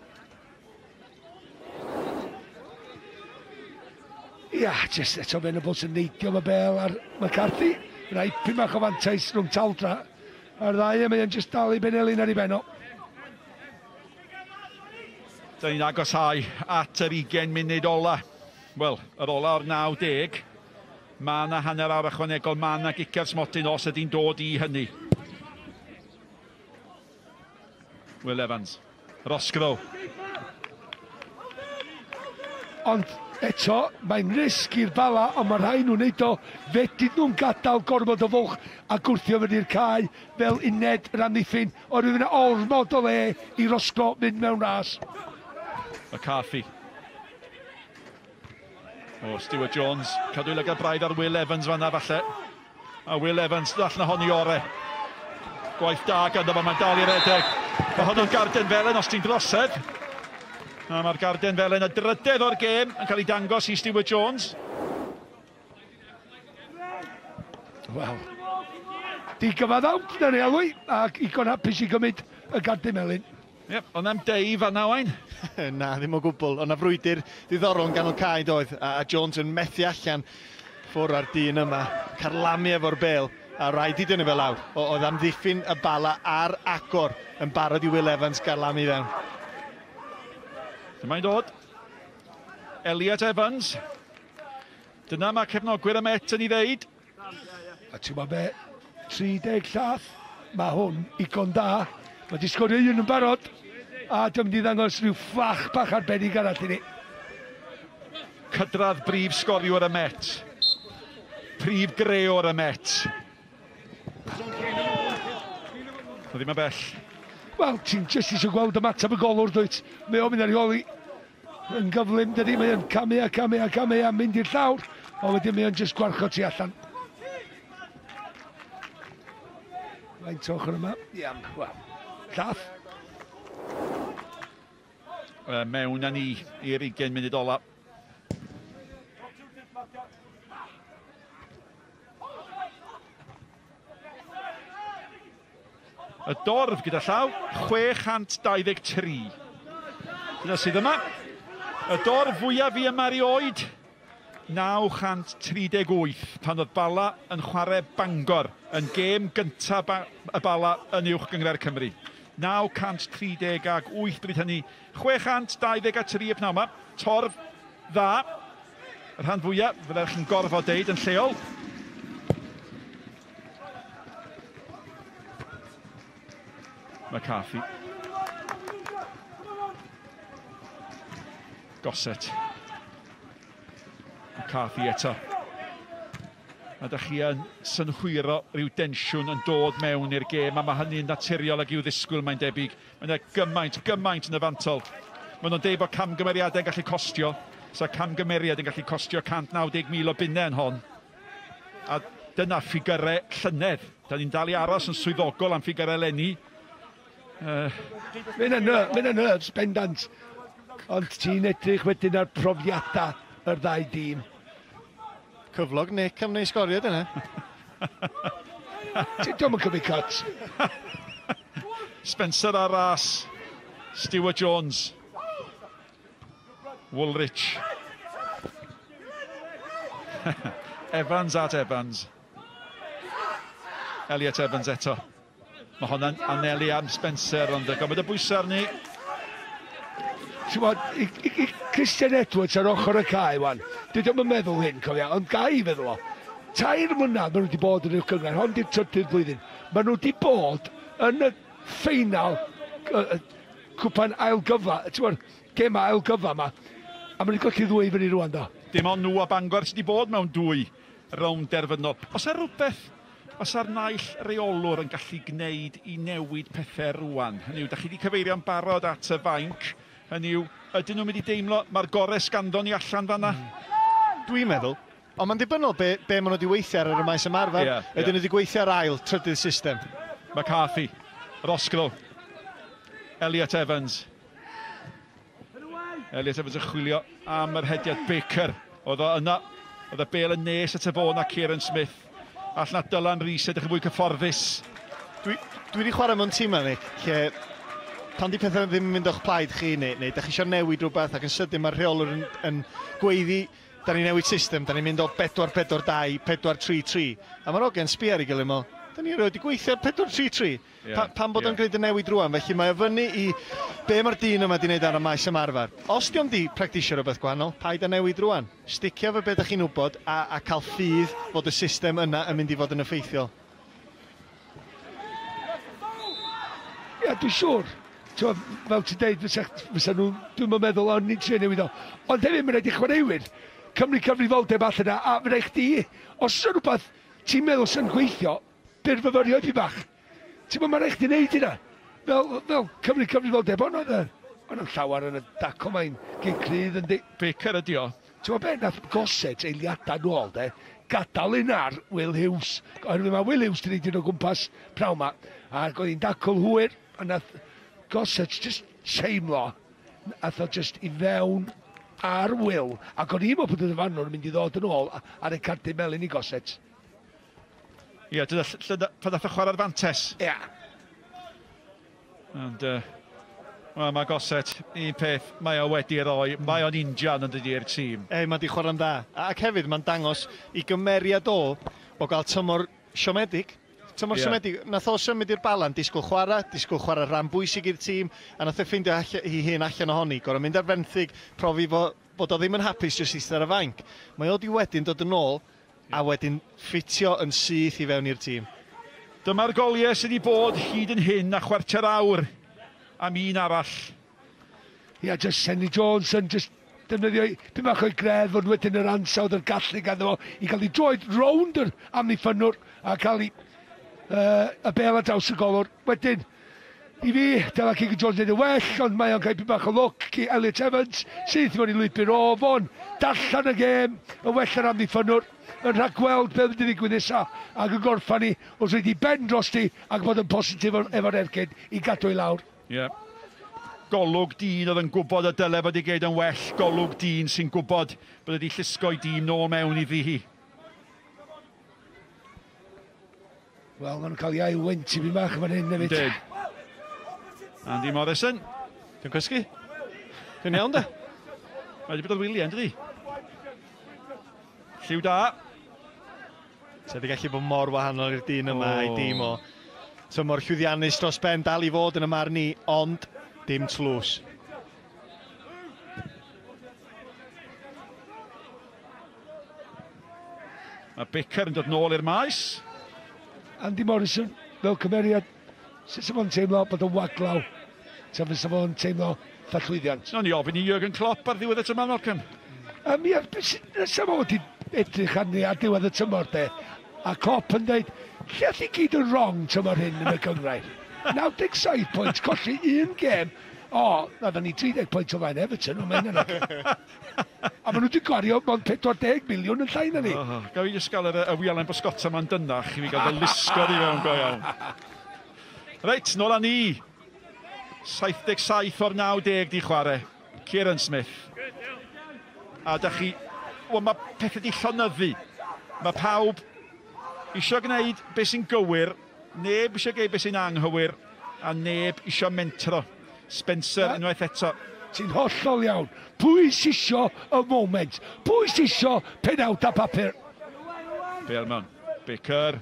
Just eto Venables yn neidio mae bel ar McCarthy. Rai pum bach o fantais rhwng taldra. Ar ddau, mae yn just dal i Benelin ar ei benno. Da ni'n agosau at yr 20 munud ola. Wel, yr ola o'r 90. Mae yna hanner awr ychwanegol, mae yna gicer smotyn os ydy'n dod i hynny. Will Evans, Roscoe. Ond eto, mae'n risg i'r bala, ond mae rhaid nhw'n neud o. Fedyd nhw'n gadael gormod o fwlch a gwrthio fyny'r cae fel uned yr amddiffyn. O'r yna ormod o le i Roscoe mynd mewn ras. McCarthy. O, Stuart Jones, cadw i lyga'r braidd ar Will Evans fanna falle. A Will Evans, allan honni ore. Gwaith da ganddo fo, mae'n dal i redeg. Mae hwnnw'n garden felen os ti'n drosedd. A mae'r garden felen y drydedd o'r gêm yn cael ei dangos i Stuart Jones. Wel, di gyfaddawt na ni alwy, ac Igon hapus i gymryd y garden melyn. Yep, ond am Dave fanna wain. Na, ddim o gwbl. Ond na frwydr ddiddorol gan o cae doedd. A Jones yn methu allan ffwr ar dyn yma. Carlamu efo'r bel. A rhaid i dynnu fe lawr. Oedd amddiffyn y bala a'r agor yn barod i Will Evans garlamu fewn. Dyma'n dod. Elliot Evans. Dyna mae cefnogwyr y Met yn ei ddeud. A ti'n ma be, 30 llath. Mae hwn Igon da. Mae di sgorio un yn barod. A dyma di ddangos rhyw ffach bach arbennig arall i ni. Cydradd brif sgoriwr y Met. Prif greo'r y Met. O ddim yn bell. Wel, ti'n just eisiau gweld y matab y golwr, dwyt. Mae o'n mynd ar ôl i yn gyflym, dydy. Mae o'n camu a mynd i'r llawr. O wedyn mae o'n just gwarcho ti allan. Faint ochr yma? Iawn, wel. Llath. Mewn â ni i'r 20 munud ola. Y dorf gyda llaw, 623. Dyna sydd yma. Y dorf fwyaf fi yma erioed, 938, pan oedd Bala yn chwarae Bangor, yn gêm gyntaf y Bala yn uwch gyngor Cymru. 930 ag 8 bryd hynny. 623 y pnawn yma. Torf dda. Y rhan fwyaf, fyddai'ch chi'n gorfod deud yn lleol. McCarthy. Gossett. McCarthy eto. A ydych chi yn synhwyro rhyw densiwn yn dod mewn i'r gêm, a mae hynny'n naturiol ag i'w ddisgwyl, mae'n debyg. Mae'n gymaint yn y fantol. Maen nhw'n deud bod camgymeriadau yn gallu costio. So camgymeriad yn gallu costio 190,000 o bunnau yn hon. A dyna ffigurau llynedd. Da ni'n dal i aros yn swyddogol am ffigurau lenni. Mae'n nerves, bendant. Ond ti'n edrych wedyn ar profiadau yr ddau dîm. Cyflog Nick am wneud sgoriad yna. Ti'n yn cymryd cuts. Spencer ar ras. Stuart Jones. Woolrich. Evans at Evans. Elliot Evans eto. Mae hwnna'n anelu am Spencer, ond gofod y bwysau arni. Ti'n bod, i Christian Edwards ar ochr y cae, wan. Dwi ddim yn meddwl hyn, cofia, ond gai feddwl o. 3 mlynedd maen nhw wedi bod yn y cyngor, hon di'r trydydd blwyddyn. Maen nhw wedi bod yn y ffeinal cwpan ailgyfa, ti'n bod, gem ailgyfa yma. A maen nhw'n golli ddwy fyny rwan, do. Dim ond nhw a Bangor sydd wedi bod mewn 2 rownd derfynol. Os ar rhywbeth, os ar naill reolwr yn gallu gwneud i newid pethau rwan, hynny yw, da chi wedi cyfeirio'n barod at y fainc, hynny yw, ydyn nhw'n mynd i deimlo mae'r gorau sganddo ni allan fanna? Dwi'n meddwl. Ond mae'n dibynnol be maen nhw wedi weithio ar y maes ymarfer. Ydyn nhw wedi gweithio ar ail, trydydd system. McCarthy, Roscoe, Elliot Evans. Elliot Evans yn chwilio am yr hediad Baker. Oedd o yna, oedd y bel yn nes at y fo na Kieran Smith. All na Dylan Rees edrych yn fwy cyfforddus. Dwi wedi chwarae mewn tîm yma, lle pan di pethau ddim yn mynd o'ch plaid chi, neu da chi eisiau newid rhywbeth ac yn sydyn mae'r rheolwr yn gweiddi, da ni'n newid system, da ni'n mynd o 4-4-2, 4-3-3. A mae'r ogen sbi ar ei gilydd mo, Da ni wedi gweithio 4-3-3. Pan bod yn gwneud y newid rwan, felly mae o fyny i be mae'r dyn yma wedi gwneud ar y maes ymarfer. Os diom di practisio rhywbeth gwahanol, paid â newid rwan. Sticio fe beth ych chi'n wybod a cael ffydd fod y system yna yn mynd i fod yn effeithiol. Ie, dwi'n siŵr. Fel ti'n deud, fysa nhw, dwi'n meddwl o'n ni'n trio newid o. Ond hefyd, mae'n rhaid i chwaraewyr Cymru cyfrifoldeb allan yna, a mae'n rhaid chdi, os ys rhywbeth ti'n meddwl sy'n gweithio, byrfyfyrio i bach. Ti'n meddwl, mae'n rhaid chdi wneud hynna. Fel Cymru cyfrifoldeb, ond oedd yn llawer yn y daco mae'n gyn crydd yn di. Baker ydi o. Ti'n meddwl beth, nath Goset eiliadau nôl, de, gadael un ar Will Hughes. Oherwydd mae Will Hughes wedi gwneud o gwmpas prawn ma. A oedd hi'n dacl hwyr, a nath Goset just seimlo, nath o just i fewn ar Will. Ac o'n i'n meddwl bod y fanwr yn mynd i ddod yn ôl ar y cardi melyn i Goset. Ie, pan dath o chwarae'r fantes. Ie. Ond, mae Goset, un peth, mae o wedi roi, mae o'n injan yn dydi'r tîm. Mae di chwarae'n dda. Ac hefyd, mae'n dangos i gymeriad o gael tymor siomedig. Tymor siomedig, nath o symud i'r balan, disgwyl chwarae rhan bwysig i'r tîm, a nath o ffeindio hi hyn allan ohoni, gorau mynd ar fenthyg, profi bod o ddim yn hapus jyst eistedd ar y fainc. Mae o di wedyn dod yn ôl, a wedyn ffitio yn syth i fewn i'r tîm. Dyma'r goliau sydd wedi bod hyd yn hyn a chwarter awr am un arall. Ie, just Senny Jones yn just defnyddio dim bach o'i gredd fod wedyn yr ansawdd yr gallu ganddo fo i cael ei droed rownd yr amddiffynwr a cael ei y bel a draws y golwr. Wedyn, i fi, Dela King Jones wneud y well, ond mae o'n cael dim bach o look i Elliot Evans, sydd wedi lwybr o Fon, darllan y gêm, y well ar amddiffynwr, yn rhagweld beth wedi ddigwydd nesaf, ac yn gorffan ni, os wedi ben dros ti, ac bod yn positif efo'r ergyd i gadw i lawr. Ie. Golwg dyn oedd yn gwybod y dyle bod i geid yn well, golwg dyn sy'n gwybod bod wedi llusgo i dîm nôl mewn i ddi. Wel, maen nhw'n cael iau wynt i fi bach fan hyn hefyd. Andy Morrison. Dwi'n cysgu. Dwi'n iawn da. Mae wedi bod o'r wyliau, ynddi? Lliw da. So wedi gallu bod mor wahanol i'r dyn yma i dîm o. So mor llwyddiannus dros ben dal i fod yn y marn ni, ond dim tlws. Mae Baker yn dod nôl i'r maes. Andy Morrison, fel cymeriad, sut sy'n fo'n teimlo bod yn waglaw? Sef sy'n fo'n teimlo llwyddiant? No, ni ofyn i Jürgen Klopp ar ddiwedd y tymor, Malcolm. Ie, sy'n fo'n wedi edrych arni ar diwedd y tymor, de. A Klopp yn dweud, lle allu gyd yn wrong tymor hyn yn y gyngrair? 97 pwynt, colli un gêm. Na, da ni 30 pwynt o fain Everton, o'n mynd yna. A maen nhw wedi gwario mewn 40 miliwn yn llai na ni. Gael fi jyst gael y wialen bysgota ma'n dynnach i fi gael y lusgod i fewn go iawn. Reit, nôl â ni. 77 o'r 90 di chwarae. Kieran Smith. A da chi... Wel, mae pethau di llonyddu. Mae pawb eisiau gwneud beth sy'n gywir, neb eisiau gwneud beth sy'n anghywir, a neb eisiau mentro. Spencer unwaith eto. Ti'n hollol iawn. Pwy sisio y moment? Pwy sisio penawd a papur? Bearman. Baker.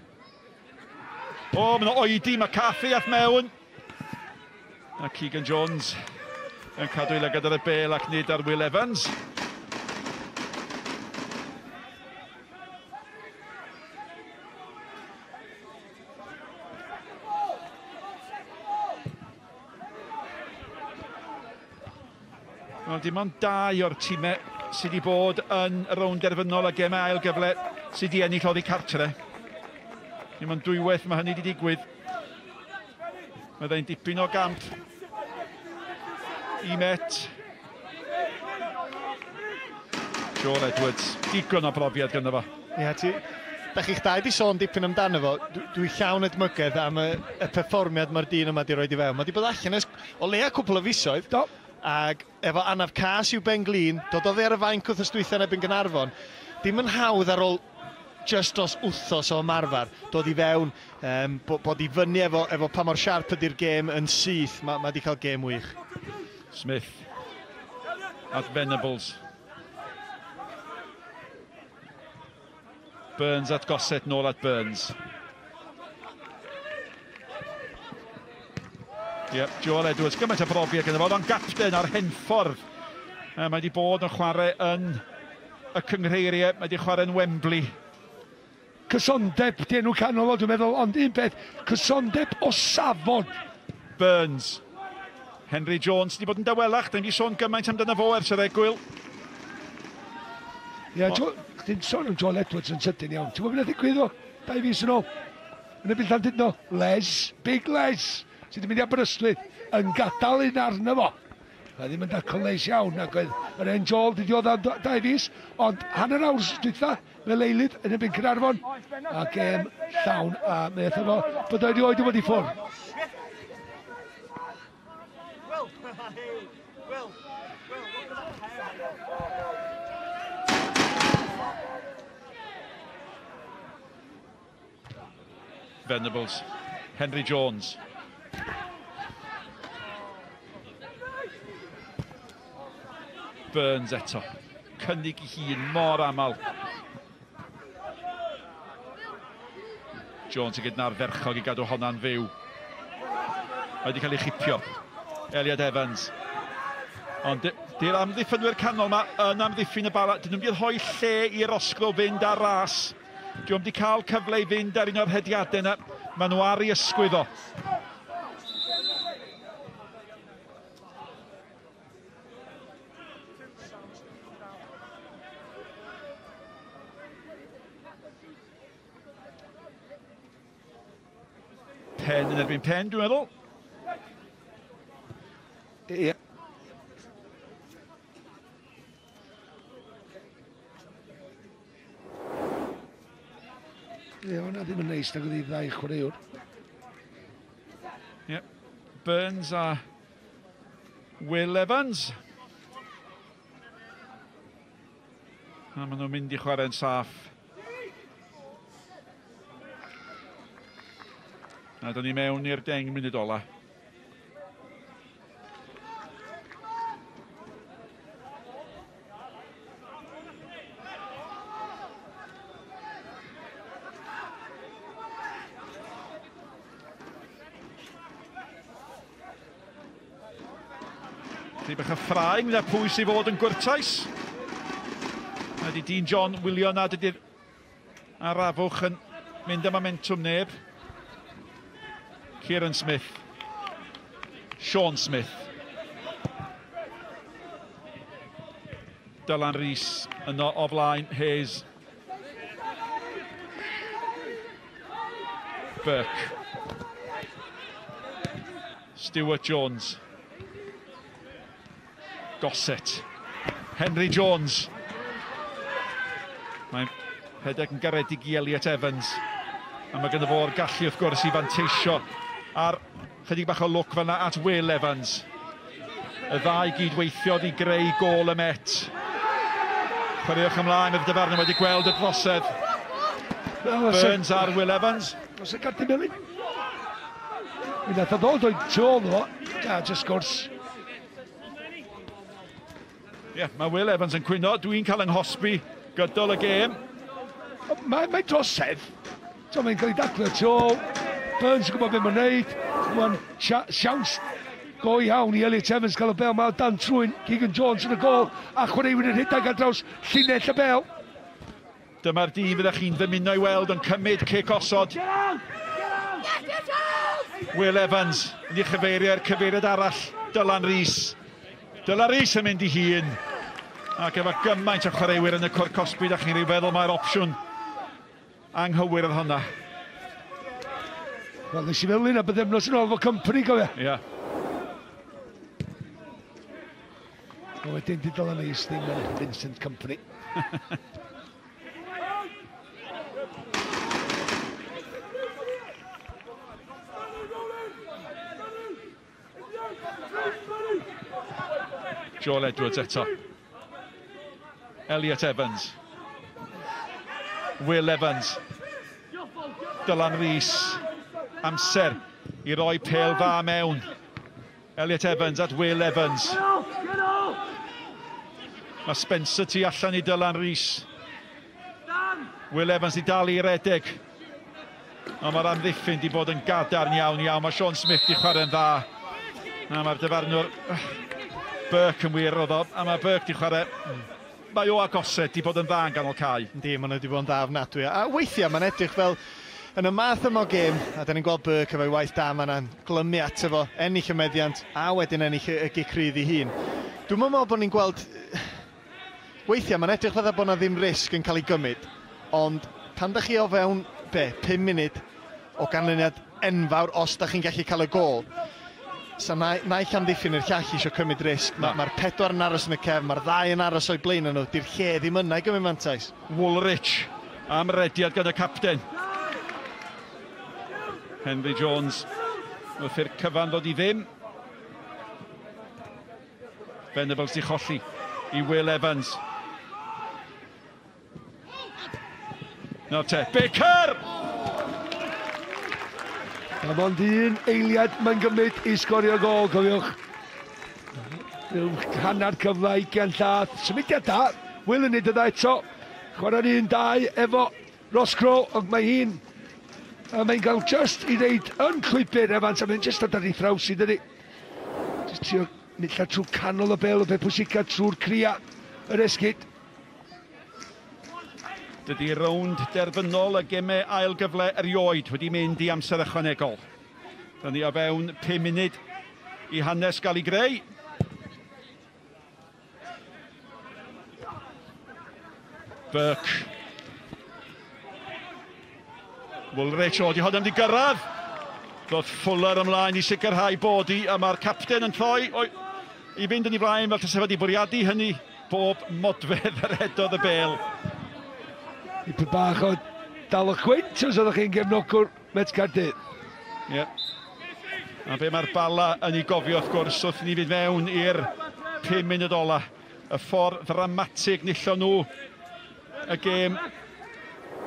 Mae'n oedi, mae Cathy ath mewn. A Keegan Jones yn cadw i lygad ar y bel ac nid ar Will Evans. Wel, dim ond 2 o'r tîmau sydd wedi bod yn y rownd derfynol a gemau ail gyfle sydd wedi ennill oddi cartre. Dim ond 2 mae hynny wedi digwydd. Mae dde'n dipyn o gamp. Met. Joel Edwards. Digon o brofiad gyda fo. Ie, da chi'ch dau di sôn dipyn amdano fo. Dwi llawn edmygedd am y perfformiad mae'r dyn yma di roed i fewn. Mae di bod allan o leia cwpl o fisoedd. Ac efo anaf cas i'w Ben Glyn, dod oddi ar y fainc wrth ystwytho ebyn Gynarfon, dim yn hawdd ar ôl just os wthos o ymarfer, dod i fewn, bod i fyny efo pa mor siarp ydy'r gêm yn syth, mae di cael gêm wych. Smith at Venables. Burns at Goset, nôl at Burns. Joel Edwards, gymaint o brofiad gyda fo, o'n gapten ar Henffordd. Mae wedi bod yn chwarae yn y cyngreiriau, mae wedi chwarae yn Wembley. Cysondeb, di enw canol o, dwi'n meddwl, ond un peth, cysondeb o safon. Burns. Henry Jones wedi bod yn dawelach, da ni wedi sôn gymaint amdano fo ers yr egwyl. Chdi'n sôn am Joel Edwards yn sydyn iawn. Ti'n gwybod beth ddigwydd o? 2 fis yn ôl. Yn y byd Llandudno, Les, Big Les, sydd wedi mynd i Aberystwyth, yn gadael un arno fo. Mae ddim yn dacl leis iawn, ac oedd yr un Joel wedi dod am 2 fis, ond hanner awr dwytha, fe Leilid yn y byn Cynarfon, a gêm llawn, a meddwl fo bod oedd oed wedi ffwrdd. Venables, Henry Jones. Burns eto. Cynnig I hun mor aml. Jones yn gydna'r ferchog I gadw honna'n fyw. Mae wedi cael ei chipio. Elliot Evans. Ond di'r amddiffynwyr canol yma yn amddiffyn y bala. Dyn nhw'n wedi rhoi lle i'r osglo fynd ar ras. Dyn nhw'n wedi cael cyfle I fynd ar un o'r hediadau yna. Maen nhw ar ei ysgwydd o. Pen yn erbyn pen, dwi'n meddwl. Ie. Hwna ddim yn neis nag oedd I 2 chwaraewr. Burns a Will Evans. A maen nhw'n mynd I chwarae'n saff. A da ni mewn i'r 10 munud ola. Rhi bach o ffraing, gyda pwy sy'n fod yn gwrtais. Ydy Dean John wylio nad ydy'r arafwch yn mynd â momentum neb. Kieran Smith. Sean Smith. Dylan Rees yno o flaen Hayes. Burke. Stuart Jones. Gossett. Henry Jones. Mae'n rhedeg yn garedig I Elliot Evans. A mae gyda fo'r gallu wrth gwrs I fanteisio ar chydig bach o lwc fan'na at Will Evans. Y 2 gydweithiodd I greu gôl y Met. Chwaraewch ymlaen, y dyfarnau wedi gweld y drosedd. Burns ar Will Evans. Os y Gardy Melin. Mi nath o ddod o'i Joel o, just gwrs. Mae Will Evans yn cwyno, dwi'n cael yng gydol y gêm. Mae drosedd. Mae'n cael ei daclo Joel. Burns yn gwybod beth mae'n neud. Mae'n siawns go iawn I Elliot Evans cael y bel. Mae Dan Trwyn, Keegan Jones yn y gol. A chwaraewyr yn rhedeg ar draws llinell y bel. Dyma'r dyn fyddech chi'n ddymuno I weld yn cymryd cic osod. Will Evans yn ei chyfeirio'r cyfeiriad arall. Dylan Rees. Dylan Rees yn mynd I hun. Ac efo gymaint o chwaraewyr yn y cwr Cosby, da chi'n rhyw feddwl mae'r opsiwn anghywir yn hwnna. Wel, nes I fel un a byddefnos yn ôl fo company, gofio. O, wedyn di Dylan Rees ddim yn Vincent Company. Joel Edwards eto. Elliot Evans. Will Evans. Dylan Rees. Amser I roi pêl fa mewn. Elliot Evans at Will Evans. Mae Spencer tu allan I Dylan Rees. Will Evans I dal I redeg. Ond mae'r amddiffyn di bod yn gadarn iawn. Mae Sean Smith di chwarae'n dda. A mae'r dyfarnwr Burke yn wir oedd o, a mae Burke di chwarae. Mae o agosed di bod yn dda yn ganol cae. Yndi, maen nhw wedi bod yn dda ofnadwy. A weithiau mae'n edrych fel yn y math yma o gêm, a da ni'n gweld Burke efo'i waith da ma'n glymu ato fo, ennill y meddiant, a wedyn ennill y gicrydd i hun. Dwi'n meddwl bod ni'n gweld... Weithiau mae'n edrych fydda bod na ddim risg yn cael ei gymryd, ond pan da chi o fewn, 5 munud o ganlyniad enfawr os da chi'n gallu cael y gol, so naill amddiffyn i'r llall eisiau cymryd risg. Mae'r 4 yn aros yn y cefn, mae'r 2 yn aros o'i blaen nhw, di'r lle ddim yna i gymryd mantais. Woolrich am rediad gyda capten. Henry Jones wrth i'r cyfan ddod i ddim. Venables di cholli i Will Evans. Nawr te, Baker! A mond un eiliad mae'n gymryd i sgorio gol, cofiwch. Hanner cyfle i Gen Lladd. Symudiad da, Will yn neud y dda eto. Chwarae'r 1-2 efo Ross Crow, ond mae hi'n... Mae'n cael just i ddeud yn llwybr Evans, a mae'n just ad ar ei thraws i dydi. Just trio mynd lla trwy canol y bel, o be pwysica trwy'r cria yr esgyd. Dydy rownd derfynol y gemau ail gyfle erioed wedi mynd i amser ychwanegol. Da ni o fewn 5 munud i hanes gael ei greu. Burke. Woolrich, o, di hwn am di gyrraedd. Doedd Fuller ymlaen i sicrhau bod i, a mae'r capten yn troi i fynd yn ei flaen fel tasau wedi bwriadu hynny bob modfedd ar hedodd y bel. Dipyn bach o dal y chwynt os oeddech chi'n gefnogwr Met Caerdydd. Ie. A be mae'r bala yn ei gofio wrth gwrs wrth ni fynd mewn i'r 5 munud ola. Y ffordd dramatig nillon nhw y gêm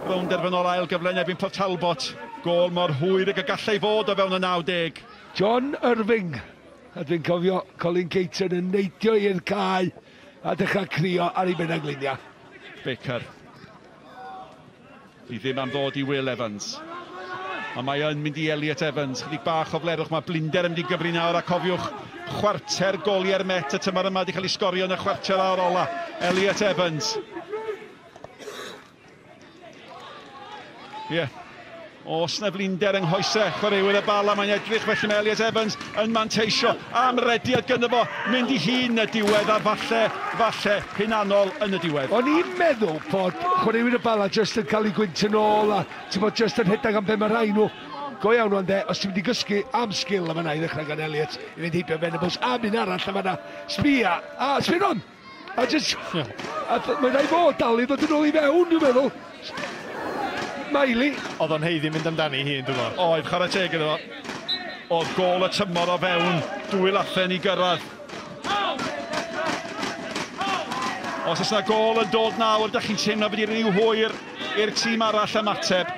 rownd derfynol ail gyfle nebyn Port Talbot. Gol mor hwyr y gallai fod o fewn y 90. John Irving. A dwi'n cofio Colin Caton yn neidio i'r cae a dechrau crio ar ei benaglinia. Baker. Fi ddim am ddod i Will Evans. A mae yn mynd i Elliot Evans. Chydig bach o flerwch, mae blinder yn mynd i gyfri nawr a cofiwch chwarter goliau'r Met y tymor yma wedi cael ei sgorio yn y chwarter ar ola. Elliot Evans. Ie. Os na blinder yng nghoesau chwaraewyr y bala, mae'n edrych felly mae Elliot Evans yn manteisio am rediad gyda fo, mynd i hun y diwedd a falle hunanol yn y diwedd. O'n i'n meddwl bod chwaraewyr y bala just yn cael ei gwynt yn ôl a ti'n bod just yn rhedeg am be mae rhaid nhw. Go iawn o'n de, os ti'n mynd i gysgu am sgil am yna i ddechrau gan Elliot i fynd heibio Venables a mynd arall am yna. Sbia, a sbyn on! A just... Mae'n rhaid fod dal i ddod yn ôl i fewn, dwi'n meddwl. Miley. Oedd o'n heiddi mynd amdani hi, dwi'n meddwl. Oedd, chwarae teg iddo fo. Oedd gol y tymor o fewn, 2 lathen i gyrraedd. Os oes yna gol yn dod nawr, da chi'n teimlo bod i'r rhyw hwyr i'r tîm arall ymateb.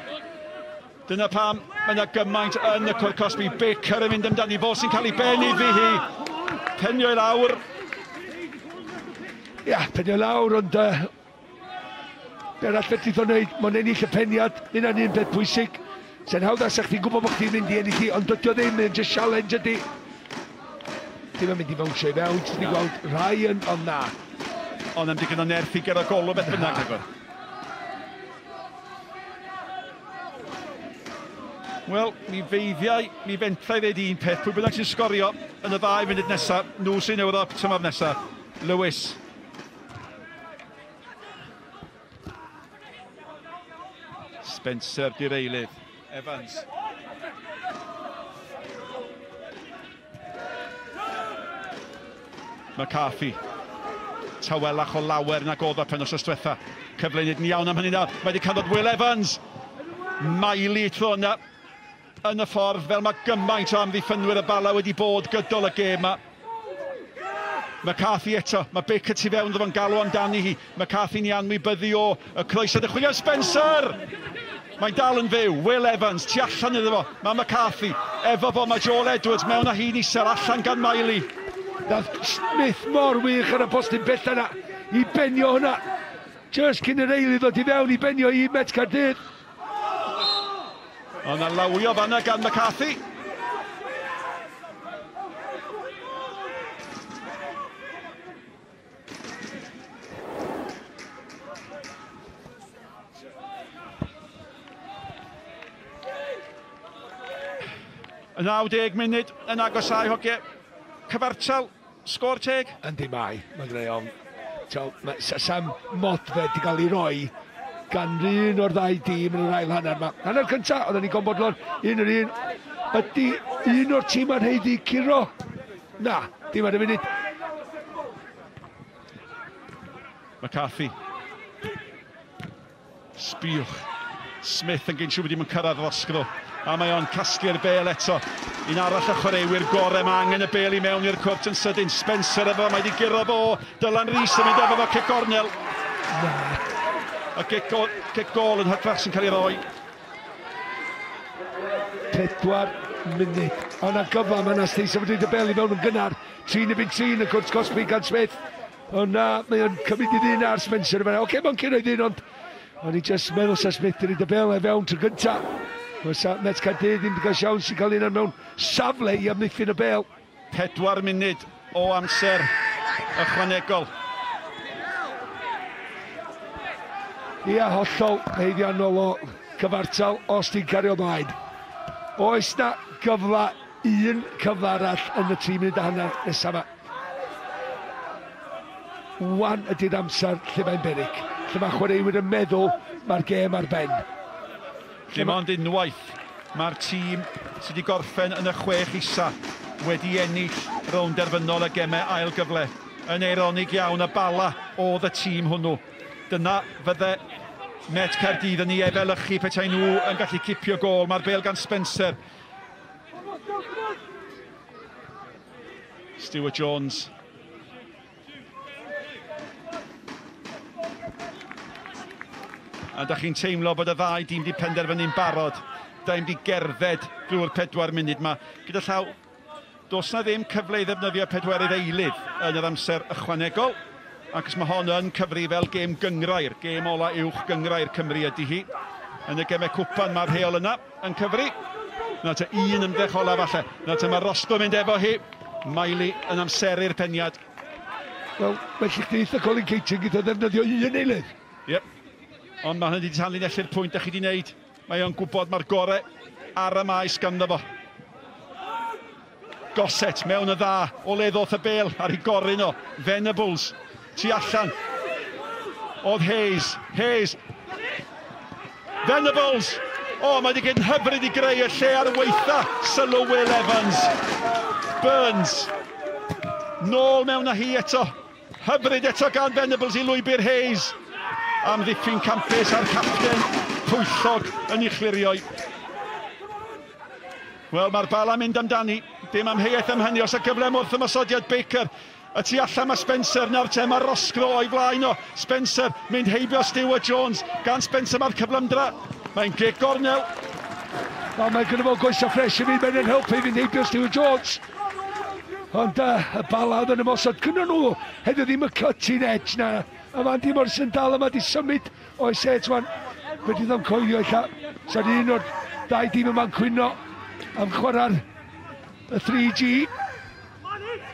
Dyna pam mae yna gymaint yn y Cwr Cosby. Baker yn mynd amdani fo sy'n cael ei benni fi hi. Penio i lawr. Ia, penio i lawr, ond... Be arall fedrith o'n neud, mae'n ennill y peniad, yna'n un beth pwysig. Se'n hawdd as chdi'n gwybod bod chdi'n mynd i ennill hi, ond dydy o ddim, mae'n just challenge ydi. Dim yn mynd i fawnsio i fewn, ti'n gweld Ryan, ond na. Ond am digon o nerth i gyda gol o beth bynnag agor. Wel, mi feiddiau, mi fentrau ddweud un peth, pwy bynnag sy'n sgorio yn y 2 munud nesaf, nhw sy'n Ewrop tymor nesaf, Lewis. Spencer di'r eilydd, Evans. McCarthy. Tawelach o lawer nag oedd o'r penwythnos diwetha. Cyfleunud yn iawn am hynny nawr. Mae wedi canfod Will Evans. Miley tro yna yn y ffordd fel mae gymaint o amddiffynwyr y bala wedi bod gydol y gêm yma. McCarthy eto, mae Baker tu fewn ddo'n galw amdani hi. McCarthy'n iawn byddu o y croeso dychwylio Spencer! Mae'n dal yn fyw, Will Evans, tu allan iddo fo. Mae McCarthy, efo fo, mae Joel Edwards mewn â hi'n isel allan gan Miley. Dath Smith mor wych ar y postyn bell yna i benio hwnna. Just cyn yr eilydd ddod i fewn i benio i Met Caerdydd. Ond na lawio fanna gan McCarthy. Y 90 munud yn agosau hogiau. Cyfartal, sgôr teg? Yndi mai, mae gwneud o'n... Sam modfed i gael ei roi gan un o'r ddau dîm yn yr ail hanner yma. Hanner cyntaf, oedden ni gombodlon, un o'r un. Ydy un o'r tîm a'n heiddi curo? Na, dim ar y munud. McCarthy. Sbiwch. Smith yn gyn siw bod ddim yn cyrraedd Roscoe. A mae o'n casglu'r bel eto. Un arall y chwaraewyr gorau, mae angen y bel i mewn i'r cwrt yn sydyn. Spencer efo, mae wedi gyrra fo. Dylan Rhys yn mynd efo fo cic gornel. A cic gol yn hydrach sy'n cael ei roi. 4 munud. O'na gyfa, mae yna Stacey wedi dy bel i mewn yn gynnar. 3-3 y cwrt Cosby gan Smith. O'na, mae o'n cymryd i ddyn ar Spencer. Oce, mae'n cyn o'i ddyn, ond... O'n i jyst meddwl sa Smith wedi dy bel e fewn tro gyntaf. Met Caerdydd ddim wedi cael siawns i cael un ar mewn safle i amddiffyn y bel. 4 munud o amser ychwanegol. Ia, hollol heiddiannol o gyfartal os ti'n cario ymlaen. Oes na gyfla, un cyfla arall yn y 3 munud a hanner nesaf yma. Wan ydy'r amser lle mae'n berig. Lle mae chwaraewyr yn meddwl mae'r gêm ar ben. Dim ond unwaith mae'r tîm sydd wedi gorffen yn y 6 isa wedi ennill rownd derfynol y gemau ail gyfle. Yn eironig iawn y bala oedd y tîm hwnnw. Dyna fydde Met Caerdydd yn ei efelychu petai nhw yn gallu cipio gol. Mae'r bel gan Spencer. Stuart Jones. A da chi'n teimlo bod y ddau dîm wedi penderfynu'n barod. Da im wedi gerdded drwy'r 4 munud yma. Gyda llaw, dos na ddim cyfle i ddefnyddio 4 eilydd yn yr amser ychwanegol. Ac os mae hon yn cyfri fel gêm gyngrair, gêm ola uwch gyngrair Cymru ydy hi. Yn y gemau cwpan mae'r heol yna yn cyfri. Na ta un ymdrech ola falle. Na ta mae Roscoe mynd efo hi. Miley yn amseru'r peniad. Wel, felly chdi eitha Colin Keating gyda ddefnyddio un eilydd. Yep. Ond mae hynny wedi tanlinellu'r pwynt ych chi wedi wneud. Mae o'n gwybod mae'r gorau ar y maes ganddo fo. Gosset mewn y dda, o le ddoth y bel ar ei goryn o. Venables, tu allan. Oedd Hayes. Venables! O, mae wedi gyn hyfryd i greu y lle ar y weitha. Sylw Will Evans. Burns. Nôl mewn â hi eto. Hyfryd eto gan Venables i lwybr Hayes. Am ddiffyn campus a'r capten pwyllog yn ei chlirioi. Wel, mae'r bala mynd amdani. Dim amheuaeth am hynny os y gyflem wrth ymosodiad Baker. Y tu allan mae Spencer, nawr te mae Roscoe o'i flaen o. Spencer mynd heibio Stuart Jones. Gan Spencer mae'r cyflymdra. Mae'n gic gornel. Mae'n gyda fo goesio ffres i fi, mae'n helpu fi'n heibio Stuart Jones. Ond y bala oedd yn ymosod gyda nhw. Heddi ddim y cutting edge na. A Andy Morrison dal yma di symud o'i set wan. Wedi ddim coelio illa. Sa'n un o'r ddau dîm yma'n cwyno am chwarae'r y 3G.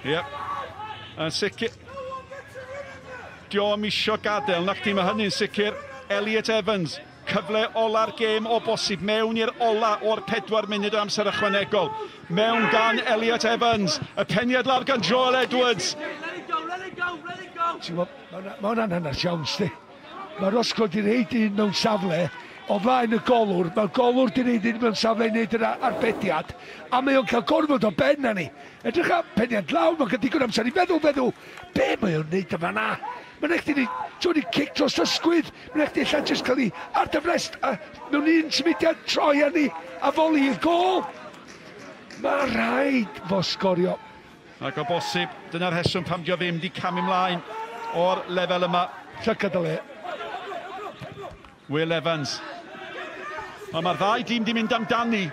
Yep. Yn sicr. Diom isio gadael, nac dim a hynny'n sicr. Elliot Evans, cyfle ola'r gêm o bosib, mewn i'r ola o'r 4 munud o amser ychwanegol. Mewn gan Elliot Evans, y peniad lawr gan Joel Edwards. Mae hwnna'n hanner siawns, di. Mae Roscoe di reid un mewn safle o flaen y golwr. Mae'r golwr di reid un mewn safle i wneud yr arbediad. A mae o'n cael gorfod o ben na ni. Edrych am peniad law, mae'n cael digon amser i feddwl. Be mae o'n wneud yma na? Mae'n eich di wneud cic dros ysgwydd. Mae'n eich di allan jyst cael ei ardyfrest mewn un symudiad troi arni a foli i'r gol. Mae rhaid fo sgorio. Ac o bosib, dyna'r heswm pam dio ddim di cam ymlaen o'r lefel yma. Llygad y le. Will Evans. Ond mae'r ddau dîm di mynd amdani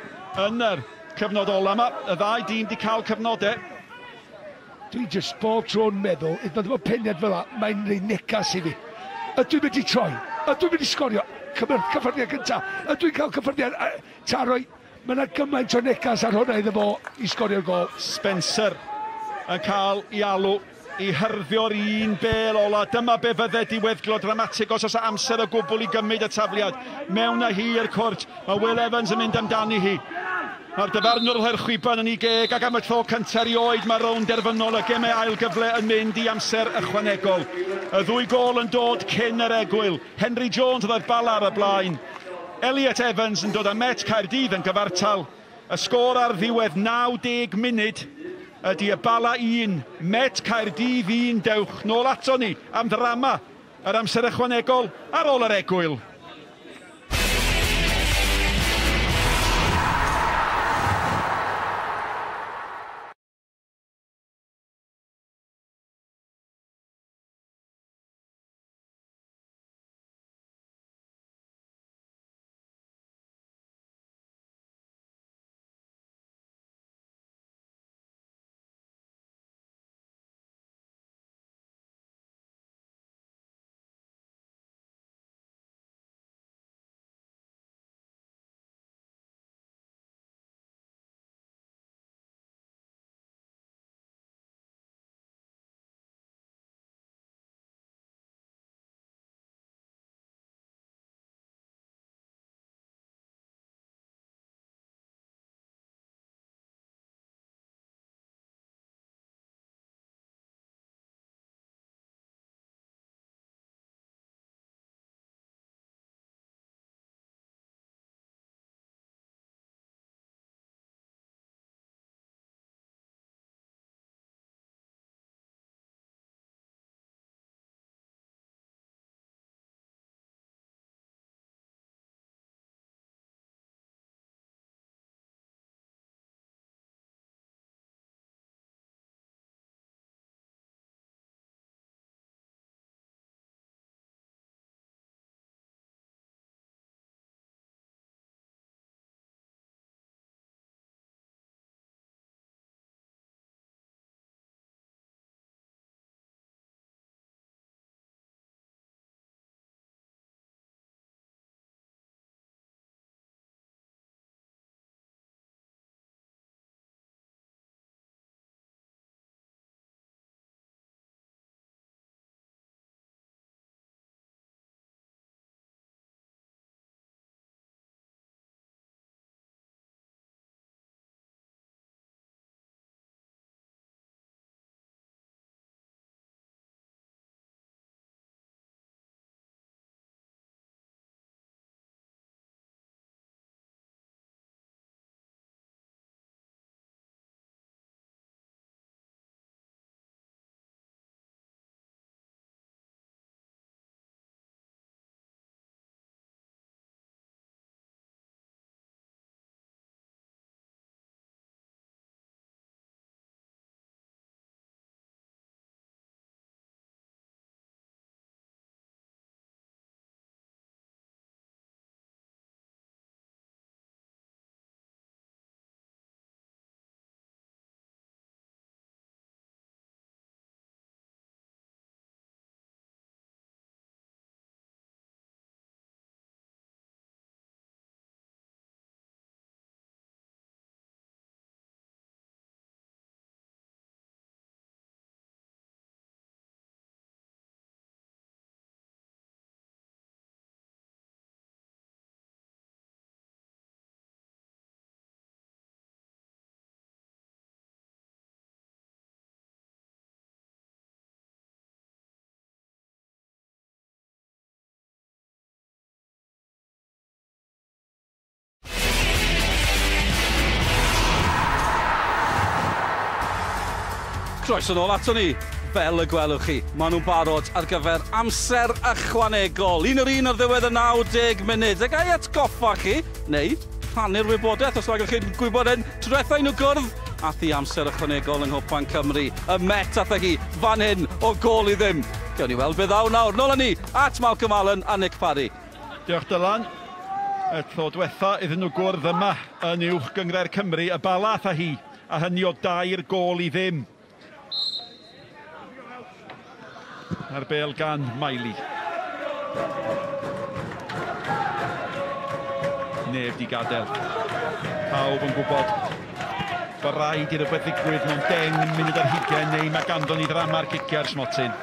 yn yr cyfnod ola yma. Y ddau dîm di cael cyfnodau. Dwi'n just bob tro'n meddwl, ydw ddim o peniad fel la, mae'n rhaid negas i fi. Ydw i'n mynd i troi, ydw i'n mynd i sgorio, cyffyrddiad gyntaf, ydw i'n cael cyffyrddiad taroi. Mae yna gymaint o negas ar hwnna iddo fo i sgorio'r gol. Spencer yn cael i alw i hyrddior un bel ola. Dyma be fydde diweddglo dramatig os oes amser o gwbl i gymryd y tafliad. Mewn â hi i'r cwrt, mae Will Evans yn mynd amdani hi. Mae'r dyfarnwr Lerchwiban yn ei geg ac am y tro cyntaf erioed mae rownd derfynol y gemau ail gyfle yn mynd i amser ychwanegol. Y ddwy gol yn dod cyn yr egwyl. Henry Jones oedd bala ar y blaen. Elliot Evans yn dod â Met Caerdydd yn gyfartal. Y sgôr ar ddiwedd 90 munud ydy y bala 1. Met Caerdydd 1 dewch. Nôl ato ni am ddrama yr amser ychwanegol ar ôl yr egwyl. Croeso nôl ato ni, fel y gwelwch chi. Maen nhw'n barod ar gyfer amser ychwanegol. 1-1 ar ddiwedd y 90 munud. A gai atgoffa chi, neu rhannu'r wybodaeth os rhaid chi'n gwybod yn trethau nhw gwrdd at i amser ychwanegol yng Nghwpan Cymru. Y Met atho hi fan hyn o gol i ddim. Gewn ni weld beth ddaw nawr. Nôl â ni at Malcolm Allen a Nick Parry. Diolch Dylan. Y tro diwetha iddyn nhw gwrdd yma yn uwch gyngred Cymru. Y bala atho hi a hynny o 2 gol i ddim. Ar bêl gan Maili. Neb di gadael. Pawb yn gwybod bod rhaid i rhywbeth ddigwydd mewn 10 munud ar 20 neu mae ganddo ni drama'r ciciau'r smotyn.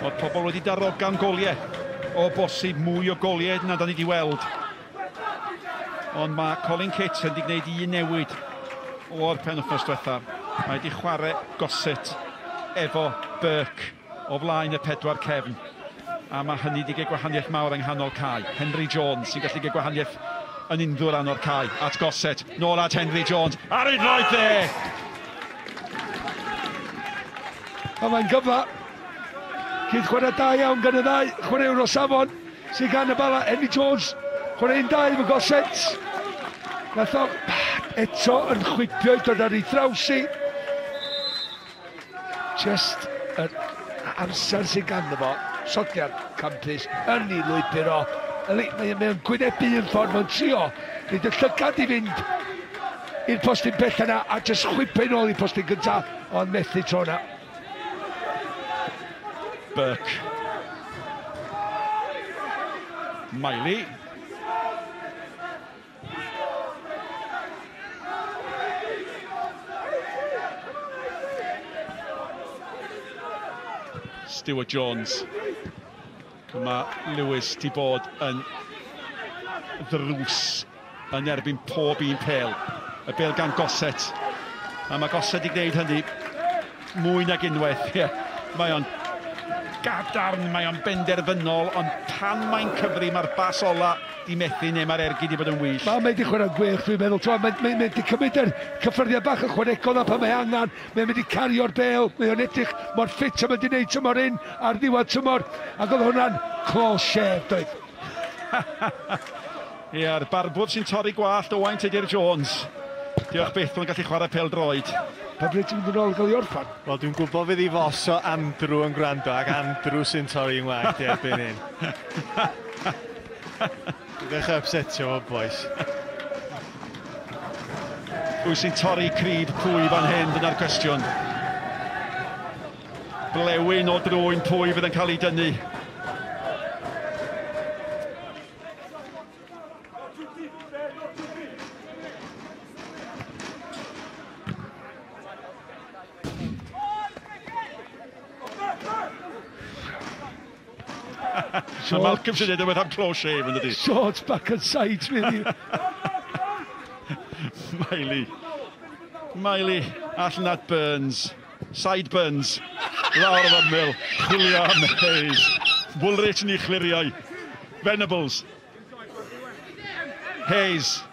Oedd pobl wedi darogan goliau. O bosib mwy o goliau na da ni wedi weld. Ond mae Colin Cates wedi gwneud un newid o'r penwythnos diwetha. Mae wedi chwarae Gossett efo Burke o flaen y 4 cefn. A mae hynny wedi gael gwahaniaeth mawr yng nghanol cae. Henry Jones sy'n gallu gael gwahaniaeth yn unddwr ano'r cae. At Gossett, nôl at Henry Jones. Ar un roedd dde! A mae'n gyfa. Cydd chwarae da iawn gan y ddau. Chwaraewr o safon sy'n gan y bala. Henry Jones. Chwarae'n da efo Gossett. Nath o eto yn chwipio i dod ar ei thrawsi. Just yr amser sy'n ganddo fo. Sodiad campus yn ei lwybr o. Mae'n gwynebu yn ffordd mewn trio. Nid y llygad i fynd i'r postyn bell yna a just chwipio nôl i'r postyn gyntaf. Ond methu tro yna. Burke. Miley. Stuart Jones. Mae Lewis di bod yn ddrws yn erbyn pob un pêl. Y bêl gan Gossett. A mae Gossett i gwneud hynny mwy nag unwaith. Mae o'n gadarn, mae o'n benderfynol, ond pan mae'n cyfri mae'r bas ola di methu neu mae'r ergyd di bod yn wych. Mae wedi chwarae'n gwych, dwi'n meddwl. Mae'n wedi cymryd yr cyffyrddiad bach yn chwanegol a pan mae angen. Mae'n mynd i cario'r bêl. Mae o'n edrych mor ffit a mae wedi gwneud tymor un ar ddiwedd tymor. Ac oedd hwnna'n close shave, doedd. Ia'r barbwr sy'n torri gwallt o Owain Tudur Jones. Diolch byth bod yn gallu chwarae pêl droed. Pa bryd ti'n mynd yn ôl gael ei orffan? Wel, dwi'n gwybod fydd i fos o Andrew yn gwrando, ac Andrew sy'n torri'n ngwaith i erbyn hyn. Dwi'n upsetio fo, boys. Pwy sy'n torri crib pwy fan hyn, dyna'r cwestiwn. Blewyn o drwy'n pwy fydd yn cael ei dynnu. Malcolm sy'n dweud am close shave yn dydi. Shorts back and sides, really. Miley, allan at Burns. Sideburns. Lawr o ymyl. Chwilio am Hayes. Woolrich yn ei chliriau. Venables. Hayes.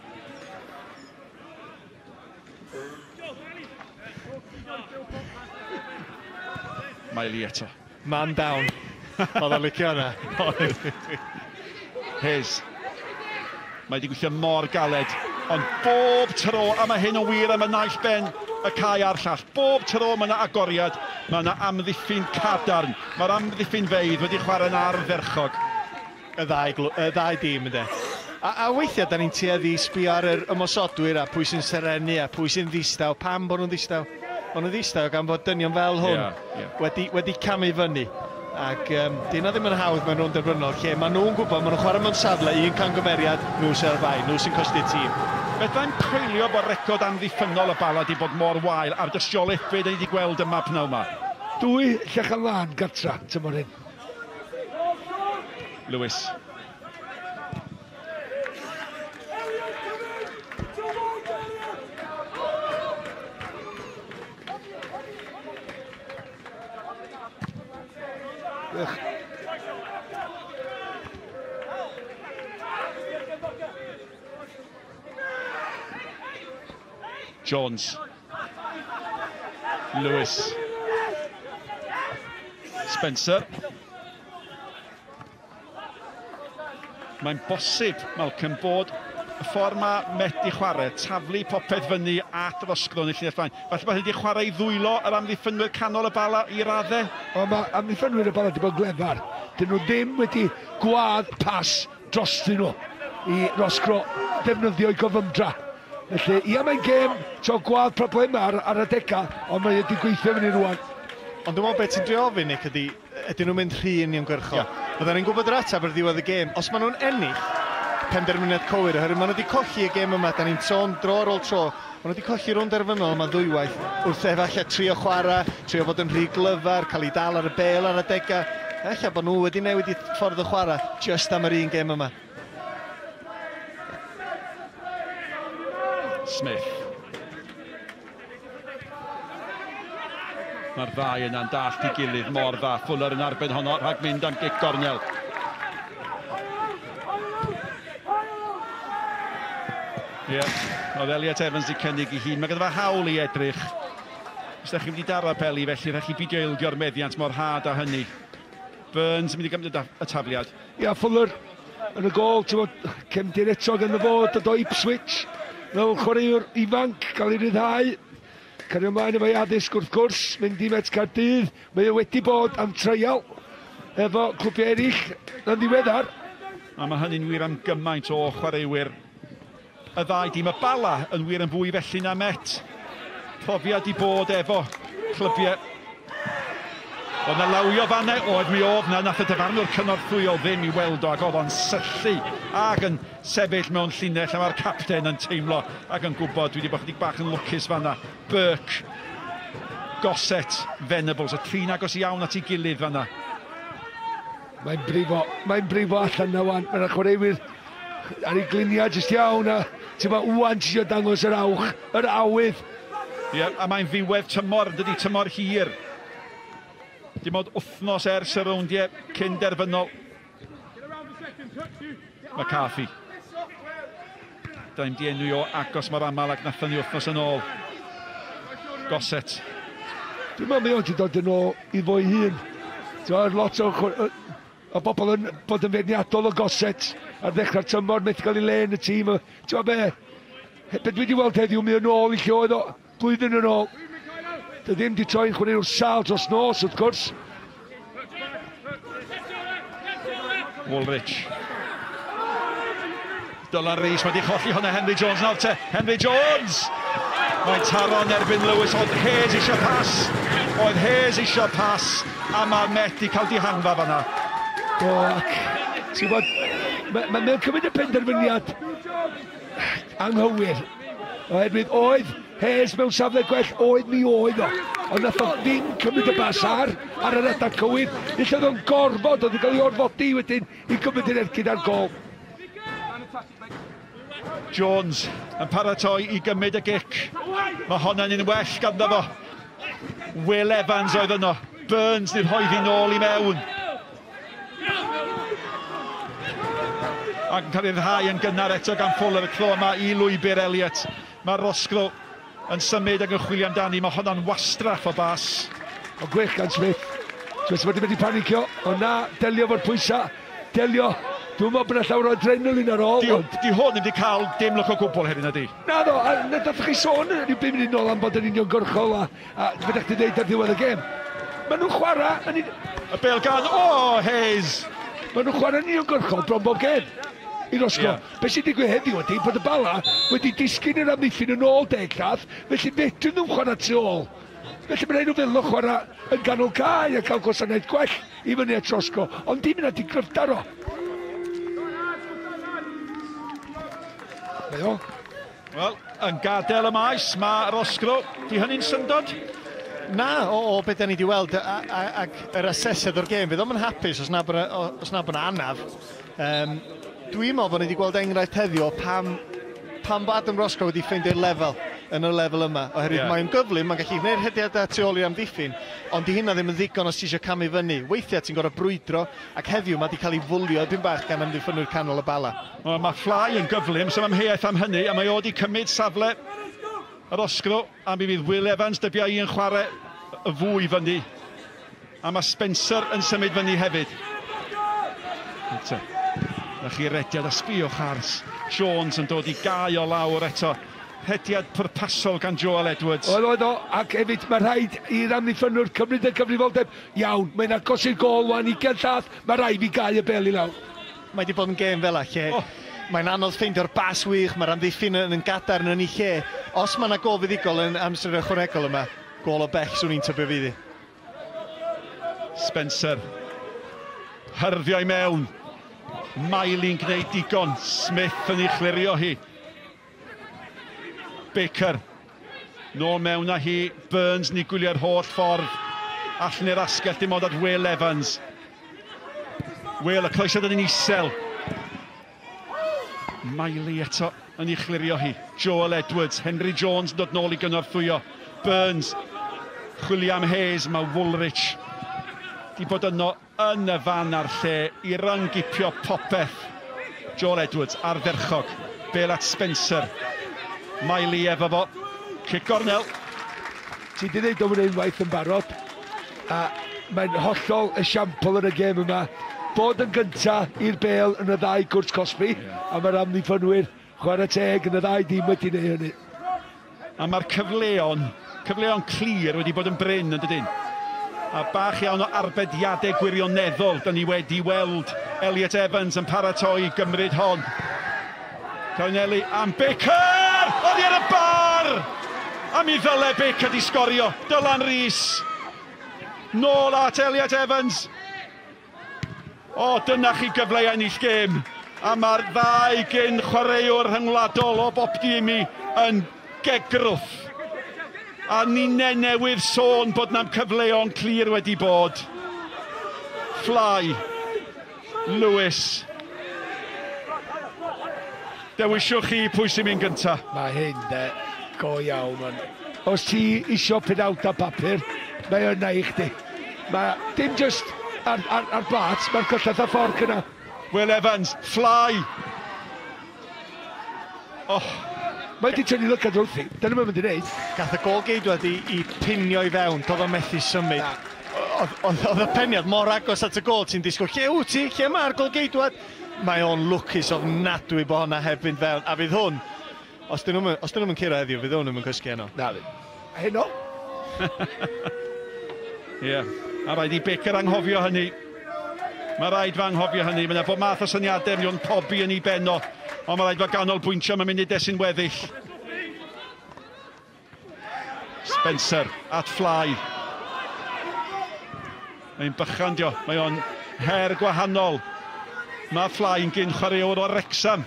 Miley eto. Man down. Oedd o'n licio yna. Hayes. Mae wedi gweithio mor galed, ond bob tro, a mae hyn o wir am y naill ben y cae a'r llall, bob tro mae yna agoriad, mae yna amddiffyn cadarn, mae'r amddiffyn feidd wedi chwarae'n ardderchog. Y ddau dîm ynddo. A weithiau, da ni'n tueddu i sbio ar yr ymosodwyr a pwy sy'n serenu a pwy sy'n ddistaw. Pam bod nhw'n ddistaw? Bod nhw'n ddistaw gan fod dynion fel hwn wedi camu fyny. Ac di na ddim yn hawdd mewn rownd derfynol, lle maen nhw'n gwybod, maen nhw'n chwarae mewn safle, un camgymeriad, nhw sy'n ar fai, nhw sy'n costi tîm. Fedrai'n coelio bod record amddiffynol y bala di bod mor wael a'r dystiolaeth be da ni wedi gweld yma pnaw yma. 2 Llechen Lan gartra, tymor hyn. Lewis. Jones. Lewis. Spencer. Mae'n bosib, Malcolm, bod y ffordd mae Met i chwarae, taflu popeth fyny at yr osgron i llinell flaen. Falle bod wedi chwarae i ddwylo yr amddiffynwyr canol y bala i raddau. O, mae amddiffynwyr y bala wedi bod glefar. Dyn nhw ddim wedi gwadd pas drostyn nhw i Rosgro defnyddio i gofymdra. Felly, ia mae'n gêm, so gwadd problemau ar adega, ond mae wedi gweithio fyny rwan. Ond dwi'n meddwl beth sy'n drio ofyn, Nick, ydyn nhw'n mynd rhin i ymgyrchol. Byddwn ni'n gwybod yr ateb ar ddiwedd y gêm. Os maen nhw'n ennill penderfyniad cywir, oherwydd maen nhw wedi colli y gêm yma, da ni'n sôn dro ar ôl tro, maen nhw wedi colli rownd derfynol yma ddwywaith, wrth efallai trio chwarae, trio fod yn rhy glyfar, cael ei dal ar y bêl ar adega. Efallai bod nhw wedi newid i ffordd o chwarae, just am yr un gêm yma. Smith. Mae'r ddau yna'n dallt i gilydd mor dda. Fuller yn arbed honno rhag mynd am gic gornel. Ie, oedd Elliot Evans di cynnig i hun. Mae gyda fe hawl i edrych. Os ydych chi wedi daro peli, felly rhaid chi bidio ildio'r meddiant mor had a hynny. Burns yn mynd i gymryd y tafliad. Ia, Fuller yn y gol, ti'n bod, cefndir eto gan y fod, y do Ipswich. Fel chwaraewr ifanc, cael ei ryddhau. Cario ymlaen efo'i addysg wrth gwrs, mynd i Met Caerdydd. Mae o wedi bod am treial efo clwbiau eraill yn ddiweddar. A mae hynny'n wir am gymaint o chwaraewyr y ddau dim. Y Bala yn wir yn fwy felly na Met. Profiad i bod efo clybiau. Oedd na lawio fanne, oedd mi oedd na, nath y dyfarnwr cynorthwyol ddim i weld o, ac oedd o'n syllu ac yn sefyll mewn llinell, a mae'r capten yn teimlo ac yn gwybod, dwi wedi bod chydig bach yn lwcus fanna. Burke, Gossett, Venables, y trin agos iawn at ei gilydd fanna. Mae'n brifo allan na wan, mae'n chwaraewyr ar ei gliniau jyst iawn, a ti'n ma wwan tisio dangos yr awch, yr awydd. Ie, a mae'n ddiwedd tymor, dydy tymor hir. Dim ond wythnos ers y rowndiau cyn derfynol. McCarthy. Da'n di enw o agos mor aml ac nathon ni wythnos yn ôl. Gossett. Dwi'n meddwl mae o'n ti dod yn ôl i fo'i hun. Ti'n lot o bobl yn bod yn feirniadol o Gossett ar ddechrau'r tymor, methu cael ei le yn y tîm. Ti'n meddwl be dwi wedi weld heddiw, mi yn ôl i lle oedd o blwyddyn yn ôl. Dy ddim di troi'n chwaraewr sal dros nos, wrth gwrs. Woolrich. Dylan Rees wedi cholli hwnna Henry Jones nawr te. Henry Jones! Mae'n taro'n erbyn Lewis. Oedd Hayes eisiau pas. Oedd Hayes eisiau pas. A mae Met i cael dihangfa fanna. Do, ac... Ti'n bod... Mae'n cymryd y penderfyniad anghywir. Oherwydd oedd Hayes mewn safle gwell, oedd mi oedd o. Ond nath o ddim cymryd y bas ar yr adag cywir. Illa oedd o'n gorfod, oedd yn cael ei orfodi wedyn i cymryd yr ergyd ar gol. Jones yn paratoi i gymryd y gic. Mae honna'n un well ganddo fo. Will Evans oedd yno. Burns ni'n rhoi fi nôl i mewn. Ac yn cael ei ddhau yn gynnar eto gan Fuller y clo yma i lwybr Elliot. Mae Roscoe yn symud ac yn chwilio amdani. Mae honna'n wastraff o bas. O gwych gan Smith. Smith wedi mynd i panicio. O na, delio fo'r pwysau. Delio. Dwi'n meddwl bod yna llawer o adrenalin ar ôl. Di hwn wedi cael dim look o gwbl hefyd na di. Na do, a dath chi sôn rhyw 5 munud nôl am bod yn uniongyrchol a fyddech chi dweud ar ddiwedd y gêm. Maen nhw'n chwarae... Y bel gan, Hayes! Maen nhw'n chwarae yn uniongyrchol bron bob gêm. I Roscoe. Be sy'n digwydd heddiw ydy bod y Bala wedi disgyn yr amddiffyn yn ôl 10 llath, felly fedrwn nhw'n chwarae tu ôl. Felly mae'n ein o fel o chwarae yn ganol cae a cael gwasanaeth gwell i fyny at Roscoe, ond dim yna di gryfdar o. Wel, yn gadael y maes, mae Roscoe. Di hynny'n syndod? Na, o beth da ni wedi weld ac yr asesiad o'r gêm, fydd o'n hapus os na bod yna anaf. Dwi'n meddwl bod ni wedi gweld enghraifft heddiw o pam bod Adam Roscoe wedi ffeindio'r lefel yn y lefel yma. Oherwydd mae'n gyflym, mae'n gallu gwneud hediadau tu ôl i'r amddiffyn, ond di hynna ddim yn ddigon os ti eisiau camu fyny. Weithiau ti'n gorfod brwydro, ac heddiw mae wedi cael ei fwlio dyn bach gan amddiffynwyr canol y Bala. Mae Fly yn gyflym, so mae'n heiaeth am hynny, a mae o wedi cymryd safle yr Roscoe, a mi fydd Will Evans dybiau yn chwarae y fwy fyny, a mae Spencer yn symud fyny hefyd. Na chi rediad a sbiwch ar Jones yn dod i gau o lawr eto. Hediad pwrpasol gan Joel Edwards. Oedd o, ac hefyd mae rhaid i'r amddiffynwyr cymryd y cyfrifoldeb. Iawn, mae'n agos i'r gol wan i llath, mae rhaid i gau y bel i lawr. Mae wedi bod yn gêm fel lle. Mae'n anodd ffeindio'r bas wych, mae'r amddiffyn yn gadarn yn ei lle. Os mae yna gol fuddigol yn amser ychwanegol yma, gol o bell swn i'n tybio fyddi. Spencer. Hyrfio i mewn. Miley'n gwneud digon. Smith yn ei chlirio hi. Baker. Nôl mewn â hi. Burns ni gwylio'r holl ffordd. Allan i'r asgell dim ond at Will Evans. Will, y cloesod yn un isel. Miley eto yn ei chlirio hi. Joel Edwards, Henry Jones dod nôl i gynorthwyo. Burns, chwilio am Hayes, mae Woolrich di bod yno yn y fan ar lle i rangipio popeth. Joel Edwards ar ferchog, bel at Spencer. Miley efo fo, cic gornel. Ti di ddeud o'n unwaith yn barod, a mae'n hollol esiampl yn y gêm yma. Bod yn gynta i'r bel yn y ddau gwrs Cosby, a mae'r amddiffynwyr chwarae teg yn y ddau dim wedi neu hynny. A mae'r cyfleon clir wedi bod yn bryn yn dydyn. A bach iawn o arbediadau gwirioneddol dyn ni wedi weld Elliot Evans yn paratoi gymryd hon. Coinelli am Baker! Oddi ar y bar! A mi ddyle Baker di sgorio. Dylan Rhys. Nôl at Elliot Evans. O, dyna chi gyfle i ennill gêm. A mae'r ddau gyn chwaraewr rhyngwladol o bob dim i yn gegrwth. A ni newydd sôn bod na'n cyfleon clir wedi bod. Fly. Lewis. Dewisiwch chi pwy sy'n mynd gynta. Mae hyn go iawn, man. Os ti isio penawd a papur, mae yna i chdi. Mae dim just ar blat, mae'r cyllad a fforc yna. Will Evans, Fly. Oh. Mae wedi tynnu lygad wrthi, dyna mae'n mynd i wneud. Gath y gol-geidwad i pinio i fewn, doedd o'n methu symud. Oedd y peniad mor agos at y gol, ti'n disgwyl, lle wyt ti, lle mae'r gol-geidwad? Mae o'n lwcus ofnadwy bo hwnna heb fynd fewn, a fydd hwn, os dyn nhw'n curo heddiw, fydd hwn yn cysgu heno. Na fydd. Heno? Ie, a rhaid i Baker anghofio hynny. Mae rhaid fa anghofio hynny, mae yna bod math o syniadau mewn pobi yn ei benno. Ond mae rhaid fo ganolbwyntio, mae munudau sy'n weddill. Spencer at Fly. Mae'n bychandio, mae o'n her gwahanol. Mae Fly yn gyn chwaraewr o Wrexham.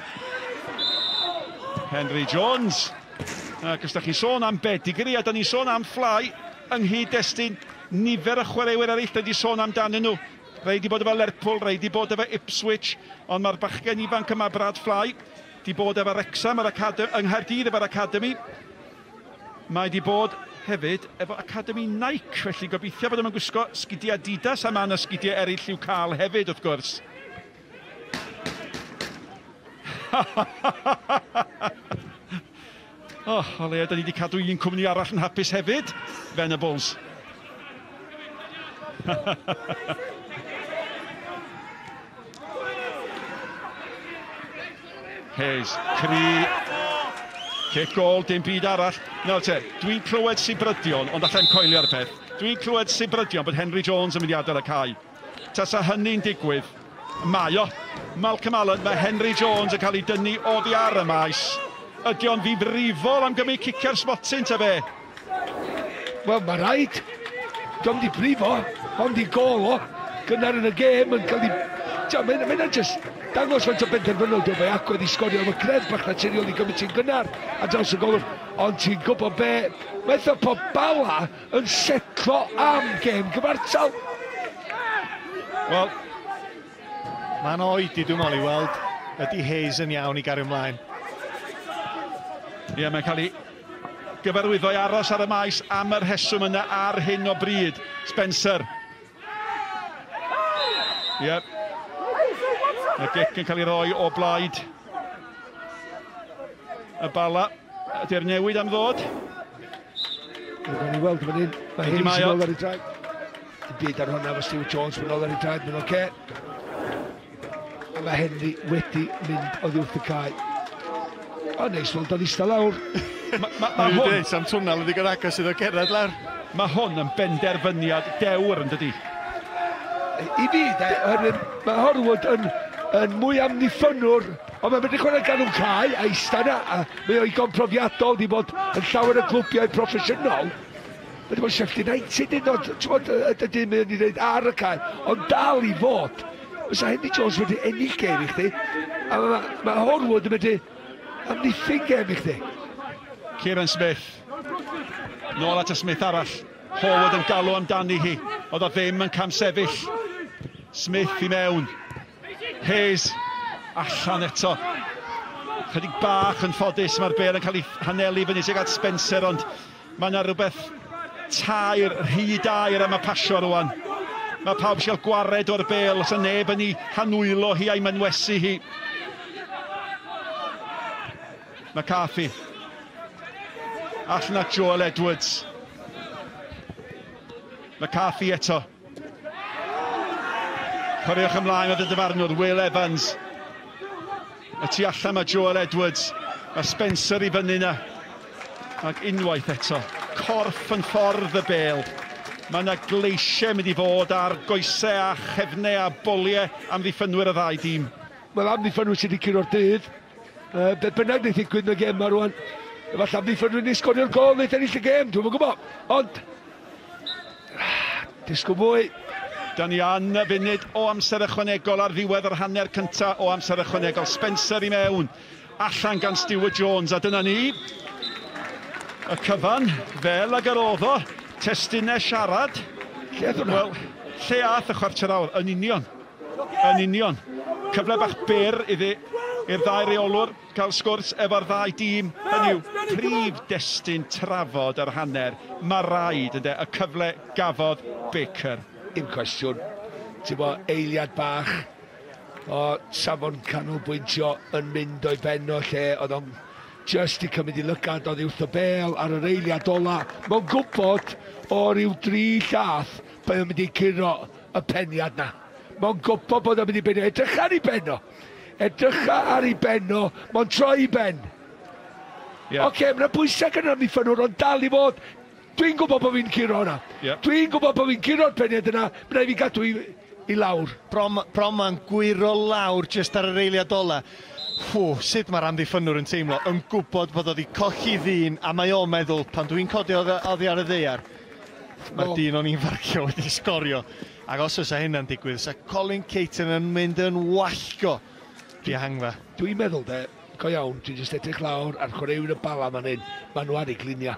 Henry Jones. Ac os da chi sôn am Bedigri, a da ni sôn am Fly, yng nghyd-destun nifer y chwaraewyr eraill da di sôn amdanyn nhw. Rei di bod efo Lerpwl, rei di bod efo Ipswich, ond mae'r bachgen ifanc yma Brad Fly di bod efo Wrexham yng Nghaerdydd efo'r Academy. Mae di bod hefyd efo Academy Nike, felly gobeithio bod yma'n gwisgo sgidiau Adidas, a mae yna sgidiau eraill i'w cael hefyd, wrth gwrs. O leia, da ni wedi cadw un cwmni arall yn hapus hefyd, Venables. Hayes, Cri, cic gol, dim byd arall. Nawr te, dwi'n clywed Sibrydion, ond allai'n coelio ar y peth. Dwi'n clywed Sibrydion bod Henry Jones yn mynd i adael y cae. Tasa hynny'n digwydd, mae o. Malcolm Allen, mae Henry Jones yn cael ei dynnu oddi ar y maes. Ydy o'n ddifrifol am gymryd cicio'r smotin ta fe? Wel, mae rhaid. Dwi'n di brifo, ond di gol o. Gynnar yn y gêm yn cael ei... Mae'n just dangos faint o benderfynol dwi'n fe agwedd i sgorio am y credd bach naturiol i gymryd ti'n gynnar a draws y golwr. Ond ti'n gwybod be, mae eitha pob Bala yn setlo am gêm gyfartal. Wel, mae'n oedi dwi'n meddwl i weld, ydy Hayes yn iawn i gario ymlaen. Ie, mae'n cael ei gyfarwyddo i aros ar y maes am yr heswm yna ar hyn o bryd. Spencer. Ie. Y gic yn cael ei roi o blaid y Bala. Ydy'r newid am ddod? Dwi'n ni weld fan hyn. Mae Hayes yn ôl ar ei draed. Dim byd ar hwnna, mae Stuart Jones yn ôl ar ei draed, mae'n oce. A mae Henry wedi mynd oddi wrth y cae. O, neis weld o'n eistedd lawr. Mae hwn... Sam twnnel wedi gydago sydd o gerdded lawr. Mae hwn yn benderfyniad dewr yn dydi. I fi, mae Horwood yn mwy amddiffynwr, ond mae'n mynd i chwarae gan nhw'n cae a eistedd yna, a mae o'i gonprofiadol di bod yn llawer y glwbiau proffesiynol. Mae wedi bod Sheffield United yn dod, ydy mynd i wneud ar y cae, ond dal i fod. Fysa Henry Jones wedi ennill gêm i chdi, a mae Horwood yn mynd i amddiffyn gêm i chdi. Kieran Smith. Nôl at y Smith arall. Horwood yn galw amdani hi. Oedd o ddim yn camsefyll. Smith i mewn. Hayes allan eto. Chydig bach yn ffodus, mae'r bel yn cael ei hanelu fyny sydd at Spencer, ond mae yna rhywbeth tair, rhy dair am y pasio rwan. Mae pawb eisiau gwared o'r bel, os y neb yn ei hanwylo hi a'i mynwesu hi. McCarthy. Allan at Joel Edwards. McCarthy eto. Chwaraewch ymlaen oedd y dyfarnwr, Will Evans. Y tu allan mae Joel Edwards. Mae Spencer i fyny yna. Ac unwaith eto. Corff yn ffordd y bel. Mae yna gleisiau mynd i fod ar goesau a chefnau a boliau amddiffynwyr y ddau dîm. Mae'r amddiffynwyr sydd wedi curo'r dydd. Beth bynnag wneud ddigwydd yn y gem yma rwan. Efallai amddiffynwyr ni sgorio'r gol wneud ennill y gem, dwi'n gwybod. Ond, disgwyl mwy. Da ni an y funud o amser ychwanegol ar ddiwedd yr hanner cyntaf o amser ychwanegol. Spencer i mewn, allan gan Stewart Jones, a dyna ni. Y cyfan, fel ag yr oddo, testunau siarad. Wel, lle ath y chwarter awr, yn union. Yn union. Cyfle bach byr i'r ddau reolwr cael sgwrs efo'r ddau dîm. Hynny yw, prif destun trafod yr hanner. Mae rhaid, y cyfle gafodd Baker. Dim cwestiwn. Ti'n bod eiliad bach o safon canolbwyntio yn mynd o'i benno lle oedd o'n just i cymryd i lygad oedd uwth y bel ar yr eiliad ola. Mae'n gwybod o ryw 3 llath pe o'n mynd i curo y peniad na. Mae'n gwybod bod o'n mynd i benno. Edrych ar ei benno. Edrych ar ei benno. Mae'n troi i ben. Oce, mae'n bwysau gan amddiffynwyr, ond dal i fod. Dwi'n gwybod bod fi'n curo hwnna. Dwi'n gwybod bod fi'n curo'r peniad yna, byddai fi gadw i lawr. Bron ma'n gwiro lawr jyst ar yr eiliad ola. Sut mae'r amddiffynwyr yn teimlo, yn gwybod bod oedd hi colli ddyn, a mae o'n meddwl, pan dwi'n codi oddi ar y ddeiar, mae'r dyn o'n i'n farcio wedi sgorio. Ac os oes hynna'n digwydd, sa Colin Caton yn mynd yn wallgo dihangfa. Dwi'n meddwl go iawn, dwi'n just edrych lawr ar chwaraewyr y bala man hyn, maen nhw ar ei glinia.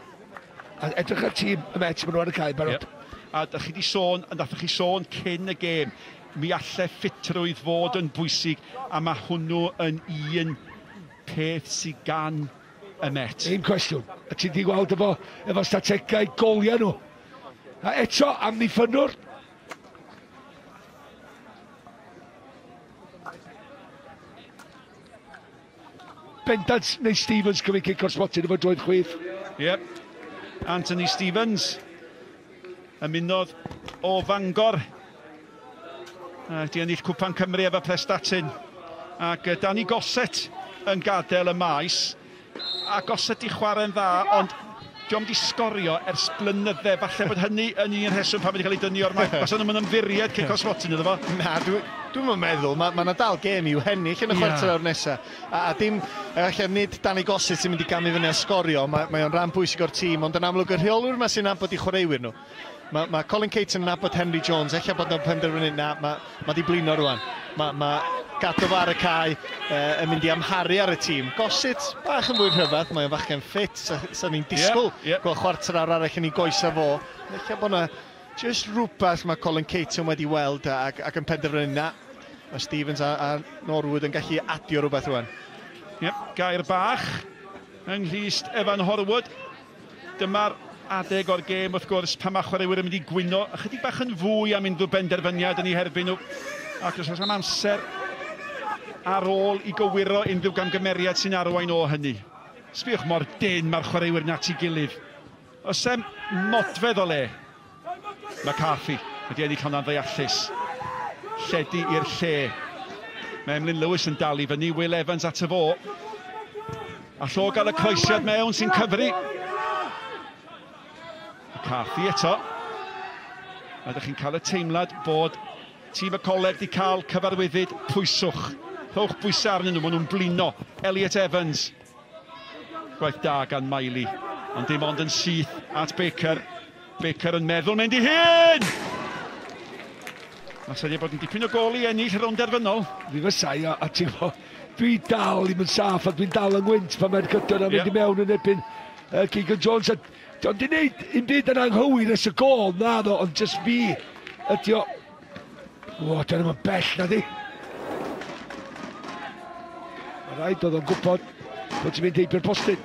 A edrych ar tîm y Mets, maen nhw ar y cael barod. A ddech chi wedi sôn cyn y gêm, mi allai ffitrwydd fod yn bwysig, a mae hwnnw yn un peth sydd gan y Mets. Un cwestiwn, a ti di gweld efo strategau goliau nhw. A eto, amddiffynwyr. Bendant neu Stevens cyfyd cic o'r sbotyn efo droed chwith. Anthony Stevens ymunodd o Fangor. Di ennill Cwpan Cymru efo Prestatyn. Ac Danny Gossett yn gadael y maes. A Gossett i chwarae'n dda, ond diolch di sgorio ers blynydde. Falle bod hynny yn un rheswm pan wedi cael ei dynnu o'r maes. Fas yna'n ymddiried cic o'r sbotyn iddo fo. Na, dwi'n meddwl, mae yna dal gêm i'w hennill yn y chwarter awr nesaf. A dim, efallai nid Danny Gossett sy'n mynd i gamu fyny a sgorio, mae o'n rhan bwysig o'r tîm, ond yn amlwg y rheolwyr yma sy'n nabod i chwaraewyr nhw. Mae Colin Caton yn nabod Henry Jones, eich bod nhw'n penderfynu na, mae di blino rwan. Mae Gadw ar y cae yn mynd i amharu ar y tîm. Gossett bach yn fwy rhyfedd, mae'n bach yn ffit, sa'n ni'n disgwyl gweld chwarter awr arall yn ei goesa fo. Eich bod yna just rhywbeth mae Colin Caton wedi weld ac yn penderfynu na. Mae Stevens a Norwood yn gallu adio rhywbeth rwan. Gair bach yng nghyst Evan Horwood. Dyma'r adeg o'r gêm wrth gwrs pan mae chwaraewyr yn mynd i gwyno. Ychydig bach yn fwy am unrhyw benderfyniad yn ei herbyn nhw. Ac os oes am amser ar ôl i gywiro unrhyw gamgymeriad sy'n arwain o hynny. Sbiwch mor dyn mae'r chwaraewyr na ti gilydd. Os em modfedd o le, McCarthy wedi ennill hwnna'n ddeallus. Lledu i'r lle. Mae Emlyn Lewis yn dal i fyny, Will Evans at y fo. A llo gael y croesiad mewn sy'n cyfri. McCarthy eto. A ydych chi'n cael y teimlad bod tîm y coleg wedi cael cyfarwyddyd pwyswch. Rhowch bwysau arnyn nhw, maen nhw'n blino. Elliot Evans. Gwaith da gan Miley. Ond dim ond yn syth at Baker. Baker yn meddwl mynd i hyn! Mas ydy bod yn dipyn o gol i ennill rownd derfynol. Fi fysau, a ti'n fo, dwi dal i'm yn saff, a dwi'n dal yn gwynt pan mae'r cytyn a mynd i mewn yn erbyn Keegan Jones. Ond di wneud un byd yn anghywir ys y gol, na ddo, ond just fi ydi o... O, dyna mae'n bell na di. Mae rhaid oedd o'n gwybod bod ti'n mynd eibio'r postyn.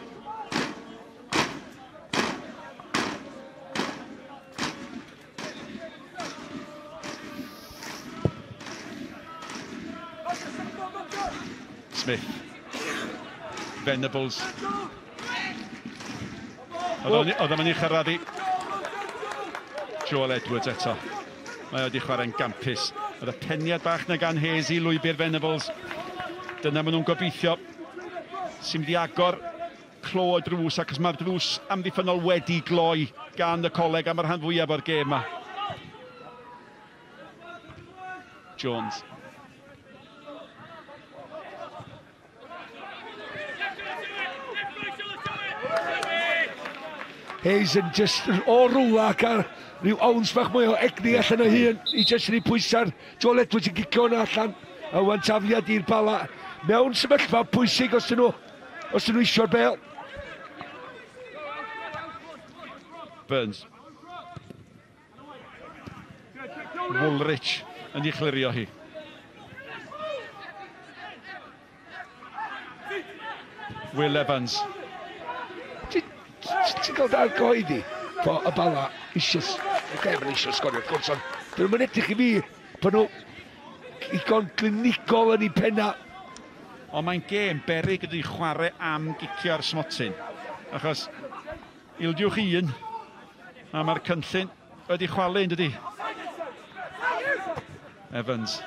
Smith. Venables. Oedd o'n mynd i chyrraeddu. Joel Edwards eto. Mae wedi chwarae'n gampus. Oedd y peniad bach na gan Hayes i lwybr Venables. Dyna maen nhw'n gobeithio. Sy'n mynd i agor clo o drws, ac os mae'r drws amddiffynol wedi gloi gan y coleg am yr rhan fwyaf o'r gêm yma. Jones. Hayes yn just o rwla ac ar rhyw ounce bach mwy o egni allan o hun i just rhy pwysau'r Joel Edwards yn gicio hwnna allan a wan tafiad i'r bala mewn sefyllfa pwysig os dyn nhw isio'r bel. Burns. Woolrich yn ei chlirio hi. Will Evans. Ti'n cael da'r goedi po y bala isios, mae'n eisiau sgorio gwrs, ond dyn nhw'n edrych i fi bod nhw igon glinigol yn ei penna. Ond mae'n gêm beryg ydy chwarae am gicio'r smotyn, achos ildiwch un, a mae'r cynllun wedi chwalu yn dydy. Evans.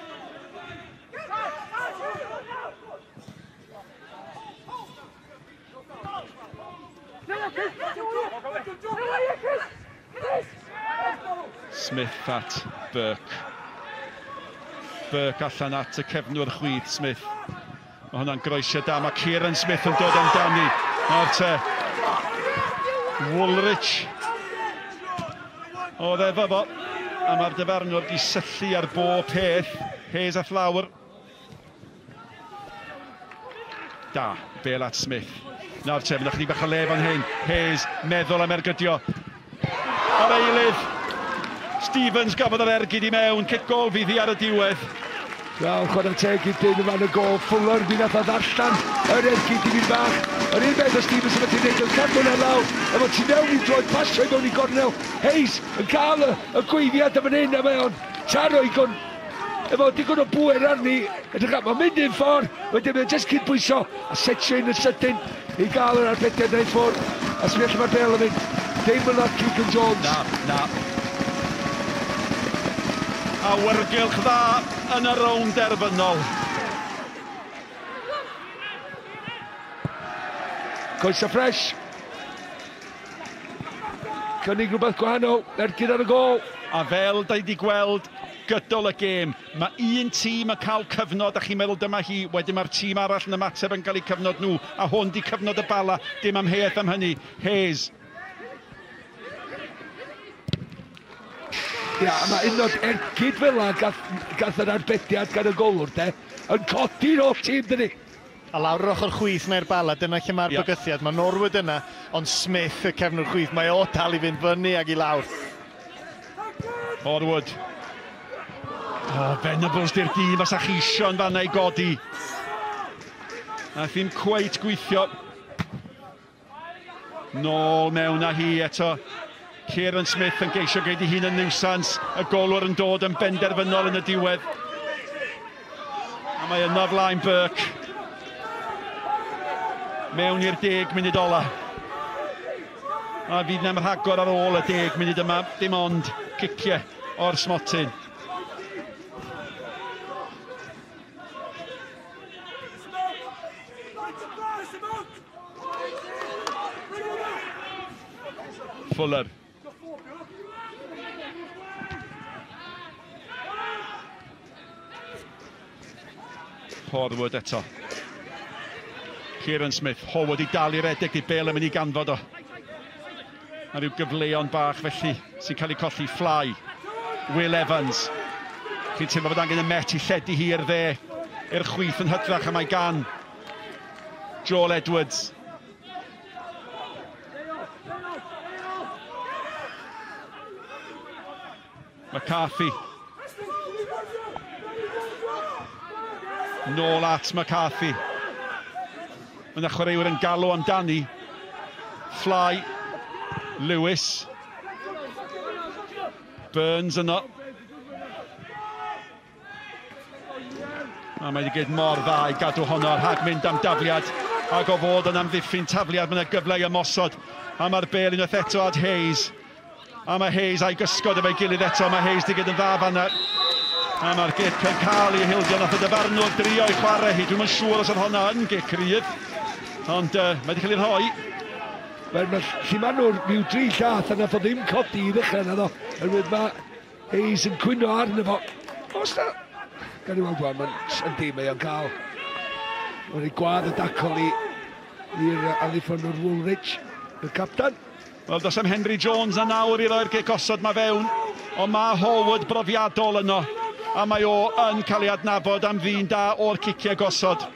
Smith at Burke. Burke allan at y cefnwr chwith Smith. Mae hwnna'n groesio da, mae Kieran Smith yn dod amdani. Nawr te. Woolrich. Oedd efo fo. A mae'r dyfarnwr di syllu ar bob peth. Hayes a Flower. Da, bel at Smith. Nawr te, fyna chdi bach o le fan hyn. Hayes, meddwl am ergydio. Ar eilydd. Stevens gafodd yr ergyd i mewn, cic gol fyddi ar y diwedd. Wel, chwarae teg i dyn yma'n y gol. Fuller, fi nath o ddarllan yr ergyd i fi bach. Yr un beth o Stevens yma ti'n neud yn cadw hwnna law. Efo ti mewn i droed pasio i mewn i gornel. Hayes yn cael y gweiddiad am yn hyn a mewn. Taro i gon. Efo digon o bwyr arni. Mae'n mynd i'n ffordd. Wedyn mae'n just cydbwyso. A setio un y sydyn i gael yr arbediad neu ffwrdd. A sy'n allan mae'r bel yn mynd. Damon at Keegan Jones. Na. A wyrgylch dda yn y rownd derfynol. Coesa ffres. Cynnig rhywbeth gwahanol, ergyd ar y gol. A fel da i wedi gweld gydol y gêm, mae un tîm yn cael cyfnod a chi'n meddwl dyma hi, wedyn mae'r tîm arall yn ymateb yn cael eu cyfnod nhw, a hwn di cyfnod y bala, dim amheuaeth am hynny. Hayes. Ia, mae unod ergyd fel yna gath yr arbediad gan y golwr, de, yn codi'r holl tîm, dyni. A lawr yr ochr chwith neu'r bala, dyna lle mae'r bygythiad. Mae Norwood yna, ond Smith y cefnwr chwith, mae o dal i fynd fyny ag i lawr. Norwood. Venables di'r dîm, as a Chision fanna i godi. A ddim cweit gweithio. Nôl mewn â hi eto. Kieran Smith yn geisio geid i hun yn niwsans. Y golwr yn dod yn benderfynol yn y diwedd. A mae yno flaen Burke. Mewn i'r 10 munud ola. A fydd na'n rhagor ar ôl y 10 munud yma. Dim ond ciciau o'r smotyn. Fuller. Horwood eto. Kieran Smith, Horwood i dal i'r edeg i bel yn mynd i ganfod o. A rhyw gyfleon bach felly sy'n cael ei colli Fly. Will Evans. Chi'n teimlo bod angen y met i lledu hi i'r dde. I'r chwith yn hydrach a mae gan Joel Edwards. McCarthy. Nôl at McCarthy. Mae yna chwaraewyr yn galw amdani. Fly. Lewis. Burns yno. A mae wedi gyd mor dda i gadw honno rhag mynd am dafliad. Ac o fod yn amddiffyn tafliad, mae yna gyfle i ymosod. A mae'r bel unwaith eto at Hayes. A mae Hayes a'i gysgod efo'i gilydd eto. Mae Hayes wedi gyd yn dda fanna. A mae'r gic yn cael ei hildio. Nath y dyfarnwr drio i chwarae hi. Dwi'n yn siŵr os oedd honna yn gic rydd. Ond mae wedi cael ei rhoi. Lle maen nhw'n rhyw 3 llath a nath o ddim codi i ddechrau yna ddo. Erwydd mae Hayes yn cwyno arno fo. Os da... Gan i weld gwan, mae'n dim ei o'n cael. Mae'n ei gwadd y dacol i'r Aliffon o'r Woolwich, y captan. Wel, dos am Henry Jones a nawr i roi'r gic osod ma fewn. Ond mae Howard brofiadol yno. A mae o yn cael ei adnabod am ddyn da o'r ciciau gosod.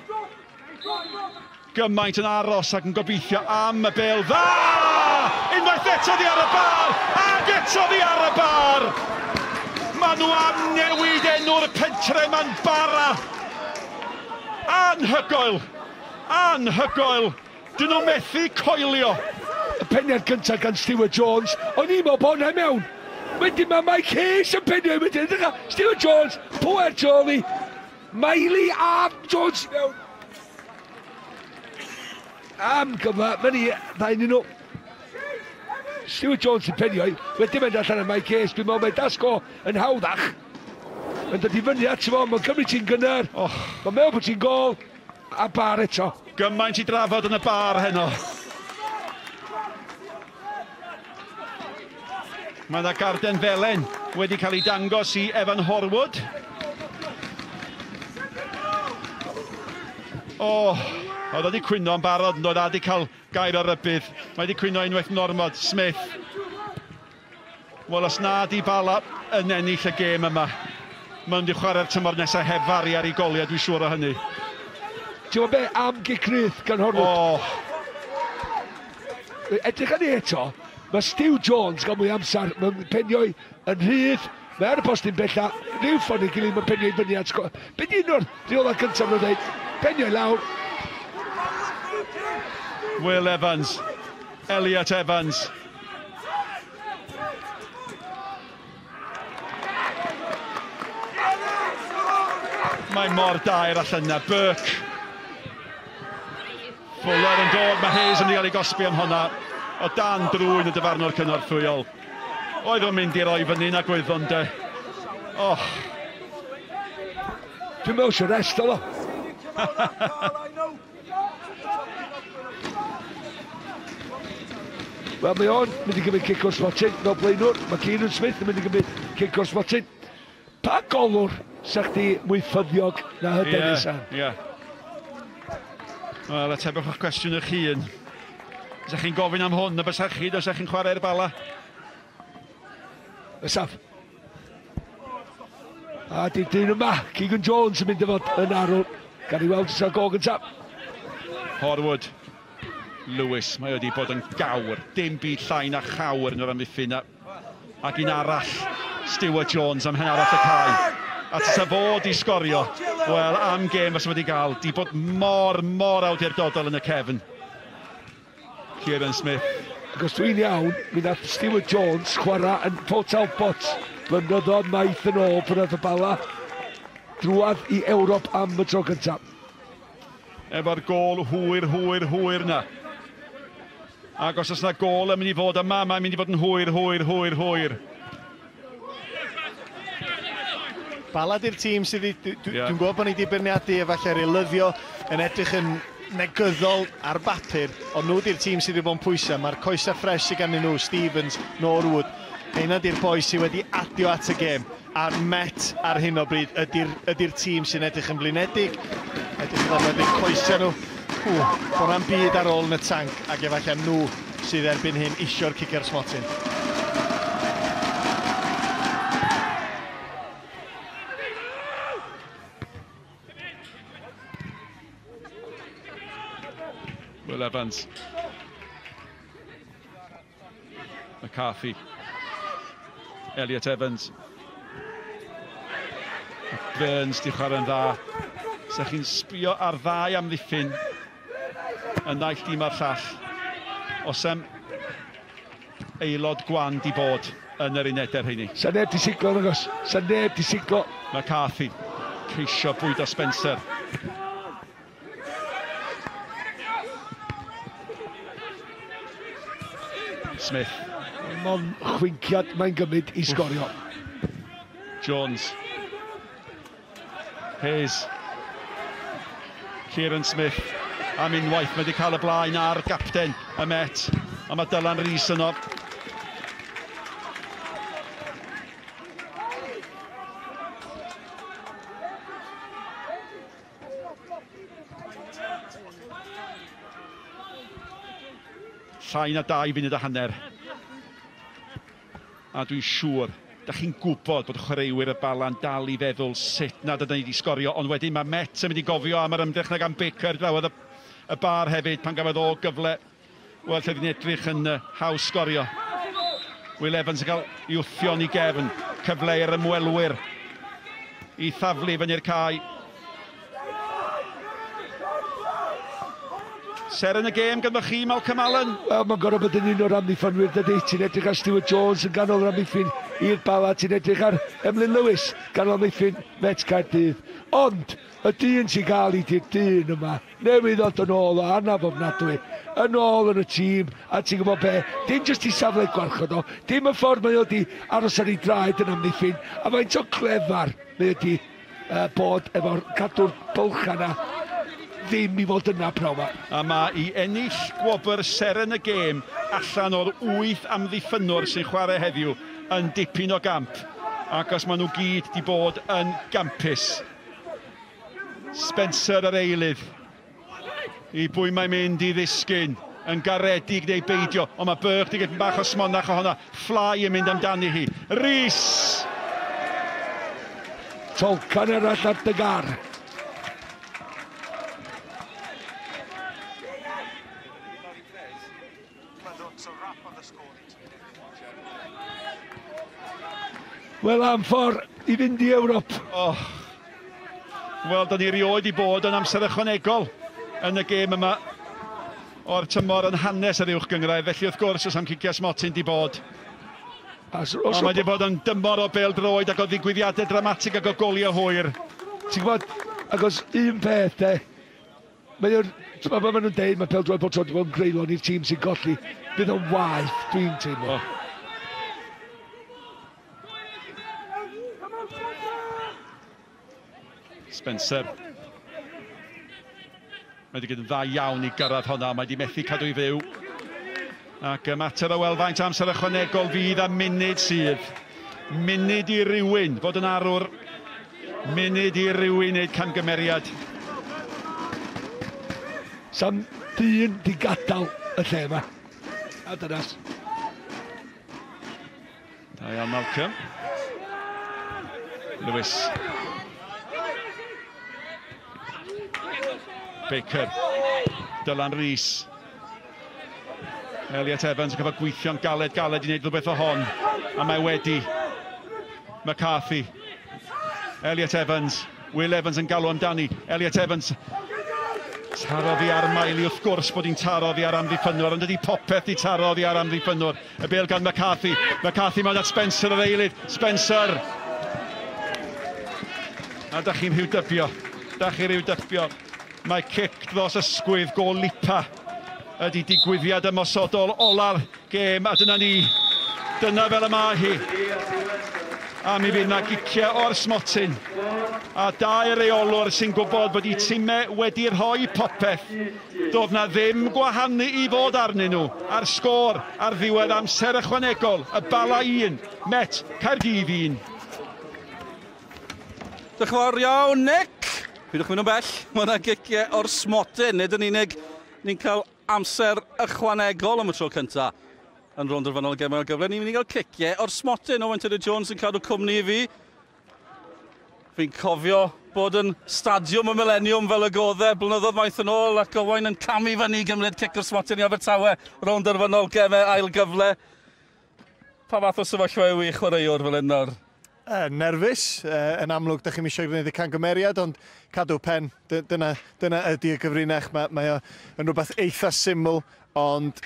Gymaint yn aros ac yn gobeithio am y bel dda! Unwaith eto di ar y bar! Ac eto di ar y bar! Maen nhw am newid enw'r pentre ma'n bara. Anhygoel. Anhygoel. Dyn nhw methu coelio. Y penniad gyntaf gan Stewart Jones. O'n i'n meddwl bod hwnna mewn. Wedyn mae Mike Hayes yn penniad. Wedyn Stewart Jones, Pŵer Jolie, Miley a Jones mewn. Am gyfa, mae'n i ddain nhw. Stewart Jones yn penio, wedyn mynd allan yn Mike Hayes, dwi'n meddwl mae Dasgo yn hawddach. Mae'n dod i fyny at fo, mae'n cymryd ti'n gynnar, mae'n meddwl bod ti'n gol, a bar eto. Gymaint i drafod yn y bar heno. Mae yna garden felen wedi cael ei dangos i Evan Horwood. Oedd wedi cwyno yn barod, oedd wedi cael gair o rybydd. Mae wedi cwyno unwaith normod, Smith. Wel, os nad i Bala yn ennill y gêm yma, mae'n wedi chwarae'r tymor nesaf heb fari ar ei goliau, dwi'n siŵr o hynny. Ti'n gwybod be, am gicrydd gan Horwood. Edrych yn eto, mae Stew Jones gan mwy amser, mae'n penio yn rhydd, mae ar y postyn bella, rhyw ffordd i gilydd, mae'n penio i fyny at sgol. Be di unw'r rheola cyntaf nhw'n dweud, penio i lawr. Will Evans, Elliot Evans. Mae mor dair allan yna, Burke. Fuller yn dod, mae Hayes yn cael ei gosbi am honna. O dan drwy'n y dyfarnwr cynorthwyol. Oedd o'n mynd i roi fyny na gwyddon de. Dwi'n meddwl sy'n rest o lo. Wel, mae o'n mynd i gymryd cic o'r smotin fel blaenwr. Mae Kieran Smith yn mynd i gymryd cic o'r smotin. Pa golwr sa'ch di mwy ffyddiog na hyden Isan? Wel, atebwch o'ch cwestiwn eich hun. Sa'ch chi'n gofyn am hwn, y bysach chi, os a'ch chi'n chwarae'r bala? Ysaf. A di dyn yma, Keegan Jones yn mynd i fod yn arw. Gan i weld ysaf gol gyntaf. Horwood. Lewis, mae wedi bod yn gawr, dim byd llai na chawr yn yr amddiffyn. Ac un arall, Stewart Jones am hen arall y cae. A tysa fod i sgorio, wel, am gêm os wedi gael, di bod mor awdurdodol yn y cefn. Kieran Smith. Ac os dwi'n iawn, mi nath Stewart Jones chwarae yn Port Talbot blynyddoedd maith yn ôl pan oedd y bala drwad i Ewrop am y tro gyntaf. Efo'r gol hwyr na. Ac os oes yna gol yn mynd i fod yma, mae'n mynd i fod yn hwyr. Bala di'r tîm sydd dwi'n gwybod bod ni wedi beirniadu efallai relyddio yn edrych yn negyddol ar bapur, ond nhw di'r tîm sydd wedi bod yn pwysau. Mae'r coesau ffres sydd gan nhw, Stevens, Norwood, heina di'r boes sydd wedi adio at y gêm. A'r Met ar hyn o bryd ydy'r tîm sy'n edrych yn flinedig. Edrych yn flinedig coesau nhw. Bod na'n byd ar ôl yn y tank, ac efallai nhw sydd erbyn hyn isio'r cic ar smotin. Will Evans. McCarthy. Elliot Evans. Burns di chwarae'n dda. Sa'ch chi'n sbio ar ddau amddiffyn. yn naill dim ar llall. Os am aelod gwan di bod yn yr unedau rheini. Sa neb di siglo, nagos. Sa neb di siglo. McCarthy, ceisio bwydo Spencer. Smith. Mon chwinciad mae'n gymryd i sgorio. Jones. Hayes. Kieran Smith. Am unwaith, mae wedi cael y blaen ar gapten y Met. A mae Dylan Rees yno. Llai na 2 funud a hanner. A dwi'n siŵr, da chi'n gwybod bod chwaraewyr y Bala'n dal i feddwl sut nad ydyn ni wedi sgorio, ond wedyn mae Met yn mynd i gofio am yr ymdrech na gan Baker, drawodd y bar hefyd pan gafodd o gyfle. Wel, lle dwi'n edrych yn haws sgorio. Will Evans yn cael ei wthio i gefn, cyfle i'r ymwelwyr i thaflu fyny'r cae. Ser yn y gêm gyda chi, Malcolm Allen? Wel, mae'n gorau bod yn un o'r amddiffynwyr dydy. Ti'n edrych ar Stuart Jones yn ganol yr amddiffyn i'r Bala. Ti'n edrych ar Emlyn Lewis ganol amddiffyn Met Caerdydd. Ond, y dyn sy'n cael i di'r dyn yma, newydd ddod yn ôl o anaf ofnadwy, yn ôl yn y tîm, a ti'n gwybod be, dim jyst i safle gwarchod o, dim y ffordd mae wedi aros ar ei draed yn amddiffyn, a mae'n so clefar mae wedi bod efo'r cadw'r bwlch yna, ddim i fod yna prawma. A mae i ennill gwobr ser yn y gêm allan o'r 8 amddiffynwr sy'n chwarae heddiw yn dipyn o gamp. Ac os maen nhw gyd di bod yn gampus. Spencer yr eilydd. I bwy mae'n mynd i ddisgyn. Yn garedig neu beidio. Ond mae Burke di gyda'n bach o smonach o honna. Fly yn mynd amdani hi. Rees! Tolcan arall ar dygar. Wel, am ffordd i fynd i Ewrop. Wel, da ni rioed i bod yn amser ychwanegol yn y gêm yma o'r tymor yn hanes yr uwch gyngrair. Felly wrth gwrs, os am Cicias Motin di bod. Ond mae di bod yn dymor o bêl-droed ac o ddigwyddiadau dramatig ac o goliau hwyr. Ti'n gwybod, ac os un peth, mae nhw'n deud, mae pêl-droed bod troed yn greulon i'r tîm sy'n golli. Bydd o'n waith, dwi'n teimlo. Spencer. Mae wedi gyda'n dda iawn i gyrraedd honna, mae wedi methu cadw i fyw. Ac y mater o weld faint amser ychwanegol fydd a munud sydd. Munud i rywun fod yn arwr. Munud i rywun wneud camgymeriad. Sam dyn di gadael y lle yma. A dynas. Da iawn Malcolm. Lewis. Baker, Dylan Rees. Elliot Evans yn cael gweithio'n galed i wneud rhywbeth o hon. A mae wedi. McCarthy. Elliot Evans. Will Evans yn galw amdani. Elliot Evans. Taro fi ar Miley, wrth gwrs bod hi'n taro fi ar amddiffynwr, ond ydy popeth i taro fi ar amddiffynwr. Y bêl gan McCarthy. McCarthy mewn at Spencer yr eilydd. Spencer. A da chi'n rhyw dybio. Da chi rhyw dybio. Mae cic dros ysgwydd gol lipa ydy digwyddiad ymosodol ola'r gêm, a dyna ni. Dyna fel y mae hi. A mi fydd na giciau o'r smotyn. A 2 reolwr sy'n gwybod bod eu tîmau wedi rhoi popeth. Doedd na ddim gwahanu i fod arnyn nhw. Ar sgôr, ar ddiwedd amser ychwanegol. Y Bala 1, Met Caerdydd 1. Diolch yn fawr iawn, Nick. Pidwch mynd o bell, mae yna giciau o'r smotyn. Nid yn unig, ni'n cael amser ychwanegol am y tro cyntaf. Yn rownd yr fanol y gemau o'r gyfle, ni'n mynd i gael ciciau o'r smotyn. Owen Tyler-Jones yn cadw cwmni i fi. Fi'n cofio bod yn stadiwm y Millennium fel y goddau blynyddoedd maith yn ôl, ac Owen yn camu fyny gymryd cic o'r smotyn i Abertawe rownd yr fanol gemau ail gyfle. Pa fath o sefyllfa yw i chwaraewr fel un nawr? Nerfus, yn amlwg, da chi'n eisiau gwneud y cangymeriad, ond cadw pen, dyna ydy y gyfrinach. Mae yn rhywbeth eitha syml, ond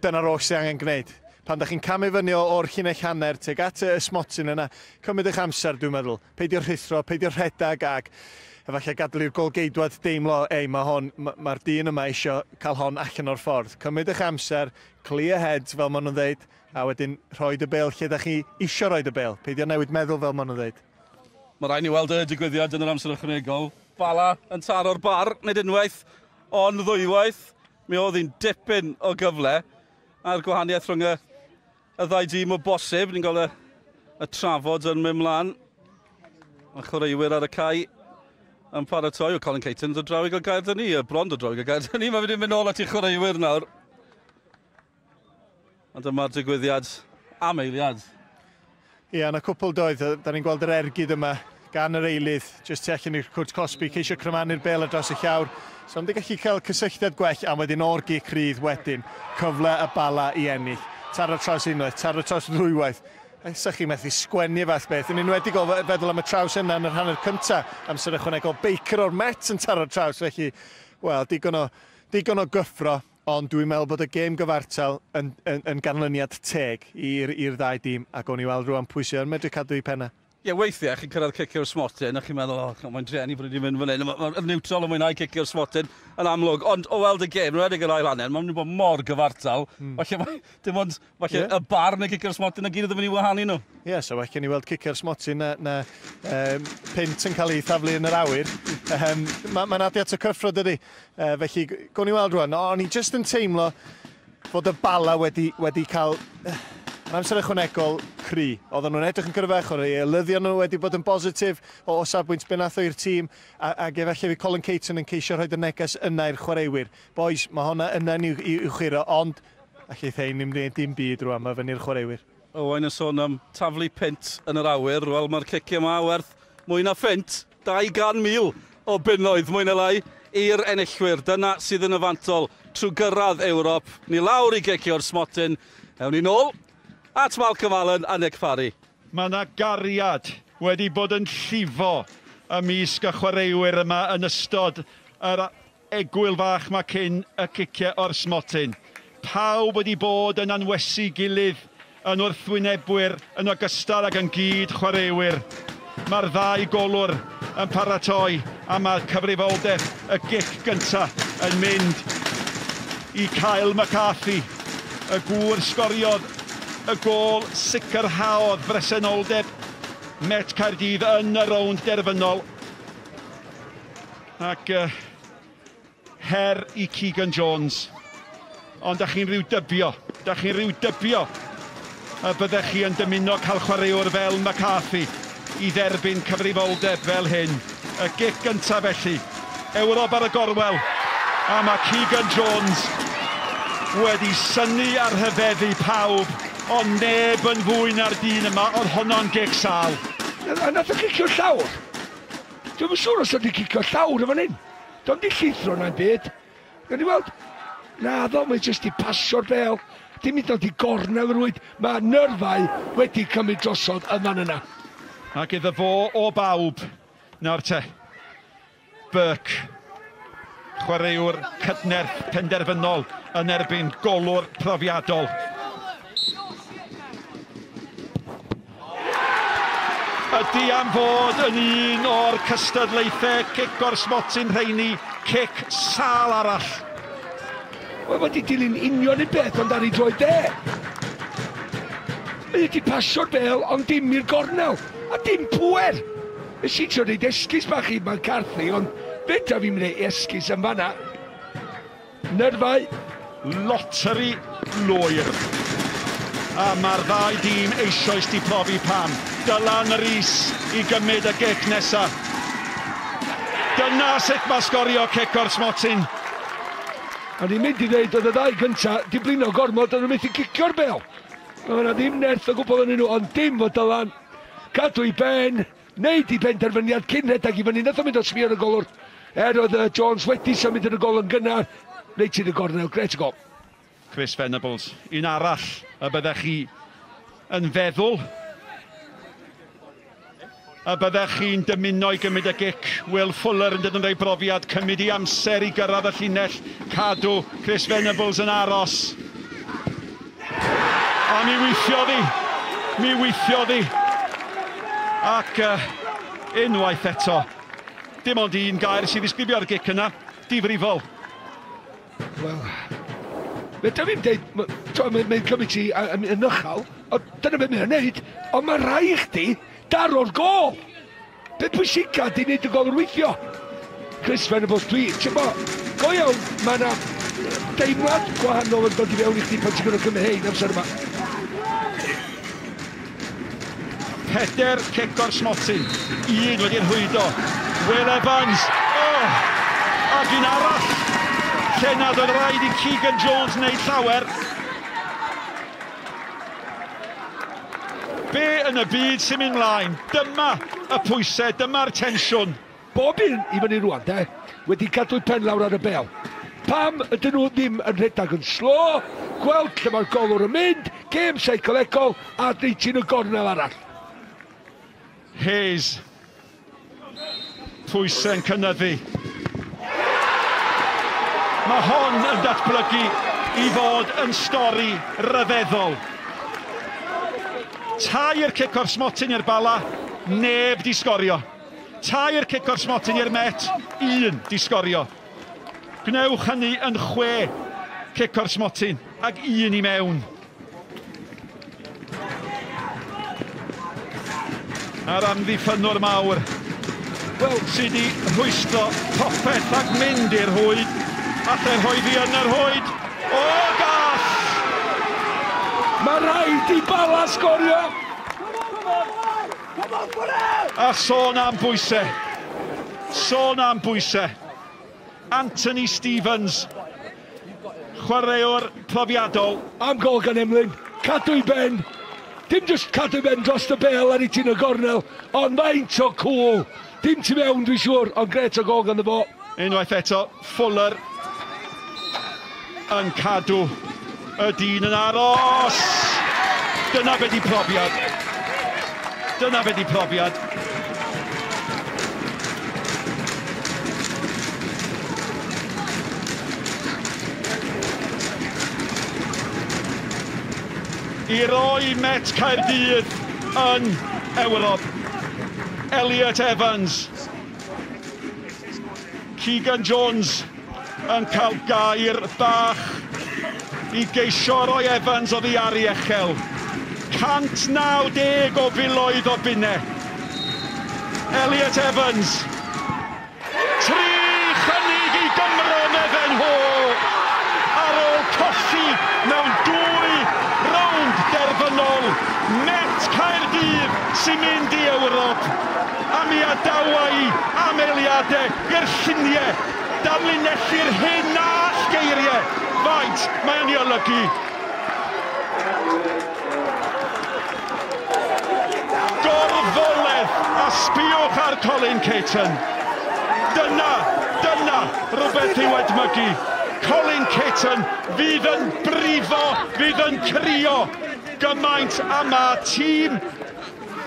dyna'r oll sy'n angen gwneud. Pan da chi'n camu fyny o'r llinell hanner, teg at y smotyn yna, cymryd eich amser, dwi'n meddwl. Peidio rhithro, peidio rhedag ag efallai gadael i'r golgeidwad deimlo, mae'r dyn yma eisiau cael hon allan o'r ffordd. Cymryd eich amser, clear head, fel maen nhw'n dweud, a wedyn rhoi y bel lle da chi eisiau rhoi y bel. Peidio newid meddwl fel maen nhw'n dweud. Mae rhaid ni weld y digwyddiad yn yr amser ychwanegol. Bala yn taro'r bar, nid unwaith, ond ddwywaith. Mi oedd hi'n dipyn o gyfle a'r gwahaniaeth rhwng y ddau dîm o bosib. Ni'n gael y trafod yn mynd mlaen. Mae chwaraewyr ar y cae yn paratoi. Colin Caton dod draw i gael gair dyn ni, y Bron dod draw i gael gair dyn ni. Mae wedi mynd nôl at i chwaraewyr nawr. A dyma'r digwyddiad am eiliad. Ie, yna cwpl doedd, da ni'n gweld yr ergyd yma gan yr eilydd, jyst tu allan i'r Cwrt Cosby, ceisio crymanu'r bel ar dros y llawr. So, am di gallu cael cysylltiad gwell, a wedyn o'r gic rydd wedyn, cyfle y Bala i ennill. Taro traws unwaith, taro traws ddwywaith. Sa chi methu sgwennu fath beth. Yn enwedig o feddwl am y traws yna yn yr hanner cyntaf, amser ychwanegol Baker o'r Met yn taro traws, felly, wel, digon o gyffro. Ond dwi'n meddwl bod y gêm gyfartal yn ganlyniad teg i'r ddau dîm, ac o'n i weld rwan pwy sy'n medru cadw i penna. Ie, weithiau chi'n cyrraedd cicio'r smotyn, a chi'n meddwl, mae'n drenu bod wedi mynd fan hyn. Mae'r niwtral yn mwynhau cicio'r smotyn yn amlwg. Ond o weld y gêm, rhaid i'r ail hanner, mae'n mynd bod mor gyfartal. Falle y bar neu cicio'r smotyn a gyd ddim yn ei wahanu nhw. Ie, so falle ni weld cicio'r smotyn na pint yn cael ei thaflu yn yr awyr. Mae'n adi at y cyffro dydy. Felly, gown ni weld rwan, o'n i jyst yn teimlo fod y Bala wedi cael yn amser ychwanegol cry. Oedden nhw'n edrych yn gyrfach, o'r elyddion nhw wedi bod yn positif o safbwynt benatho i'r tîm, ac efallai fi Colin Caton yn ceisio rhoi y neges yna i'r chwaraewyr. Boys, mae hwnna yna'n i'w chiro, ond allai thein ni'n gwneud dim byd rwan, mae fyny'r chwaraewyr. Owain yn sôn am taflu pint yn yr awyr, wel mae'r cicio yma werth mwy na ffint, 200,000 o bunnoedd mwy na lai i'r enillwyr. Dyna sydd yn y fantol trwy gyrraedd Ewrop. Ni lawr i gicio'r smotyn, ewn ni nôl at Malcolm Allen a Nick Parry. Mae yna gariad wedi bod yn llifo ymysg y chwaraewyr yma yn ystod yr egwyl fach mae cyn y ciciau o'r smotyn. Pawb wedi bod yn anwesu gilydd yn wrthwynebwyr yn ogystal ac yn gyd chwaraewyr. Mae'r ddau golwr yn paratoi a mae cyfrifoldeb y gic gyntaf yn mynd i Kyle McCarthy. Y gŵr sgoriodd y gôl sicrhaodd bresenoldeb Met Caerdydd yn y rownd derfynol. Ac her i Keegan Jones. Ond da chi'n rhyw dybio y byddech chi yn dymuno cael chwaraewr fel McCarthy i dderbyn cyfrifoldeb fel hyn. Y gic gyntaf felly, Ewrop ar y gorwel, a mae Keegan Jones wedi synnu ar hyfeddu pawb, ond neb yn fwy na'r dyn yma, oedd honno'n gic sal. A nath o cicio llawr. Dwi'n siŵr os ydi cicio llawr efo hyn. Dwi'n di llithro na'n byd. Dwi'n weld, naddo, mae jyst i pasio'r bel. Dim hyd yn oed i gornel rwyd. Mae nyrfau wedi cymryd drosodd yn fan yna. Ac iddo fo o bawb, nawr te, Burke, chwaraewr cydnerth penderfynol yn erbyn golwr profiadol. Ydy am fod yn un o'r cystadlaethau cic o'r smotyn rheini, cic sal arall. Wel, wedi dilyn union i beth ond ar ei droi de. Mae wedi pasio'r bel ond dim i'r gornel, a dim pwer. Nes i trio wneud esgus bach i McCarthy, ond fedra fi'n mynd esgus yn fanna. Nyrfau. Loteri lwyr. A mae'r ddau dîm eisoes di profi pam. Dylan Rhys i gymryd y gic nesaf. Dyna sut mae sgorio cic o'r smotyn. A ni'n mynd i ddeud oedd y ddau gyntaf di blino gormod a nhw'n mynd i gicio'r bel. Mae yna ddim nerth o gwbl yn nhw, ond dim fod Dylan. Cadw i ben, neud i benderfyniad cyn rhedag i fyny. Nath o mynd o sbio yn y golwr. Oedd Jones wedi symud yn y gol yn gynnar. Neud i'n y gornel, gret gol. Chris Venables, un arall y byddech chi yn feddwl a byddech chi'n dymuno i gymryd y gic. Will Fuller yn dod yn rhoi brofiad, cymryd i amser i gyrraedd y llinell, cadw Chris Venables yn aros. A mi weithio ddi. Ac unwaith eto, dim ond un gair sydd i ddisgrifio'r gic yna, difrifol. Wel, fydda fi'n dweud, mae'n cymryd ti yn ychal, dyna beth mae'n neud, ond mae rhai chdi daro'r gol. Be pwysica di wneud y gol yn weithio. Chris Venables, go iawn, mae yna deimlad gwahanol yn dod i fewn i chdi pan ti'n gwneud cymryd hein amser yma. Peder cic o'r Smotin, un wedi'r hwydo. Will Evans, ac un arall. Lle nad oedd rhaid i Keegan Jones wneud llawer. Be yn y byd sy'n mynd mlaen? Dyma y pwysau, dyma'r tensiwn. Bob un i fyny rwan, wedi cadw pen lawr ar y bel. Pam ydyn nhw ddim yn rhedag yn slo, gweld lle mae'r golwr yn mynd, gêm seicolegol a dreityn y gornel arall. Hayes. Pwysau'n cynyddu. Mae hon yn datblygu i fod yn stori ryfeddol. Tair cic o'r Smotin i'r Bala, neb di sgorio. Tair cic o'r Smotin i'r Met, un di sgorio. Gnewch hynny yn 6 cic o'r Smotin, ac un i mewn. A'r amddiffynwr mawr, sydd wedi rhwystro popeth ac mynd i'r hwyd, allai rhoi fi yn yr hwyd. O gall! Mae rhaid i Bala sgorio! A sôn am bwysau. Anthony Stevens, chwaraewr profiadol. Am gol gan Emlyn, cadw i ben. Dim just cadw ben dros y bel ar ei tîn y gornel, ond faint o cwl. Dim ti mewn, dwi'n siŵr, ond gret o gol gan y bo. Unwaith eto, Fuller yn cadw y dyn yn aros. Dyna be di profiad. I roi Met Caerdydd yn Ewrop. Elliot Evans. Keegan Jones yn cael gair bach i geisio roi Evans oddi ar ei echel. 190 o filoedd o bunne. Elliot Evans. 3 chynnig i Gymro medden ho. Ar ôl colli mewn 2 rownd derfynol. Met Caerdydd sy'n mynd i Ewrop. A mi adawa i ameliadau i'r lluniau. Darlinellir hyn all geiriau. Faint mae'n ei olygu. Gorfoledd a sbiwch ar Colin Caton. Dyna rhywbeth i'w edmygu. Colin Caton fydd yn brifo, fydd yn crio gymaint a mae tîm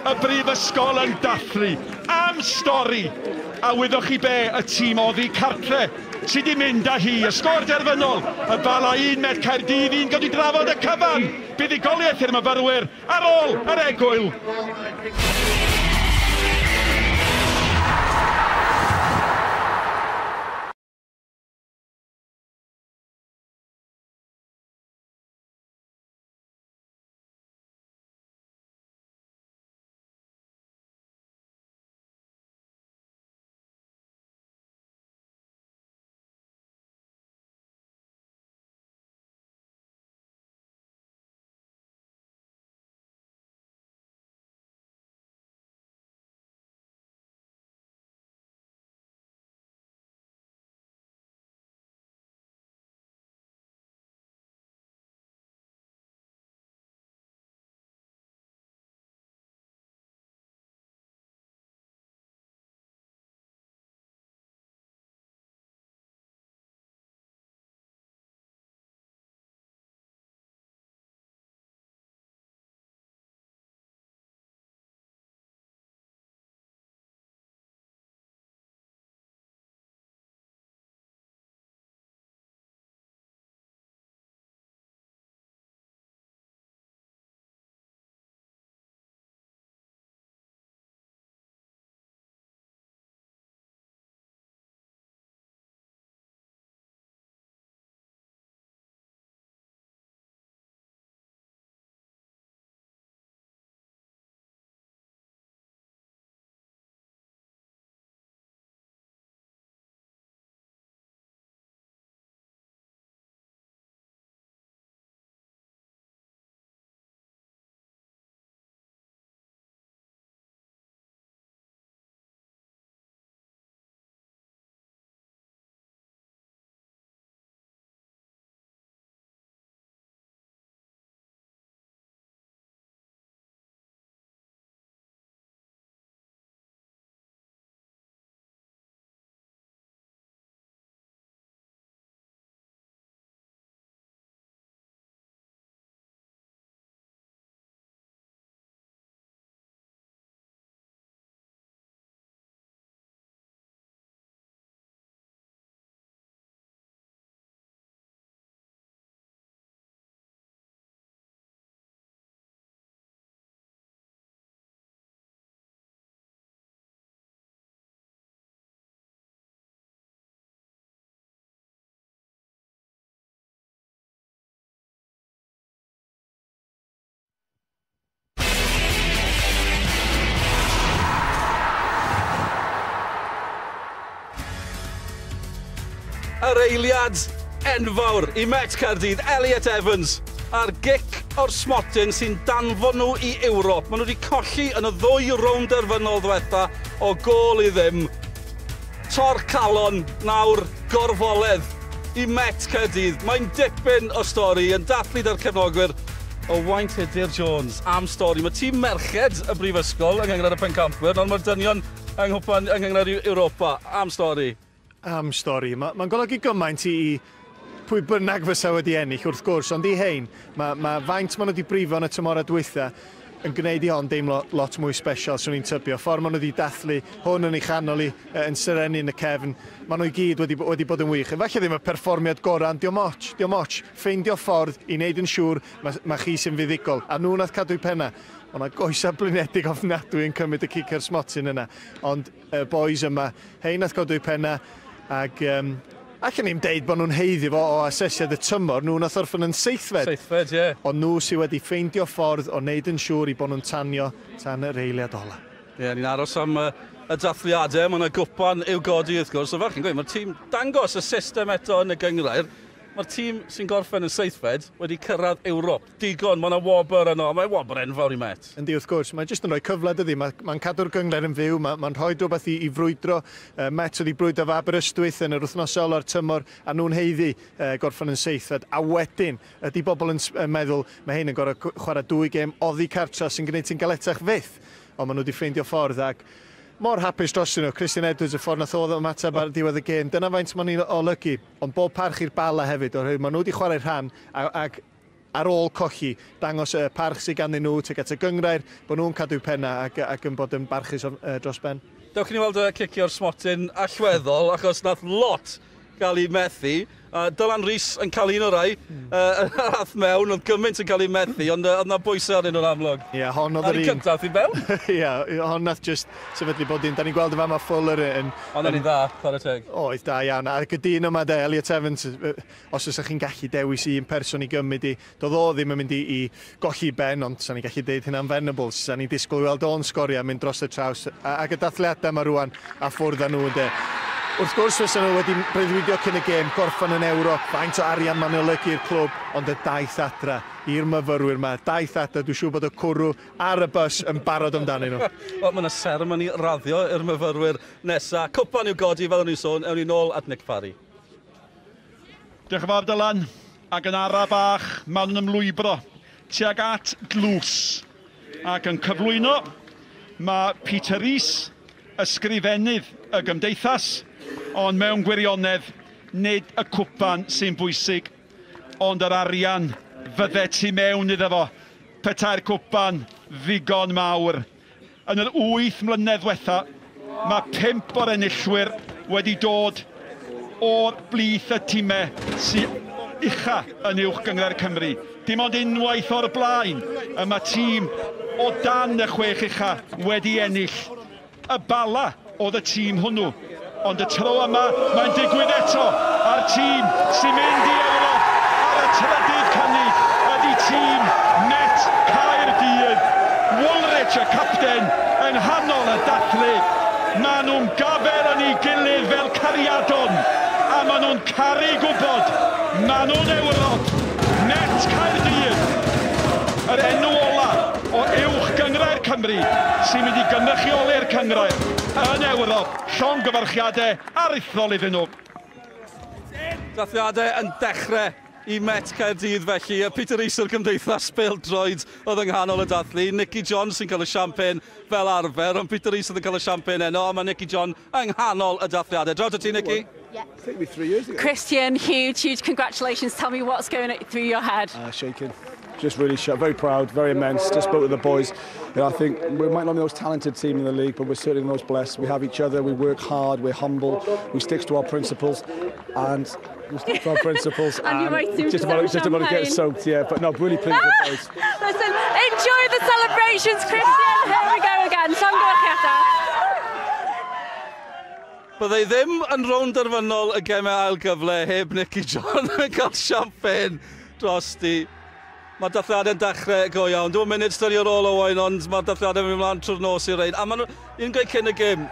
y brifysgol yn dathlu am stori. A wyddwch chi be, y tîm oddi cartre sydd wedi mynd â hi, y sgôr derfynol, y Bala 1 Met Caerdydd 1 godi drafod y cyfan. Buddigoliaeth i'r myfyrwyr ar ôl yr egwyl. yr eiliad enfawr i Met Caerdydd, Elliot Evans, a'r gic o'r smotyn sy'n danfon nhw i Ewrop. Maen nhw wedi colli yn y 2 rownd derfynol ddiwetha o gol i ddim. Tor calon nawr gorfoledd i Met Caerdydd. Mae'n dipyn o stori yn dathlu da'r cefnogwyr o Waint Hydur Jones am stori. Mae tîm merched y brifysgol yng Nghyngred y Pencampwyr, ond mae'r dynion yng Nghyngred Ewropa am stori. Am stori. Mae'n golygu gymaint i pwy bynnag fysa wedi ennill wrth gwrs, ond i hein, mae faint maen nhw wedi brifo yn y tymor dwytha yn gwneud i hon deimlo lot mwy special, swn i'n tybio. Ffordd maen nhw wedi dathlu hwn yn ei chanol i yn syrenu yn y cefn. Maen nhw i gyd wedi bod yn wych. Efallai ddim y perfformiad gorau, diom ots. Ffeindio ffordd i wneud yn siŵr mae chi sy'n fuddigol. A nhw nath cadw penna. O'na goesa blinedig ofnadwy yn cymryd y cicer smotyn yna. Ond y boys yma, hein nath cadw penna ac allan ni'n deud bod nhw'n heiddi fo o asesiad y tymor, nhw nath orffen yn seithfed. Seithfed, ie. Ond nhw sydd wedi ffeindio ffordd o wneud yn siŵr i bod nhw'n tanio tan yr eiliad ola. Ie, ni'n aros am y dathliadau, mae yna gwpan i'w godi wrth gwrs. So fel chi'n gweud, mae'r tîm dangos y system eto yn y gyngrair. Mae'r tîm sy'n gorffen yn seithfed wedi cyrraedd Ewrop. Digon, mae yna wobr yno, mae'n wobr enfawr i Met. Yndi wrth gwrs, mae'n jyst yn rhoi cyfle dydi, mae'n cadw'r gyngred yn fyw, mae'n rhoi rhywbeth i frwydro. Met wedi brwydro fe Aberystwyth yn yr wythnosol o'r tymor, a nhw'n heiddi gorffen yn seithfed. A wedyn, ydy bobl yn meddwl, mae hyn yn gorau chwarae 2 gêm oddi cartra sy'n gwneud ti'n galetach fydd. Ond maen nhw wedi ffeindio ffordd ac mor hapus drosyn nhw, Christian Edwards y ffordd nath oedd ymateb ar diwedd y gêm. Dyna faint maen nhw'n olygu, ond bob parch i'r bala hefyd, oherwydd maen nhw wedi chwarae rhan ac ar ôl colli, dangos y parch sydd ganddyn nhw tuag at y gyngrair, bod nhw'n cadw penna ac yn bod yn barchus dros ben. Dewch i ni weld y cicio'r smotyn allweddol, achos nath lot gael ei methu. Dylan Rhys yn cael un o rai, rath mewn, oedd gymaint yn cael ei methu, ond na bwysau arnyn nhw'n amlwg. Ie, hon oedd yr un. Ar ei cyntaf i mewn? Ie, hon nath just sefydlu bod un. Da ni'n gweld y fama Fuller yn... Ond yn dda, chwarae teg. Oedd da iawn. A gydyn yma de, Elliot Evans, os ydych chi'n gallu dewis un person i gymryd i, doedd o ddim yn mynd i golli ben, ond sa'n ni'n gallu deud hynna'n Venables. Sa'n ni'n disgwyl weld o'n sgorio mynd dros y traws. Ac y dathliadau yma rwan a ffwrdd â nhw de. Wrth gwrs fysa nhw wedi breuddwydio cyn y gêm, gorffen yn Ewrop, faint o arian ma'n olygu'r clwb, ond y daith adra i'r myfyrwyr yma. Daith adra, dwi'n siŵr bod y cwrw ar y bus yn barod amdanyn nhw. Wel, mae yna seremoni raddio i'r myfyrwyr nesaf. Cwpan i'w godi fel o'n i'n sôn, ewn ni nôl at Nick Parry. Diolch yn fawr Dylan, ac yn ara bach maen nhw'n ymlwybro tuag at dlws. Ac yn cyflwyno, mae Peter Rhys, ysgrifennydd y gymdeithas, ond mewn gwirionedd, nid y cwpan sy'n bwysig, ond yr arian fydde tu mewn iddo fo. Petai'r cwpan ddigon mawr. Yn yr 8 mlynedd diwetha, mae 5 o'r enillwyr wedi dod o'r blith y tîmau sy'n ucha yn uwch gyngor Cymru. Dim ond unwaith o'r blaen, y mae tîm o dan y 6 ucha wedi ennill. Y bala oedd y tîm hwnnw. Ond y tro yma, mae'n digwydd eto. A'r tîm sy'n mynd i Ewrop ar y trydydd cynnig ydy tîm Met Caerdydd. Woolrich, y capten, yn hanol y dathlu. Maen nhw'n gafer yn ei gilydd fel cariadon. A maen nhw'n caru gwybod. Maen nhw'n Ewrop. Met Caerdydd. Yr enw ola o uwch gyngrair Cymru sy'n mynd i gynrychioli'r cyngrair yn Ewrop. Llongyfarchiadau aruthrol iddyn nhw. Dathliadau yn dechrau i Met Caerdydd felly. Peter Rhys o'r gymdeithas bêl-droed oedd yng nghanol y dathlu. Nicky John sy'n cael y champagne fel arfer, ond Peter Rhys oedd yn cael y champagne eno, a mae Nicky John yng nghanol y dathliadau. Drawd o ti, Nicky? Yeah. I think we 3 years ago. Christian, huge congratulations. Tell me what's going through your head. Shaking. Just really very proud, very immense. Just spoke to the boys. You know, I think we might not be the most talented team in the league, but we're certainly the most blessed. We have each other, we work hard, we're humble, we stick to our principles, and we stick to our principles. And you might do just about to get soaked, yeah. But no, really pleased with the boys. Listen, enjoy the celebrations, Christian. Here we go again. Llongyfarchiadau. Byddai ddim yn rownd derfynol y gemau ail gyfle heb Nicky John yn cael champagne drosti. Mae dathliadau'n dechrau go iawn. Dwi'n munud styri ar ôl o wain, ond mae dathliadau'n mynd ymlaen trwy'r nos i'r rein. A maen nhw, un gweud cyn y gym,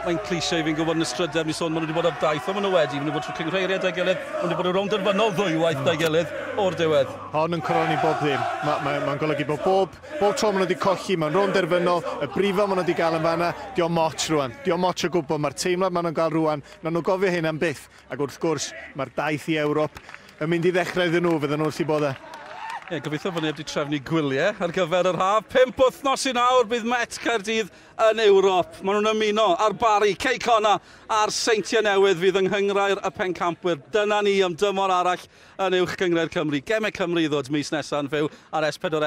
Mae'n cliché fi'n gwybod yn y strydeb ni sôn, maen nhw wedi bod ar daith, ond maen nhw wedi, maen nhw wedi bod trwy cyngreiriau da'i gilydd, maen nhw wedi bod yn rownd dyrfynol ddwywaith da'i gilydd o'r diwedd. Hon yn coroni bob ddim. Mae'n golygu bod bob tro maen nhw wedi colli, mae'n rownd dyrfynol, y brifo maen nhw wedi cael yn fanna, diolch moch rwan. Diolch moch o gwbl, mae'r teimlad maen nhw'n cael rwan, na nhw gofio hyn am byth. Ac wrth gwrs, mae'r daith i Ewrop yn mynd i ddechrau iddyn nhw, fydden nhw wrth i bod e. Gobeithio bod ni wedi trefnu gwyliau ar gyfer yr haf. 5 wythnos i nawr bydd Met Caerdydd yn Ewrop. Maen nhw'n ymuno ar Bari, Cey Conna a'r Seintiau Newydd fydd yng Nghyngrair y pencampwyr. Dyna ni am dymor arall yn uwch Gyngred Cymru. Gemau Cymru ddod mis nesaf yn fyw ar S4C.